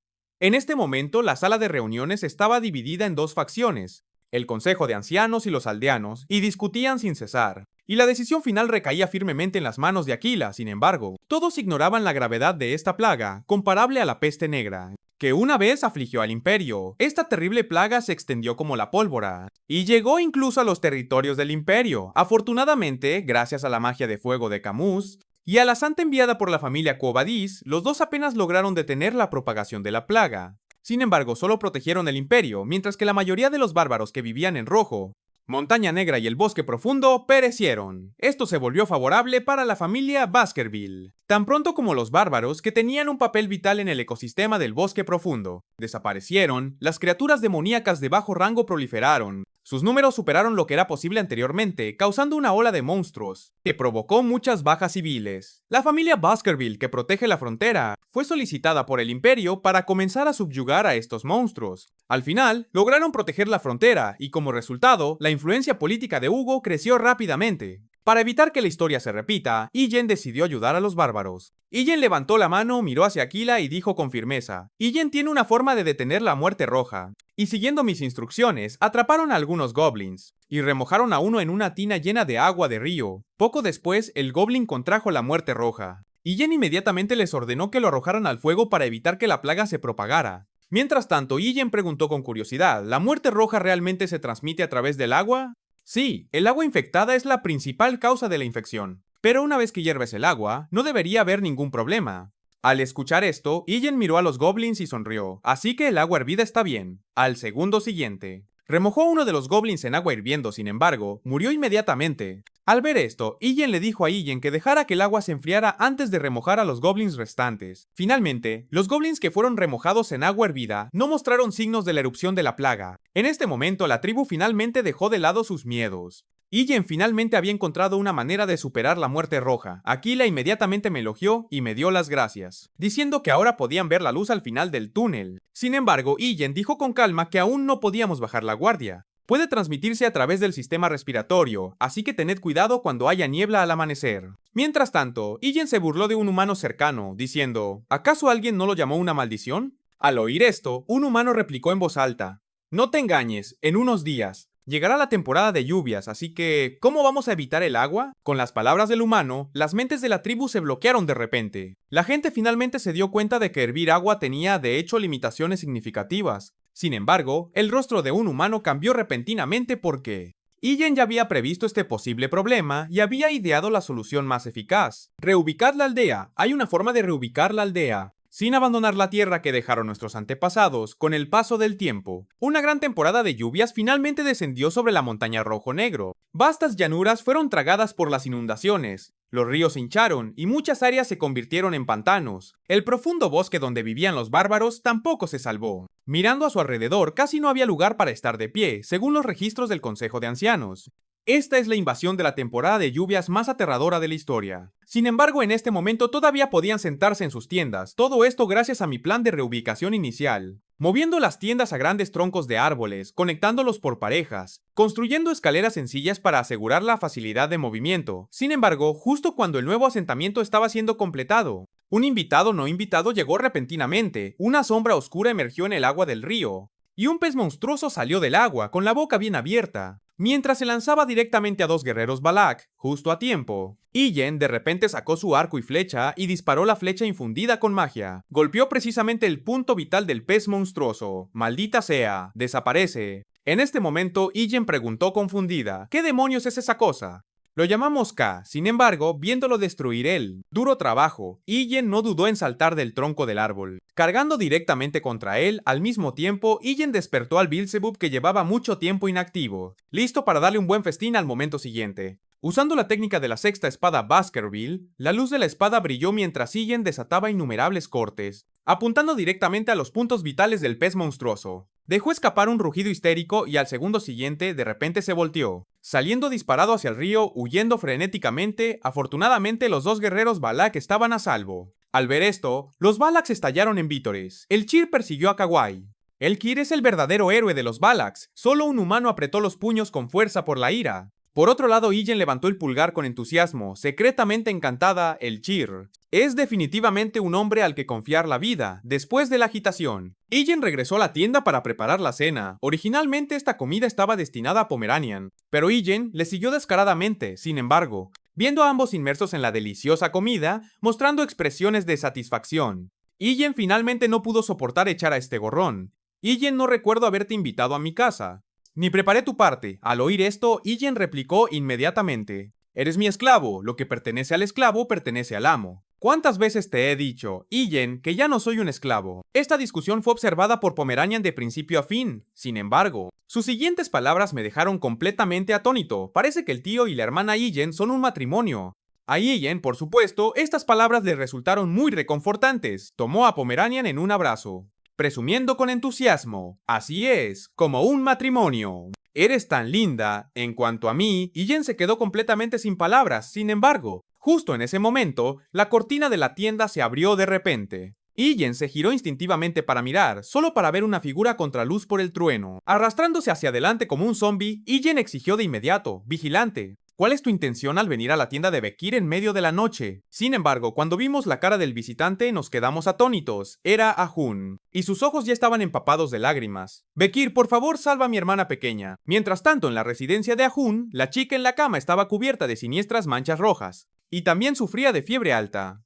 En este momento, la sala de reuniones estaba dividida en dos facciones, el Consejo de Ancianos y los Aldeanos, y discutían sin cesar. Y la decisión final recaía firmemente en las manos de Aquila. Sin embargo, todos ignoraban la gravedad de esta plaga, comparable a la peste negra, que una vez afligió al imperio. Esta terrible plaga se extendió como la pólvora, y llegó incluso a los territorios del imperio. Afortunadamente, gracias a la magia de fuego de Camus, y a la santa enviada por la familia Quo Vadis, los dos apenas lograron detener la propagación de la plaga. Sin embargo, solo protegieron el imperio, mientras que la mayoría de los bárbaros que vivían en Rojo, Montaña Negra y el Bosque Profundo perecieron. Esto se volvió favorable para la familia Baskerville, tan pronto como los bárbaros, que tenían un papel vital en el ecosistema del Bosque Profundo, desaparecieron. Las criaturas demoníacas de bajo rango proliferaron. Sus números superaron lo que era posible anteriormente, causando una ola de monstruos, que provocó muchas bajas civiles. La familia Baskerville, que protege la frontera, fue solicitada por el imperio para comenzar a subyugar a estos monstruos. Al final, lograron proteger la frontera, y como resultado, la influencia política de Hugo creció rápidamente. Para evitar que la historia se repita, Ijen decidió ayudar a los bárbaros. Ijen levantó la mano, miró hacia Aquila y dijo con firmeza: Ijen tiene una forma de detener la muerte roja. Y siguiendo mis instrucciones, atraparon a algunos goblins, y remojaron a uno en una tina llena de agua de río. Poco después, el goblin contrajo la muerte roja. Ijen inmediatamente les ordenó que lo arrojaran al fuego para evitar que la plaga se propagara. Mientras tanto, Ijen preguntó con curiosidad: ¿la muerte roja realmente se transmite a través del agua? Sí, el agua infectada es la principal causa de la infección, pero una vez que hierves el agua, no debería haber ningún problema. Al escuchar esto, Ijen miró a los goblins y sonrió: así que el agua hervida está bien. Al segundo siguiente, remojó a uno de los goblins en agua hirviendo, sin embargo, murió inmediatamente. Al ver esto, Ijen le dijo a Ijen que dejara que el agua se enfriara antes de remojar a los goblins restantes. Finalmente, los goblins que fueron remojados en agua hervida no mostraron signos de la erupción de la plaga. En este momento, la tribu finalmente dejó de lado sus miedos. Ijen finalmente había encontrado una manera de superar la muerte roja. Aquila inmediatamente me elogió y me dio las gracias, diciendo que ahora podían ver la luz al final del túnel. Sin embargo, Ijen dijo con calma que aún no podíamos bajar la guardia. Puede transmitirse a través del sistema respiratorio, así que tened cuidado cuando haya niebla al amanecer. Mientras tanto, Ijen se burló de un humano cercano, diciendo: ¿acaso alguien no lo llamó una maldición? Al oír esto, un humano replicó en voz alta: no te engañes, en unos días llegará la temporada de lluvias, así que ¿cómo vamos a evitar el agua? Con las palabras del humano, las mentes de la tribu se bloquearon de repente. La gente finalmente se dio cuenta de que hervir agua tenía de hecho limitaciones significativas. Sin embargo, el rostro de un humano cambió repentinamente porque Ijen ya había previsto este posible problema y había ideado la solución más eficaz. Reubicad la aldea. Hay una forma de reubicar la aldea sin abandonar la tierra que dejaron nuestros antepasados. Con el paso del tiempo, una gran temporada de lluvias finalmente descendió sobre la montaña Rojo Negro. Vastas llanuras fueron tragadas por las inundaciones, los ríos se hincharon y muchas áreas se convirtieron en pantanos. El profundo bosque donde vivían los bárbaros tampoco se salvó. Mirando a su alrededor, casi no había lugar para estar de pie, según los registros del Consejo de Ancianos. Esta es la invasión de la temporada de lluvias más aterradora de la historia. Sin embargo, en este momento todavía podían sentarse en sus tiendas, todo esto gracias a mi plan de reubicación inicial. Moviendo las tiendas a grandes troncos de árboles, conectándolos por parejas, construyendo escaleras sencillas para asegurar la facilidad de movimiento. Sin embargo, justo cuando el nuevo asentamiento estaba siendo completado, un invitado no invitado llegó repentinamente. Una sombra oscura emergió en el agua del río, y un pez monstruoso salió del agua, con la boca bien abierta, mientras se lanzaba directamente a dos guerreros Balak, justo a tiempo. Ijen de repente sacó su arco y flecha y disparó la flecha infundida con magia. Golpeó precisamente el punto vital del pez monstruoso. ¡Maldita sea! ¡Desaparece! En este momento, Ijen preguntó confundida: ¿qué demonios es esa cosa? Lo llamamos K, sin embargo, viéndolo destruir él, duro trabajo, Ijen no dudó en saltar del tronco del árbol. Cargando directamente contra él, al mismo tiempo, Ijen despertó al Beelzebub que llevaba mucho tiempo inactivo, listo para darle un buen festín al momento siguiente. Usando la técnica de la sexta espada Baskerville, la luz de la espada brilló mientras Ijen desataba innumerables cortes, apuntando directamente a los puntos vitales del pez monstruoso. Dejó escapar un rugido histérico y al segundo siguiente de repente se volteó, saliendo disparado hacia el río, huyendo frenéticamente. Afortunadamente los dos guerreros Balak estaban a salvo. Al ver esto, los Balaks estallaron en vítores. El Chir persiguió a Kawhi. Elkir es el verdadero héroe de los Valax. Solo un humano apretó los puños con fuerza por la ira. Por otro lado, Ijen levantó el pulgar con entusiasmo, secretamente encantada, Elkir. Es definitivamente un hombre al que confiar la vida, después de la agitación. Ijen regresó a la tienda para preparar la cena. Originalmente esta comida estaba destinada a Pomeranian, pero Ijen le siguió descaradamente, sin embargo, viendo a ambos inmersos en la deliciosa comida, mostrando expresiones de satisfacción. Ijen finalmente no pudo soportar echar a este gorrón. Ijen, no recuerdo haberte invitado a mi casa. Ni preparé tu parte. Al oír esto, Ijen replicó inmediatamente. Eres mi esclavo, lo que pertenece al esclavo pertenece al amo. ¿Cuántas veces te he dicho, Ijen, que ya no soy un esclavo? Esta discusión fue observada por Pomeranian de principio a fin. Sin embargo, sus siguientes palabras me dejaron completamente atónito. Parece que el tío y la hermana Ijen son un matrimonio. A Ijen, por supuesto, estas palabras le resultaron muy reconfortantes. Tomó a Pomeranian en un abrazo, presumiendo con entusiasmo. Así es, como un matrimonio. Eres tan linda. En cuanto a mí, Ijen se quedó completamente sin palabras. Sin embargo, justo en ese momento, la cortina de la tienda se abrió de repente. Ijen se giró instintivamente para mirar, solo para ver una figura contraluz por el trueno. Arrastrándose hacia adelante como un zombie, Ijen exigió de inmediato, vigilante. ¿Cuál es tu intención al venir a la tienda de Bekir en medio de la noche? Sin embargo, cuando vimos la cara del visitante nos quedamos atónitos. Era Ahun, y sus ojos ya estaban empapados de lágrimas. Bekir, por favor, salva a mi hermana pequeña. Mientras tanto, en la residencia de Ahun, la chica en la cama estaba cubierta de siniestras manchas rojas, y también sufría de fiebre alta.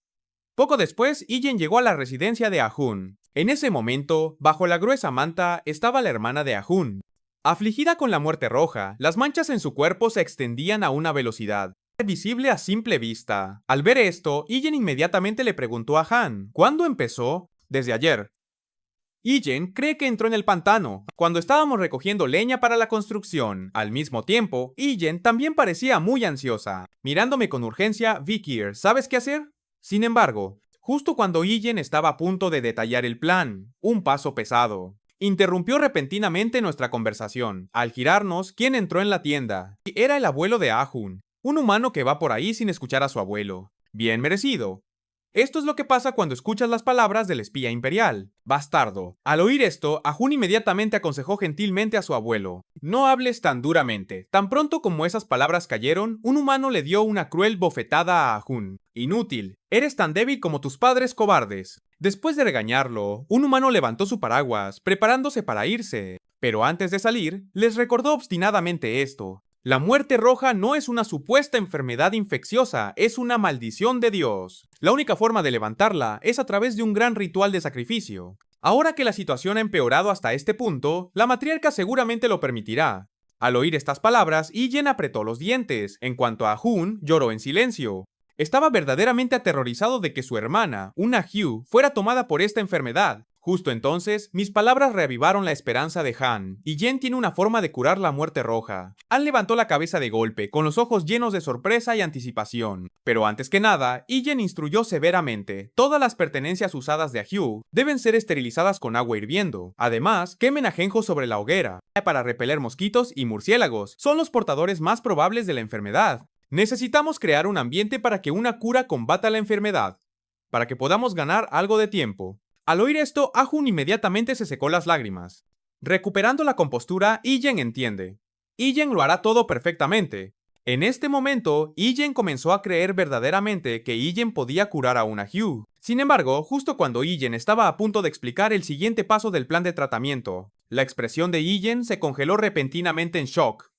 Poco después, Ijen llegó a la residencia de Ahun. En ese momento, bajo la gruesa manta, estaba la hermana de Ahun. Afligida con la muerte roja, las manchas en su cuerpo se extendían a una velocidad visible a simple vista. Al ver esto, Ijen inmediatamente le preguntó a Han, ¿cuándo empezó? Desde ayer. Ijen cree que entró en el pantano, cuando estábamos recogiendo leña para la construcción. Al mismo tiempo, Ijen también parecía muy ansiosa. Mirándome con urgencia, Vikir, ¿sabes qué hacer? Sin embargo, justo cuando Ijen estaba a punto de detallar el plan, un paso pesado interrumpió repentinamente nuestra conversación. Al girarnos, ¿quién entró en la tienda? Era el abuelo de Ahun, un humano que va por ahí sin escuchar a su abuelo. Bien merecido. Esto es lo que pasa cuando escuchas las palabras del espía imperial. Bastardo. Al oír esto, Ahun inmediatamente aconsejó gentilmente a su abuelo. No hables tan duramente. Tan pronto como esas palabras cayeron, un humano le dio una cruel bofetada a Ahun. Inútil. Eres tan débil como tus padres cobardes. Después de regañarlo, un humano levantó su paraguas, preparándose para irse. Pero antes de salir, les recordó obstinadamente esto. La muerte roja no es una supuesta enfermedad infecciosa, es una maldición de Dios. La única forma de levantarla es a través de un gran ritual de sacrificio. Ahora que la situación ha empeorado hasta este punto, la matriarca seguramente lo permitirá. Al oír estas palabras, Ijen apretó los dientes. En cuanto a Ahun, lloró en silencio. Estaba verdaderamente aterrorizado de que su hermana, una Hugh, fuera tomada por esta enfermedad. Justo entonces, mis palabras reavivaron la esperanza de Han. Ijen tiene una forma de curar la muerte roja. Han levantó la cabeza de golpe, con los ojos llenos de sorpresa y anticipación. Pero antes que nada, Ijen instruyó severamente. Todas las pertenencias usadas de Hugh deben ser esterilizadas con agua hirviendo. Además, quemen ajenjos sobre la hoguera, para repeler mosquitos y murciélagos. Son los portadores más probables de la enfermedad. Necesitamos crear un ambiente para que una cura combata la enfermedad, para que podamos ganar algo de tiempo. Al oír esto, Ahun inmediatamente se secó las lágrimas. Recuperando la compostura, Ijen entiende. Ijen lo hará todo perfectamente. En este momento, Ijen comenzó a creer verdaderamente que Ijen podía curar a una Hugh. Sin embargo, justo cuando Ijen estaba a punto de explicar el siguiente paso del plan de tratamiento, la expresión de Ijen se congeló repentinamente en shock.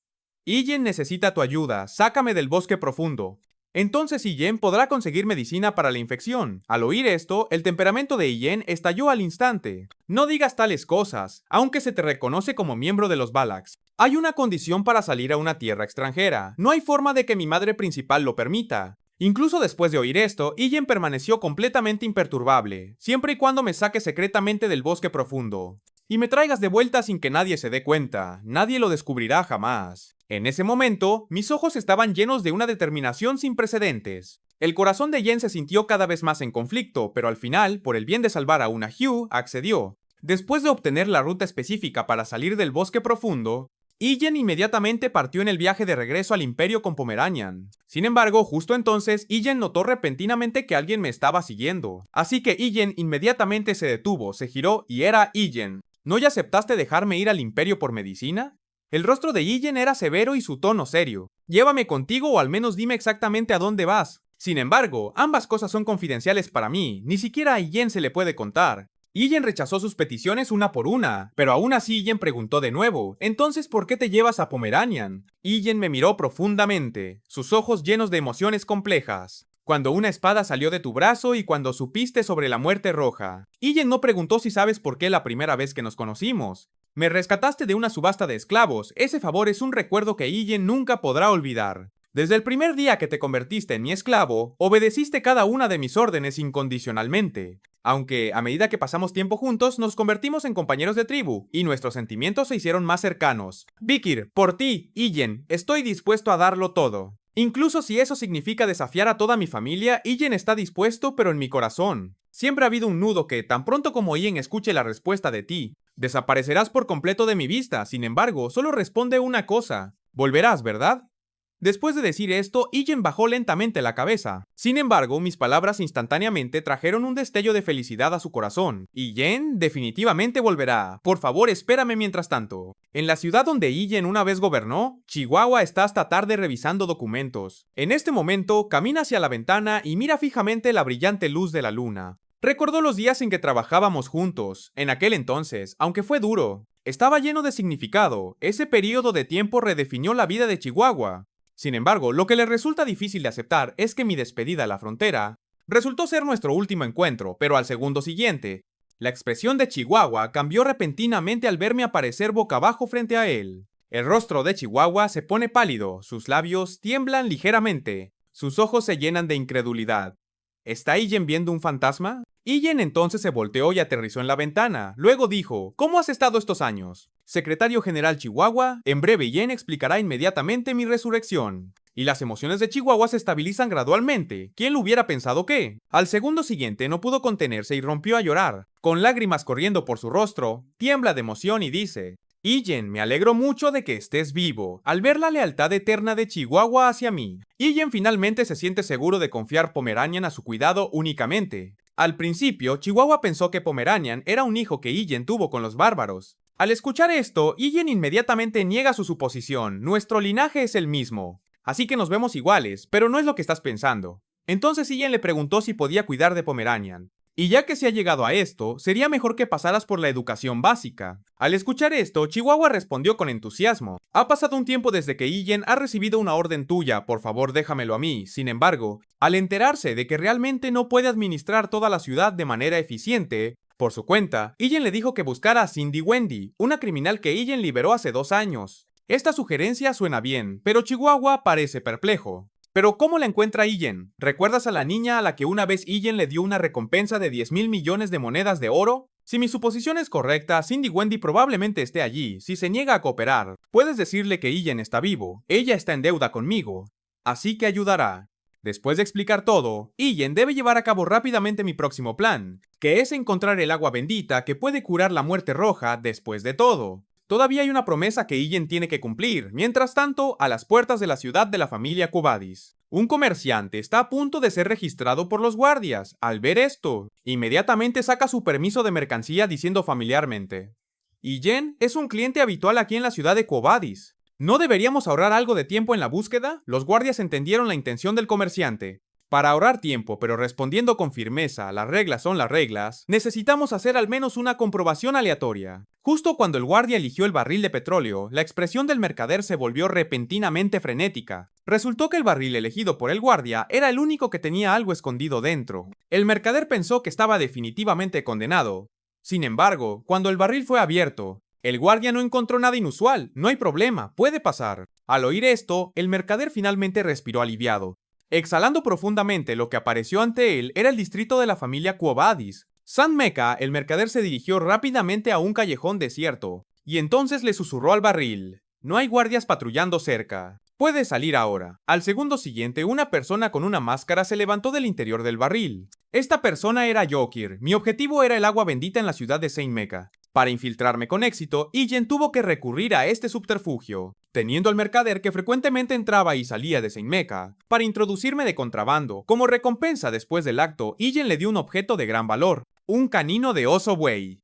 Ijen necesita tu ayuda, sácame del bosque profundo. Entonces Ijen podrá conseguir medicina para la infección. Al oír esto, el temperamento de Ijen estalló al instante. No digas tales cosas, aunque se te reconoce como miembro de los Valax. Hay una condición para salir a una tierra extranjera. No hay forma de que mi madre principal lo permita. Incluso después de oír esto, Ijen permaneció completamente imperturbable, siempre y cuando me saque secretamente del bosque profundo. Y me traigas de vuelta sin que nadie se dé cuenta. Nadie lo descubrirá jamás. En ese momento, mis ojos estaban llenos de una determinación sin precedentes. El corazón de Yen se sintió cada vez más en conflicto, pero al final, por el bien de salvar a una Hugh, accedió. Después de obtener la ruta específica para salir del bosque profundo, Ijen inmediatamente partió en el viaje de regreso al Imperio con Pomeranian. Sin embargo, justo entonces, Ijen notó repentinamente que alguien me estaba siguiendo. Así que Ijen inmediatamente se detuvo, se giró y era Ijen. ¿No ya aceptaste dejarme ir al imperio por medicina? El rostro de Ijen era severo y su tono serio. Llévame contigo o al menos dime exactamente a dónde vas. Sin embargo, ambas cosas son confidenciales para mí, ni siquiera a Ijen se le puede contar. Ijen rechazó sus peticiones una por una, pero aún así Ijen preguntó de nuevo, ¿entonces por qué te llevas a Pomeranian? Ijen me miró profundamente, sus ojos llenos de emociones complejas. Cuando una espada salió de tu brazo y cuando supiste sobre la muerte roja. Ijen no preguntó si sabes por qué la primera vez que nos conocimos. Me rescataste de una subasta de esclavos, ese favor es un recuerdo que Ijen nunca podrá olvidar. Desde el primer día que te convertiste en mi esclavo, obedeciste cada una de mis órdenes incondicionalmente. Aunque, a medida que pasamos tiempo juntos, nos convertimos en compañeros de tribu, y nuestros sentimientos se hicieron más cercanos. Vikir, por ti, Ijen, estoy dispuesto a darlo todo. Incluso si eso significa desafiar a toda mi familia, Ijen está dispuesto, pero en mi corazón. Siempre ha habido un nudo que, tan pronto como Ijen escuche la respuesta de ti, desaparecerás por completo de mi vista. Sin embargo, solo responde una cosa. Volverás, ¿verdad? Después de decir esto, Ijen bajó lentamente la cabeza. Sin embargo, mis palabras instantáneamente trajeron un destello de felicidad a su corazón. Ijen definitivamente volverá. Por favor, espérame mientras tanto. En la ciudad donde Ijen una vez gobernó, Chihuahua está hasta tarde revisando documentos. En este momento, camina hacia la ventana y mira fijamente la brillante luz de la luna. Recordó los días en que trabajábamos juntos. En aquel entonces, aunque fue duro, estaba lleno de significado. Ese periodo de tiempo redefinió la vida de Chihuahua. Sin embargo, lo que le resulta difícil de aceptar es que mi despedida a la frontera resultó ser nuestro último encuentro, pero al segundo siguiente, la expresión de Chihuahua cambió repentinamente al verme aparecer boca abajo frente a él. El rostro de Chihuahua se pone pálido, sus labios tiemblan ligeramente, sus ojos se llenan de incredulidad. ¿Está Ijen viendo un fantasma? Ijen entonces se volteó y aterrizó en la ventana. Luego dijo, ¿cómo has estado estos años? Secretario General Chihuahua, en breve Ijen explicará inmediatamente mi resurrección. Y las emociones de Chihuahua se estabilizan gradualmente. ¿Quién lo hubiera pensado que? Al segundo siguiente no pudo contenerse y rompió a llorar. Con lágrimas corriendo por su rostro, tiembla de emoción y dice, Ijen, me alegro mucho de que estés vivo, al ver la lealtad eterna de Chihuahua hacia mí. Ijen finalmente se siente seguro de confiar Pomeranian a su cuidado únicamente. Al principio, Chihuahua pensó que Pomeranian era un hijo que Ijen tuvo con los bárbaros. Al escuchar esto, Ijen inmediatamente niega su suposición, nuestro linaje es el mismo. Así que nos vemos iguales, pero no es lo que estás pensando. Entonces Ijen le preguntó si podía cuidar de Pomeranian. Y ya que se ha llegado a esto, sería mejor que pasaras por la educación básica. Al escuchar esto, Chihuahua respondió con entusiasmo. Ha pasado un tiempo desde que Ijen ha recibido una orden tuya, por favor déjamelo a mí. Sin embargo, al enterarse de que realmente no puede administrar toda la ciudad de manera eficiente, por su cuenta, Ijen le dijo que buscara a Cindy Wendy, una criminal que Ijen liberó hace 2 años. Esta sugerencia suena bien, pero Chihuahua parece perplejo. Pero ¿cómo la encuentra Ijen? ¿Recuerdas a la niña a la que una vez Ijen le dio una recompensa de 10,000 millones de monedas de oro? Si mi suposición es correcta, Cindy Wendy probablemente esté allí. Si se niega a cooperar, puedes decirle que Ijen está vivo. Ella está en deuda conmigo. Así que ayudará. Después de explicar todo, Ijen debe llevar a cabo rápidamente mi próximo plan, que es encontrar el agua bendita que puede curar la muerte roja después de todo. Todavía hay una promesa que Ijen tiene que cumplir. Mientras tanto, a las puertas de la ciudad de la familia Quo Vadis, un comerciante está a punto de ser registrado por los guardias. Al ver esto, inmediatamente saca su permiso de mercancía diciendo familiarmente, Ijen es un cliente habitual aquí en la ciudad de Quo Vadis. ¿No deberíamos ahorrar algo de tiempo en la búsqueda? Los guardias entendieron la intención del comerciante. Para ahorrar tiempo, pero respondiendo con firmeza, las reglas son las reglas, necesitamos hacer al menos una comprobación aleatoria. Justo cuando el guardia eligió el barril de petróleo, la expresión del mercader se volvió repentinamente frenética. Resultó que el barril elegido por el guardia era el único que tenía algo escondido dentro. El mercader pensó que estaba definitivamente condenado. Sin embargo, cuando el barril fue abierto, el guardia no encontró nada inusual. No hay problema, puede pasar. Al oír esto, el mercader finalmente respiró aliviado. Exhalando profundamente, lo que apareció ante él era el distrito de la familia Quo Vadis. San Meca, el mercader se dirigió rápidamente a un callejón desierto, y entonces le susurró al barril, no hay guardias patrullando cerca. Puedes salir ahora. Al segundo siguiente, una persona con una máscara se levantó del interior del barril. Esta persona era Jokir. Mi objetivo era el agua bendita en la ciudad de Saint Meca. Para infiltrarme con éxito, Ijen tuvo que recurrir a este subterfugio, teniendo al mercader que frecuentemente entraba y salía de Saint Meca, para introducirme de contrabando. Como recompensa después del acto, Ijen le dio un objeto de gran valor, un canino de oso buey.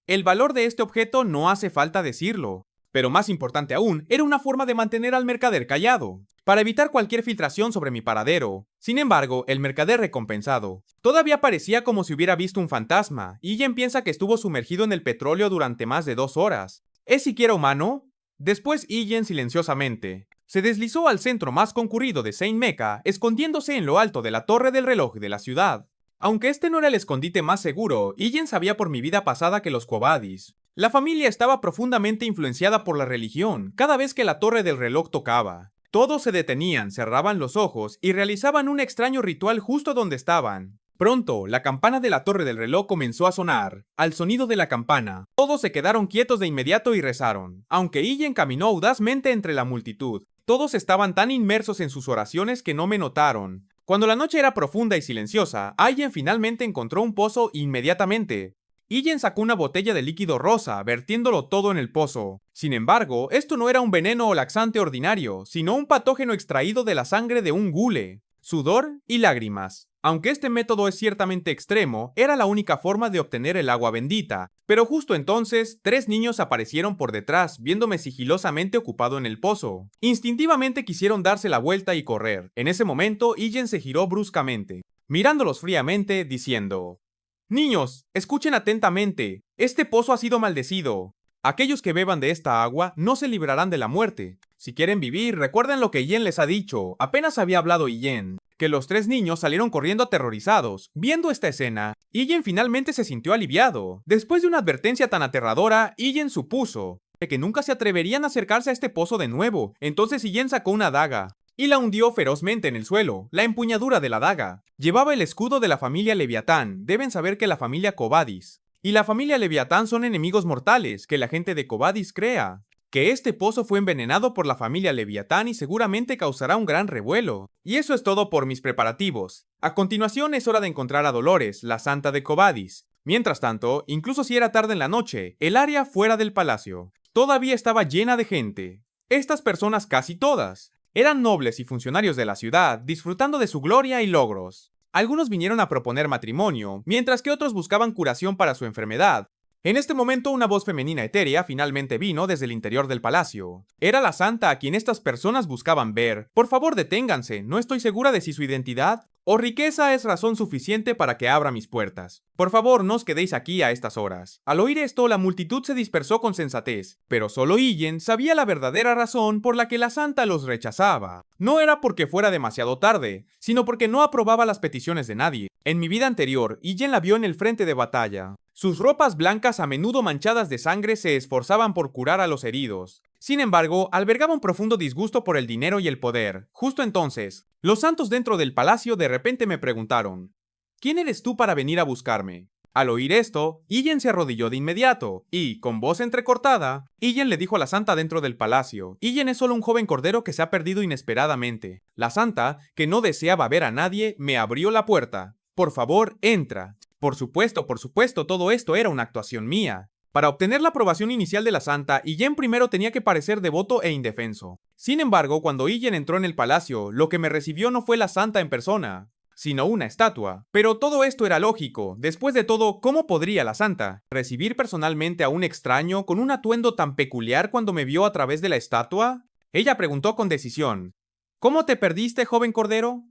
El valor de este objeto no hace falta decirlo. Pero más importante aún, era una forma de mantener al mercader callado, para evitar cualquier filtración sobre mi paradero. Sin embargo, el mercader recompensado todavía parecía como si hubiera visto un fantasma, y Ian piensa que estuvo sumergido en el petróleo durante más de 2 horas. ¿Es siquiera humano? Después Ian silenciosamente se deslizó al centro más concurrido de Saint Mecca, escondiéndose en lo alto de la torre del reloj de la ciudad. Aunque este no era el escondite más seguro, Ian sabía por mi vida pasada que los Quo Vadis, la familia estaba profundamente influenciada por la religión cada vez que la torre del reloj tocaba. Todos se detenían, cerraban los ojos y realizaban un extraño ritual justo donde estaban. Pronto, la campana de la torre del reloj comenzó a sonar. Al sonido de la campana, todos se quedaron quietos de inmediato y rezaron. Aunque Ian caminó audazmente entre la multitud, todos estaban tan inmersos en sus oraciones que no me notaron. Cuando la noche era profunda y silenciosa, Ian finalmente encontró un pozo inmediatamente. Ian sacó una botella de líquido rosa, vertiéndolo todo en el pozo. Sin embargo, esto no era un veneno o laxante ordinario, sino un patógeno extraído de la sangre de un gule, sudor y lágrimas. Aunque este método es ciertamente extremo, era la única forma de obtener el agua bendita. Pero justo entonces, 3 niños aparecieron por detrás, viéndome sigilosamente ocupado en el pozo. Instintivamente quisieron darse la vuelta y correr. En ese momento, Ian se giró bruscamente, mirándolos fríamente, diciendo: «Niños, escuchen atentamente. Este pozo ha sido maldecido. Aquellos que beban de esta agua no se librarán de la muerte. Si quieren vivir, recuerden lo que Ian les ha dicho». Apenas había hablado Ian, que los 3 niños salieron corriendo aterrorizados. Viendo esta escena, Ian finalmente se sintió aliviado. Después de una advertencia tan aterradora, Ian supuso que nunca se atreverían a acercarse a este pozo de nuevo. Entonces Ian sacó una daga y la hundió ferozmente en el suelo. La empuñadura de la daga llevaba el escudo de la familia Leviatán. Deben saber que la familia Quo Vadis y la familia Leviatán son enemigos mortales que la gente de Quo Vadis crea. Que este pozo fue envenenado por la familia Leviatán y seguramente causará un gran revuelo. Y eso es todo por mis preparativos. A continuación es hora de encontrar a Dolores, la santa de Quo Vadis. Mientras tanto, incluso si era tarde en la noche, el área fuera del palacio todavía estaba llena de gente. Estas personas, casi todas, eran nobles y funcionarios de la ciudad, disfrutando de su gloria y logros. Algunos vinieron a proponer matrimonio, mientras que otros buscaban curación para su enfermedad. En este momento una voz femenina etérea finalmente vino desde el interior del palacio. Era la santa a quien estas personas buscaban ver. Por favor, deténganse, no estoy segura de si su identidad o riqueza es razón suficiente para que abra mis puertas. Por favor, no os quedéis aquí a estas horas. Al oír esto, la multitud se dispersó con sensatez, pero solo Ian sabía la verdadera razón por la que la santa los rechazaba. No era porque fuera demasiado tarde, sino porque no aprobaba las peticiones de nadie. En mi vida anterior, Ian la vio en el frente de batalla. Sus ropas blancas a menudo manchadas de sangre se esforzaban por curar a los heridos. Sin embargo, albergaba un profundo disgusto por el dinero y el poder. Justo entonces, los santos dentro del palacio de repente me preguntaron: «¿Quién eres tú para venir a buscarme?». Al oír esto, Ian se arrodilló de inmediato, y, con voz entrecortada, Ian le dijo a la santa dentro del palacio: «Ian es solo un joven cordero que se ha perdido inesperadamente». La santa, que no deseaba ver a nadie, me abrió la puerta. «Por favor, entra». Por supuesto, todo esto era una actuación mía. Para obtener la aprobación inicial de la santa, Ian primero tenía que parecer devoto e indefenso. Sin embargo, cuando Ian entró en el palacio, lo que me recibió no fue la santa en persona, sino una estatua. Pero todo esto era lógico. Después de todo, ¿cómo podría la santa recibir personalmente a un extraño con un atuendo tan peculiar cuando me vio a través de la estatua? Ella preguntó con decisión: «¿Cómo te perdiste, joven cordero?».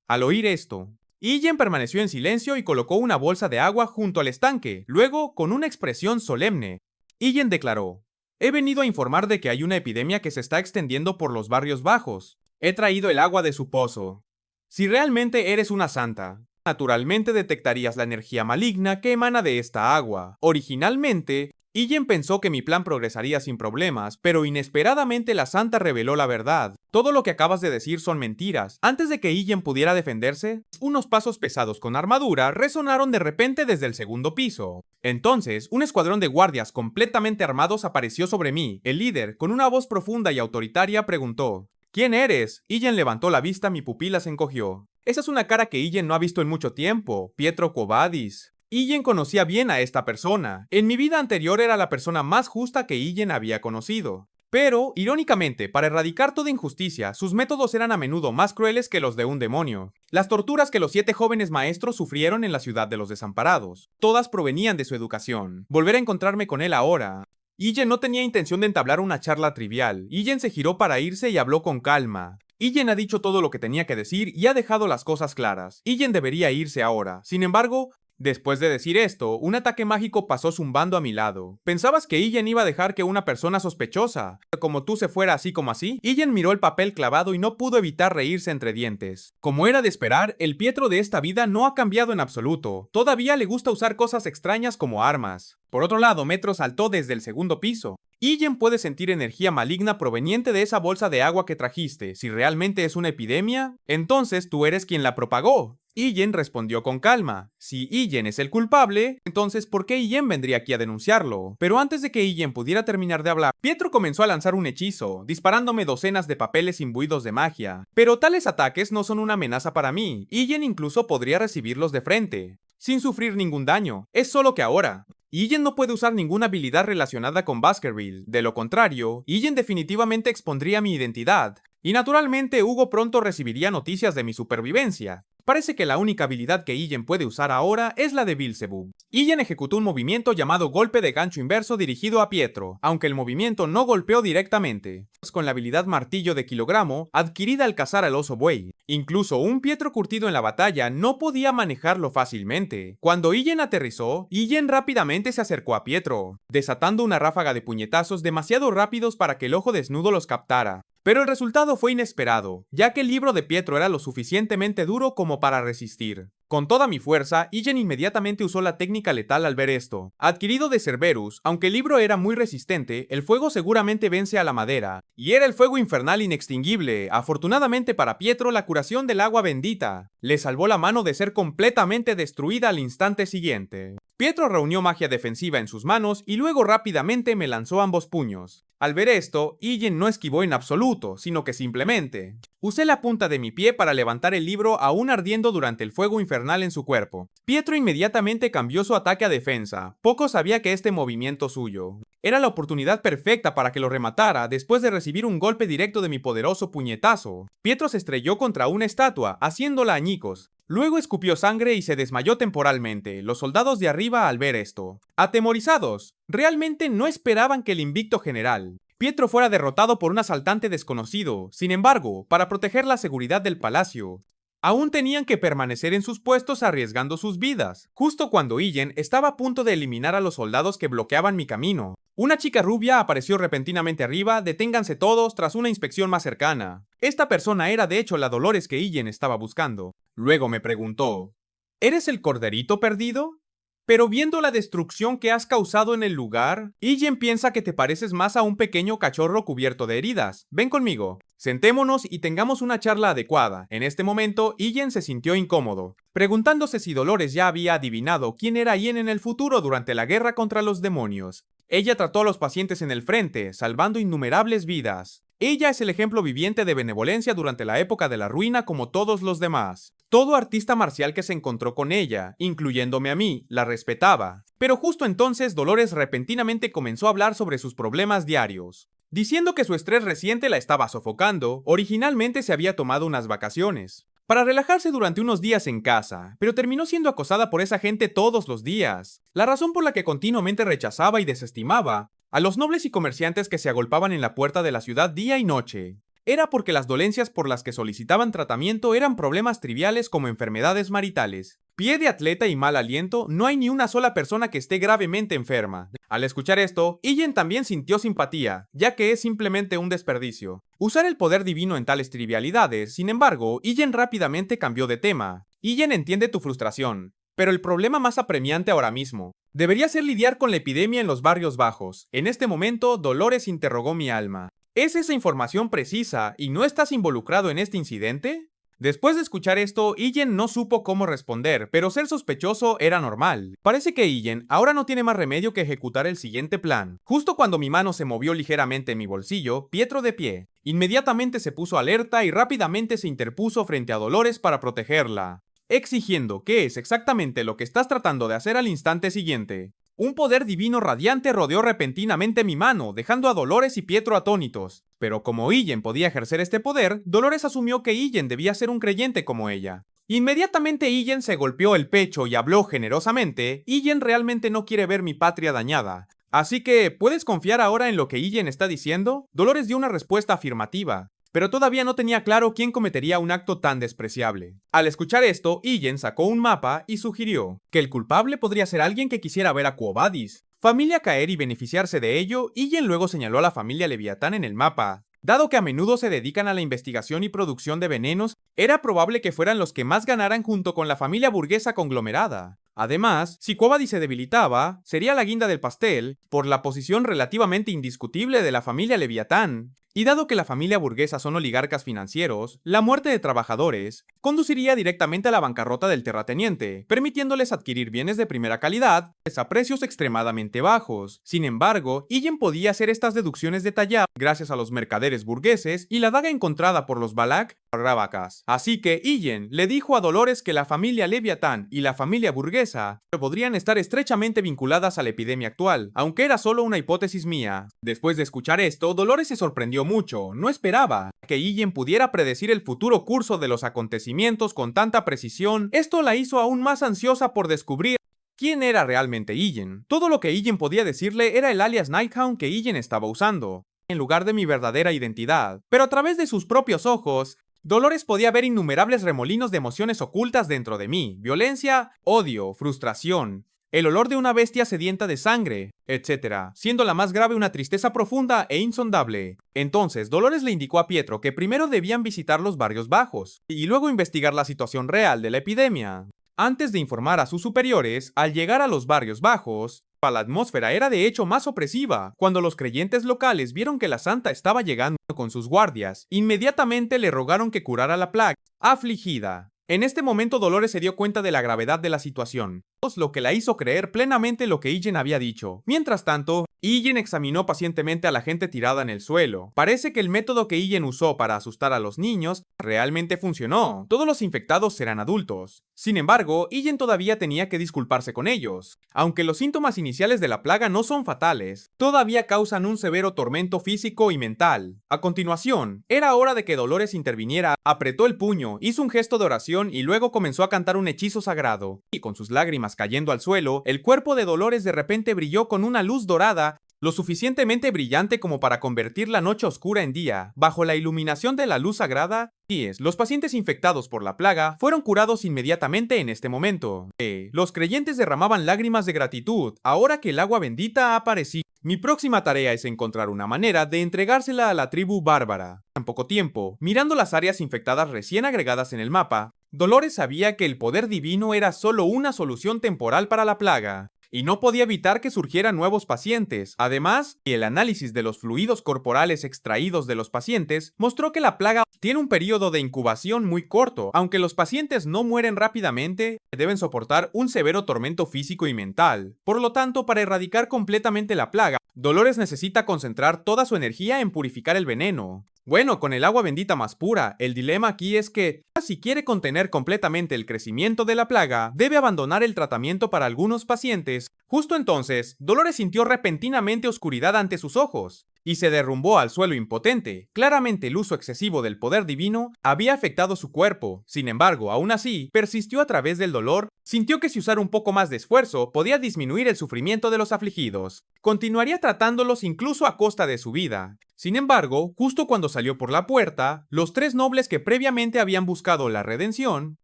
Al oír esto, Ian permaneció en silencio y colocó una bolsa de agua junto al estanque. Luego, con una expresión solemne, Ian declaró: «He venido a informar de que hay una epidemia que se está extendiendo por los barrios bajos. He traído el agua de su pozo. Si realmente eres una santa, naturalmente detectarías la energía maligna que emana de esta agua». Originalmente, Ian pensó que mi plan progresaría sin problemas, pero inesperadamente la santa reveló la verdad. «Todo lo que acabas de decir son mentiras». Antes de que Ian pudiera defenderse, unos pasos pesados con armadura resonaron de repente desde el segundo piso. Entonces, un escuadrón de guardias completamente armados apareció sobre mí. El líder, con una voz profunda y autoritaria, preguntó: «¿Quién eres?». Ian levantó la vista, mi pupila se encogió. Esa es una cara que Ian no ha visto en mucho tiempo: Pietro Quo Vadis. Ian conocía bien a esta persona. En mi vida anterior era la persona más justa que Ian había conocido. Pero, irónicamente, para erradicar toda injusticia, sus métodos eran a menudo más crueles que los de un demonio. Las torturas que los 7 jóvenes maestros sufrieron en la ciudad de los desamparados, todas provenían de su educación. Volver a encontrarme con él ahora. Ijen no tenía intención de entablar una charla trivial. Ijen se giró para irse y habló con calma. Ijen ha dicho todo lo que tenía que decir y ha dejado las cosas claras. Ijen debería irse ahora. Sin embargo, después de decir esto, un ataque mágico pasó zumbando a mi lado. ¿Pensabas que Ijen iba a dejar que una persona sospechosa como tú se fuera así como así? Ijen miró el papel clavado y no pudo evitar reírse entre dientes. Como era de esperar, el Pietro de esta vida no ha cambiado en absoluto. Todavía le gusta usar cosas extrañas como armas. Por otro lado, Metro saltó desde el segundo piso. Ijen puede sentir energía maligna proveniente de esa bolsa de agua que trajiste. Si realmente es una epidemia, entonces tú eres quien la propagó. Ijen respondió con calma. Si Ijen es el culpable, entonces ¿por qué Ijen vendría aquí a denunciarlo? Pero antes de que Ijen pudiera terminar de hablar, Pietro comenzó a lanzar un hechizo, disparándome docenas de papeles imbuidos de magia. Pero tales ataques no son una amenaza para mí. Ijen incluso podría recibirlos de frente, sin sufrir ningún daño. Es solo que ahora Ijen no puede usar ninguna habilidad relacionada con Baskerville. De lo contrario, Ijen definitivamente expondría mi identidad. Y naturalmente Hugo pronto recibiría noticias de mi supervivencia. Parece que la única habilidad que Ijen puede usar ahora es la de Beelzebub. Ijen ejecutó un movimiento llamado golpe de gancho inverso dirigido a Pietro, aunque el movimiento no golpeó directamente, con la habilidad martillo de kilogramo adquirida al cazar al oso buey. Incluso un Pietro curtido en la batalla no podía manejarlo fácilmente. Cuando Ijen aterrizó, Ijen rápidamente se acercó a Pietro, desatando una ráfaga de puñetazos demasiado rápidos para que el ojo desnudo los captara. Pero el resultado fue inesperado, ya que el libro de Pietro era lo suficientemente duro como para resistir. Con toda mi fuerza, Ijen inmediatamente usó la técnica letal al ver esto. Adquirido de Cerberus, aunque el libro era muy resistente, el fuego seguramente vence a la madera, y era el fuego infernal inextinguible. Afortunadamente para Pietro, la curación del agua bendita le salvó la mano de ser completamente destruida al instante siguiente. Pietro reunió magia defensiva en sus manos y luego rápidamente me lanzó ambos puños. Al ver esto, Ijen no esquivó en absoluto, sino que simplemente usé la punta de mi pie para levantar el libro aún ardiendo durante el fuego infernal en su cuerpo. Pietro inmediatamente cambió su ataque a defensa. Poco sabía que este movimiento suyo era la oportunidad perfecta para que lo rematara después de recibir un golpe directo de mi poderoso puñetazo. Pietro se estrelló contra una estatua, haciéndola añicos. Luego escupió sangre y se desmayó temporalmente. Los soldados de arriba al ver esto, atemorizados, realmente no esperaban que el invicto general Pietro fuera derrotado por un asaltante desconocido. Sin embargo, para proteger la seguridad del palacio, aún tenían que permanecer en sus puestos arriesgando sus vidas. Justo cuando Ijen estaba a punto de eliminar a los soldados que bloqueaban mi camino, una chica rubia apareció repentinamente arriba. Deténganse todos tras una inspección más cercana. Esta persona era de hecho la Dolores que Ijen estaba buscando. Luego me preguntó, ¿eres el corderito perdido? Pero viendo la destrucción que has causado en el lugar, Ijen piensa que te pareces más a un pequeño cachorro cubierto de heridas. Ven conmigo. Sentémonos y tengamos una charla adecuada. En este momento, Ijen se sintió incómodo, preguntándose si Dolores ya había adivinado quién era Ijen en el futuro durante la guerra contra los demonios. Ella trató a los pacientes en el frente, salvando innumerables vidas. Ella es el ejemplo viviente de benevolencia durante la época de la ruina como todos los demás. Todo artista marcial que se encontró con ella, incluyéndome a mí, la respetaba. Pero justo entonces Dolores repentinamente comenzó a hablar sobre sus problemas diarios, diciendo que su estrés reciente la estaba sofocando. Originalmente se había tomado unas vacaciones para relajarse durante unos días en casa, pero terminó siendo acosada por esa gente todos los días. La razón por la que continuamente rechazaba y desestimaba a los nobles y comerciantes que se agolpaban en la puerta de la ciudad día y noche era porque las dolencias por las que solicitaban tratamiento eran problemas triviales como enfermedades maritales, pie de atleta y mal aliento. No hay ni una sola persona que esté gravemente enferma. Al escuchar esto, Ijen también sintió simpatía, ya que es simplemente un desperdicio usar el poder divino en tales trivialidades. Sin embargo, Ijen rápidamente cambió de tema. Ijen entiende tu frustración, pero el problema más apremiante ahora mismo debería ser lidiar con la epidemia en los barrios bajos. En este momento, Dolores interrogó mi alma. ¿Es esa información precisa y no estás involucrado en este incidente? Después de escuchar esto, Ijen no supo cómo responder, pero ser sospechoso era normal. Parece que Ijen ahora no tiene más remedio que ejecutar el siguiente plan. Justo cuando mi mano se movió ligeramente en mi bolsillo, Pietro de pie inmediatamente se puso alerta y rápidamente se interpuso frente a Dolores para protegerla, exigiendo qué es exactamente lo que estás tratando de hacer al instante siguiente. Un poder divino radiante rodeó repentinamente mi mano, dejando a Dolores y Pietro atónitos. Pero como Illen podía ejercer este poder, Dolores asumió que Illen debía ser un creyente como ella. Inmediatamente Illen se golpeó el pecho y habló generosamente: Illen realmente no quiere ver mi patria dañada. Así que, ¿puedes confiar ahora en lo que Illen está diciendo? Dolores dio una respuesta afirmativa, pero todavía no tenía claro quién cometería un acto tan despreciable. Al escuchar esto, Illen sacó un mapa y sugirió que el culpable podría ser alguien que quisiera ver a Quo Vadis, familia caer y beneficiarse de ello. Illen luego señaló a la familia Leviatán en el mapa. Dado que a menudo se dedican a la investigación y producción de venenos, era probable que fueran los que más ganaran junto con la familia burguesa conglomerada. Además, si Quo Vadis se debilitaba, sería la guinda del pastel por la posición relativamente indiscutible de la familia Leviatán. Y dado que la familia burguesa son oligarcas financieros, la muerte de trabajadores conduciría directamente a la bancarrota del terrateniente, permitiéndoles adquirir bienes de primera calidad a precios extremadamente bajos. Sin embargo, Illen podía hacer estas deducciones detalladas gracias a los mercaderes burgueses y la daga encontrada por los Balak Rábacas. Así que Illen le dijo a Dolores que la familia Leviatán y la familia burguesa podrían estar estrechamente vinculadas a la epidemia actual, aunque era solo una hipótesis mía. Después de escuchar esto, Dolores se sorprendió mucho. No esperaba que Illen pudiera predecir el futuro curso de los acontecimientos con tanta precisión. Esto la hizo aún más ansiosa por descubrir quién era realmente Illen. Todo lo que Illen podía decirle era el alias Nighthound que Illen estaba usando, en lugar de mi verdadera identidad. Pero a través de sus propios ojos, Dolores podía ver innumerables remolinos de emociones ocultas dentro de mí: violencia, odio, frustración, el olor de una bestia sedienta de sangre, etc., siendo la más grave una tristeza profunda e insondable. Entonces, Dolores le indicó a Pietro que primero debían visitar los barrios bajos, y luego investigar la situación real de la epidemia. Antes de informar a sus superiores, al llegar a los barrios bajos, la atmósfera era de hecho más opresiva. Cuando los creyentes locales vieron que la santa estaba llegando con sus guardias, inmediatamente le rogaron que curara la plaga afligida. En este momento Dolores se dio cuenta de la gravedad de la situación, lo que la hizo creer plenamente lo que Illen había dicho. Mientras tanto, Illen examinó pacientemente a la gente tirada en el suelo. Parece que el método que Illen usó para asustar a los niños realmente funcionó. Todos los infectados eran adultos. Sin embargo, Illen todavía tenía que disculparse con ellos. Aunque los síntomas iniciales de la plaga no son fatales, todavía causan un severo tormento físico y mental. A continuación, era hora de que Dolores interviniera. Apretó el puño, hizo un gesto de oración y luego comenzó a cantar un hechizo sagrado. Y con sus lágrimas cayendo al suelo, el cuerpo de Dolores de repente brilló con una luz dorada, lo suficientemente brillante como para convertir la noche oscura en día. Bajo la iluminación de la luz sagrada, los pacientes infectados por la plaga fueron curados inmediatamente en este momento. Los creyentes derramaban lágrimas de gratitud ahora que el agua bendita ha aparecido. Mi próxima tarea es encontrar una manera de entregársela a la tribu bárbara. En poco tiempo, mirando las áreas infectadas recién agregadas en el mapa, Dolores sabía que el poder divino era solo una solución temporal para la plaga, y no podía evitar que surgieran nuevos pacientes. Además, el análisis de los fluidos corporales extraídos de los pacientes mostró que la plaga tiene un periodo de incubación muy corto. Aunque los pacientes no mueren rápidamente, deben soportar un severo tormento físico y mental. Por lo tanto, para erradicar completamente la plaga, Dolores necesita concentrar toda su energía en purificar el veneno. Bueno, con el agua bendita más pura, el dilema aquí es que, si quiere contener completamente el crecimiento de la plaga, debe abandonar el tratamiento para algunos pacientes. Justo entonces, Dolores sintió repentinamente oscuridad ante sus ojos, y se derrumbó al suelo impotente. Claramente el uso excesivo del poder divino había afectado su cuerpo. Sin embargo, aún así, persistió a través del dolor. Sintió que si usara un poco más de esfuerzo, podía disminuir el sufrimiento de los afligidos. Continuaría tratándolos incluso a costa de su vida. Sin embargo, justo cuando salió por la puerta, los tres nobles que previamente habían buscado la redención,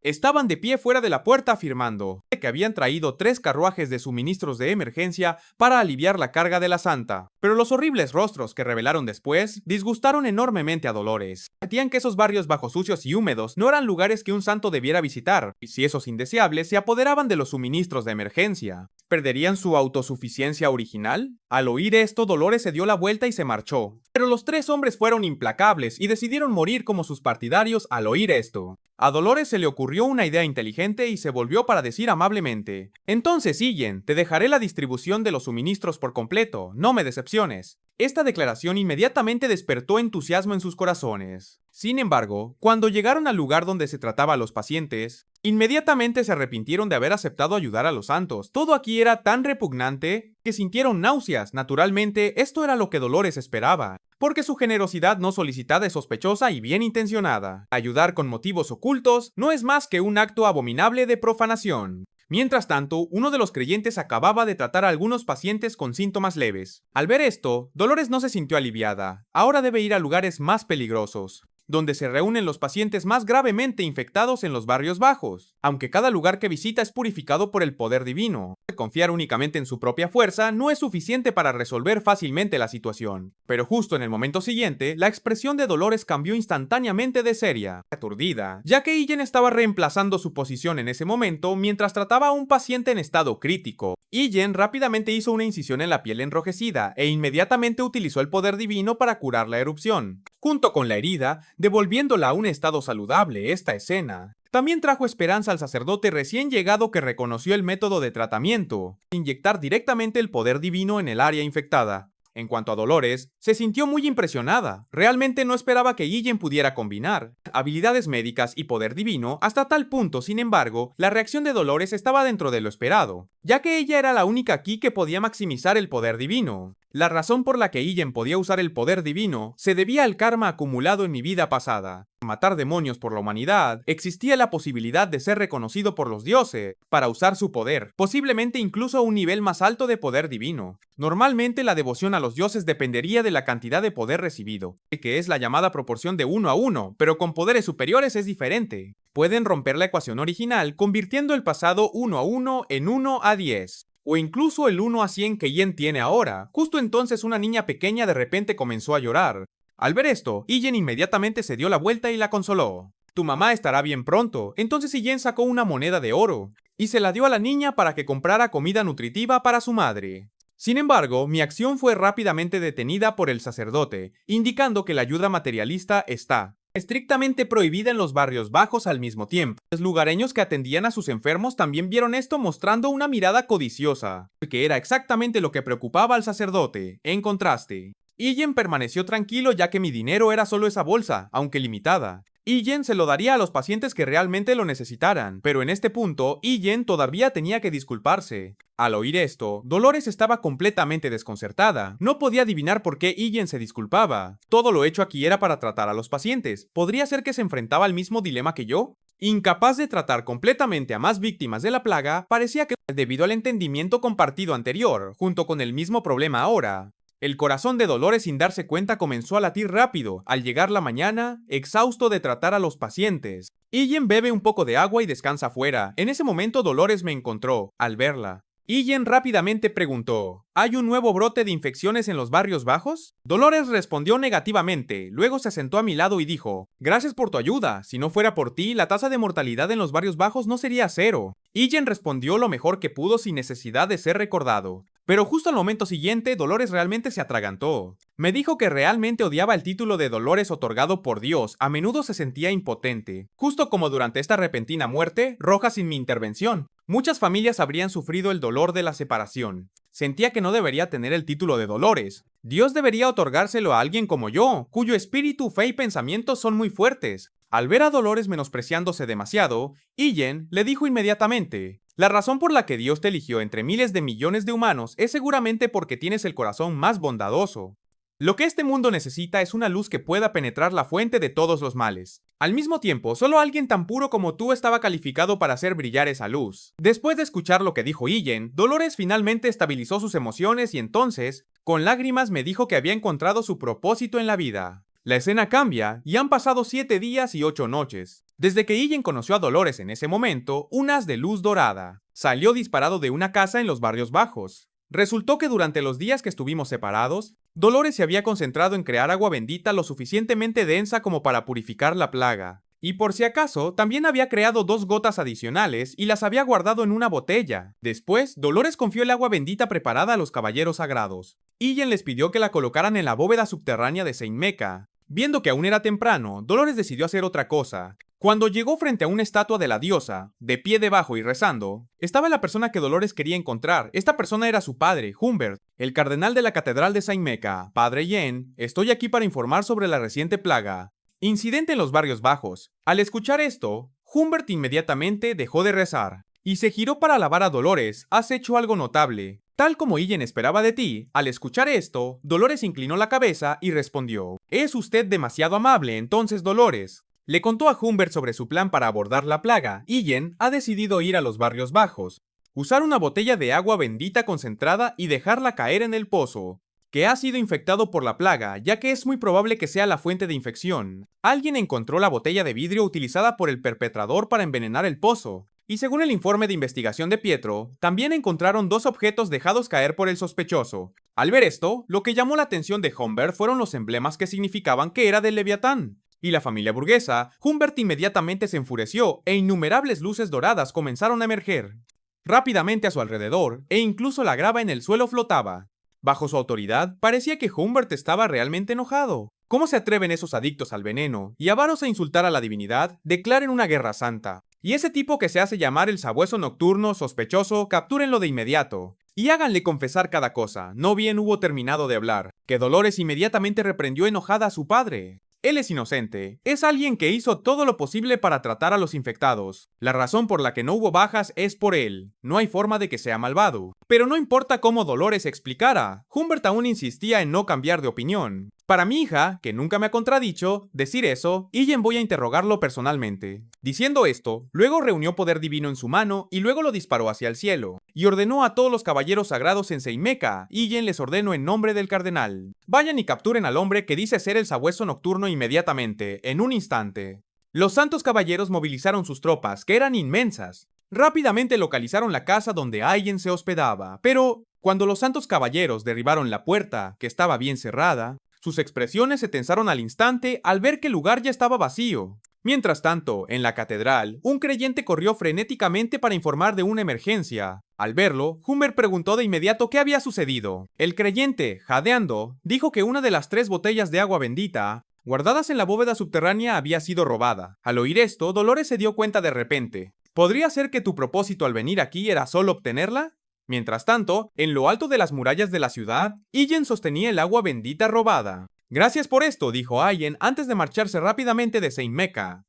estaban de pie fuera de la puerta afirmando que habían traído 3 carruajes de suministros de emergencia para aliviar la carga de la santa. Pero los horribles rostros que revelaron después disgustaron enormemente a Dolores. Advertían que esos barrios bajo sucios y húmedos no eran lugares que un santo debiera visitar, y si esos indeseables se apoderaban de los suministros de emergencia, ¿perderían su autosuficiencia original? Al oír esto, Dolores se dio la vuelta y se marchó. Pero los 3 hombres fueron implacables y decidieron morir como sus partidarios al oír esto. A Dolores se le ocurrió una idea inteligente y se volvió para decir amablemente: entonces, Ian, te dejaré la distribución de los suministros por completo, no me decepciones. Esta declaración inmediatamente despertó entusiasmo en sus corazones. Sin embargo, cuando llegaron al lugar donde se trataba a los pacientes, inmediatamente se arrepintieron de haber aceptado ayudar a los santos. Todo aquí era tan repugnante que sintieron náuseas. Naturalmente, esto era lo que Dolores esperaba, porque su generosidad no solicitada es sospechosa y bien intencionada. Ayudar con motivos ocultos no es más que un acto abominable de profanación. Mientras tanto, uno de los creyentes acababa de tratar a algunos pacientes con síntomas leves. Al ver esto, Dolores no se sintió aliviada. Ahora debe ir a lugares más peligrosos, donde se reúnen los pacientes más gravemente infectados en los barrios bajos. Aunque cada lugar que visita es purificado por el poder divino, confiar únicamente en su propia fuerza no es suficiente para resolver fácilmente la situación. Pero justo en el momento siguiente, la expresión de Dolores cambió instantáneamente de seria, aturdida, ya que Ian estaba reemplazando su posición en ese momento mientras trataba a un paciente en estado crítico. Ian rápidamente hizo una incisión en la piel enrojecida e inmediatamente utilizó el poder divino para curar la erupción, junto con la herida, devolviéndola a un estado saludable. Esta escena también trajo esperanza al sacerdote recién llegado, que reconoció el método de tratamiento: inyectar directamente el poder divino en el área infectada. En cuanto a Dolores, se sintió muy impresionada. Realmente no esperaba que Ian pudiera combinar habilidades médicas y poder divino hasta tal punto. Sin embargo, la reacción de Dolores estaba dentro de lo esperado, ya que ella era la única aquí que podía maximizar el poder divino. La razón por la que Ian podía usar el poder divino se debía al karma acumulado en mi vida pasada. Matar demonios por la humanidad, existía la posibilidad de ser reconocido por los dioses para usar su poder, posiblemente incluso a un nivel más alto de poder divino. Normalmente la devoción a los dioses dependería de la cantidad de poder recibido, que es la llamada proporción de 1 a 1, pero con poderes superiores es diferente. Pueden romper la ecuación original convirtiendo el pasado 1 a 1 en 1 a 10. O incluso el 1 a 100 que Ian tiene ahora. Justo entonces una niña pequeña de repente comenzó a llorar. Al ver esto, Ian inmediatamente se dio la vuelta y la consoló. Tu mamá estará bien pronto. Entonces Ian sacó una moneda de oro y se la dio a la niña para que comprara comida nutritiva para su madre. Sin embargo, mi acción fue rápidamente detenida por el sacerdote, indicando que la ayuda materialista está estrictamente prohibida en los barrios bajos. Al mismo tiempo, los lugareños que atendían a sus enfermos también vieron esto, mostrando una mirada codiciosa, que era exactamente lo que preocupaba al sacerdote. En contraste, Ian permaneció tranquilo, ya que mi dinero era solo esa bolsa, aunque limitada. Ian se lo daría a los pacientes que realmente lo necesitaran, pero en este punto, Ian todavía tenía que disculparse. Al oír esto, Dolores estaba completamente desconcertada. No podía adivinar por qué Ian se disculpaba. Todo lo hecho aquí era para tratar a los pacientes. ¿Podría ser que se enfrentaba al mismo dilema que yo? Incapaz de tratar completamente a más víctimas de la plaga, parecía que, debido al entendimiento compartido anterior, junto con el mismo problema ahora, el corazón de Dolores, sin darse cuenta, comenzó a latir rápido. Al llegar la mañana, exhausto de tratar a los pacientes, Ian bebe un poco de agua y descansa afuera. En ese momento Dolores me encontró. Al verla, Ian rápidamente preguntó: ¿hay un nuevo brote de infecciones en los barrios bajos? Dolores respondió negativamente, luego se sentó a mi lado y dijo: gracias por tu ayuda, si no fuera por ti, la tasa de mortalidad en los barrios bajos no sería 0. Ian respondió lo mejor que pudo sin necesidad de ser recordado. Pero justo al momento siguiente, Dolores realmente se atragantó. Me dijo que realmente odiaba el título de Dolores otorgado por Dios. A menudo se sentía impotente, justo como durante esta repentina muerte, roja sin mi intervención. Muchas familias habrían sufrido el dolor de la separación. Sentía que no debería tener el título de Dolores. Dios debería otorgárselo a alguien como yo, cuyo espíritu, fe y pensamientos son muy fuertes. Al ver a Dolores menospreciándose demasiado, Ian le dijo inmediatamente: la razón por la que Dios te eligió entre miles de millones de humanos es seguramente porque tienes el corazón más bondadoso. Lo que este mundo necesita es una luz que pueda penetrar la fuente de todos los males. Al mismo tiempo, solo alguien tan puro como tú estaba calificado para hacer brillar esa luz. Después de escuchar lo que dijo Ian, Dolores finalmente estabilizó sus emociones y entonces, con lágrimas, me dijo que había encontrado su propósito en la vida. La escena cambia y han pasado 7 días y 8 noches. Desde que Ian conoció a Dolores en ese momento, un haz de luz dorada salió disparado de una casa en los barrios bajos. Resultó que durante los días que estuvimos separados, Dolores se había concentrado en crear agua bendita lo suficientemente densa como para purificar la plaga. Y por si acaso, también había creado 2 gotas adicionales y las había guardado en una botella. Después, Dolores confió el agua bendita preparada a los caballeros sagrados. Ian les pidió que la colocaran en la bóveda subterránea de Saint Mecca. Viendo que aún era temprano, Dolores decidió hacer otra cosa. Cuando llegó frente a una estatua de la diosa, de pie debajo y rezando, estaba la persona que Dolores quería encontrar. Esta persona era su padre, Humbert, el cardenal de la catedral de Saint-Meca. Padre Yen, estoy aquí para informar sobre la reciente plaga. Incidente en los barrios bajos. Al escuchar esto, Humbert inmediatamente dejó de rezar y se giró para alabar a Dolores. Has hecho algo notable. Tal como Iyen esperaba de ti, al escuchar esto, Dolores inclinó la cabeza y respondió: es usted demasiado amable, entonces, Dolores. Le contó a Humbert sobre su plan para abordar la plaga. Iyen ha decidido ir a los barrios bajos, usar una botella de agua bendita concentrada y dejarla caer en el pozo, que ha sido infectado por la plaga, ya que es muy probable que sea la fuente de infección. Alguien encontró la botella de vidrio utilizada por el perpetrador para envenenar el pozo, y según el informe de investigación de Pietro, también encontraron 2 objetos dejados caer por el sospechoso. Al ver esto, lo que llamó la atención de Humbert fueron los emblemas que significaban que era del Leviatán. Y la familia burguesa, Humbert inmediatamente se enfureció e innumerables luces doradas comenzaron a emerger rápidamente a su alrededor, e incluso la grava en el suelo flotaba. Bajo su autoridad, parecía que Humbert estaba realmente enojado. ¿Cómo se atreven esos adictos al veneno y avaros a insultar a la divinidad? Declaren una guerra santa. Y ese tipo que se hace llamar el sabueso nocturno sospechoso, captúrenlo de inmediato. Y háganle confesar cada cosa. No bien hubo terminado de hablar, que Dolores inmediatamente reprendió enojada a su padre. Él es inocente, es alguien que hizo todo lo posible para tratar a los infectados. La razón por la que no hubo bajas es por él, no hay forma de que sea malvado. Pero no importa cómo Dolores explicara, Humbert aún insistía en no cambiar de opinión. Para mi hija, que nunca me ha contradicho, decir eso, Iyen voy a interrogarlo personalmente. Diciendo esto, luego reunió poder divino en su mano y luego lo disparó hacia el cielo, y ordenó a todos los caballeros sagrados en Saint-Meca. Iyen les ordenó en nombre del cardenal: vayan y capturen al hombre que dice ser el sabueso nocturno inmediatamente, en un instante. Los santos caballeros movilizaron sus tropas, que eran inmensas. Rápidamente localizaron la casa donde Iyen se hospedaba, pero cuando los santos caballeros derribaron la puerta, que estaba bien cerrada, sus expresiones se tensaron al instante al ver que el lugar ya estaba vacío. Mientras tanto, en la catedral, un creyente corrió frenéticamente para informar de una emergencia. Al verlo, Humbert preguntó de inmediato qué había sucedido. El creyente, jadeando, dijo que una de las 3 botellas de agua bendita, guardadas en la bóveda subterránea, había sido robada. Al oír esto, Dolores se dio cuenta de repente. ¿Podría ser que tu propósito al venir aquí era solo obtenerla? Mientras tanto, en lo alto de las murallas de la ciudad, Iyen sostenía el agua bendita robada. Gracias por esto, dijo Iyen antes de marcharse rápidamente de Saint-Meca.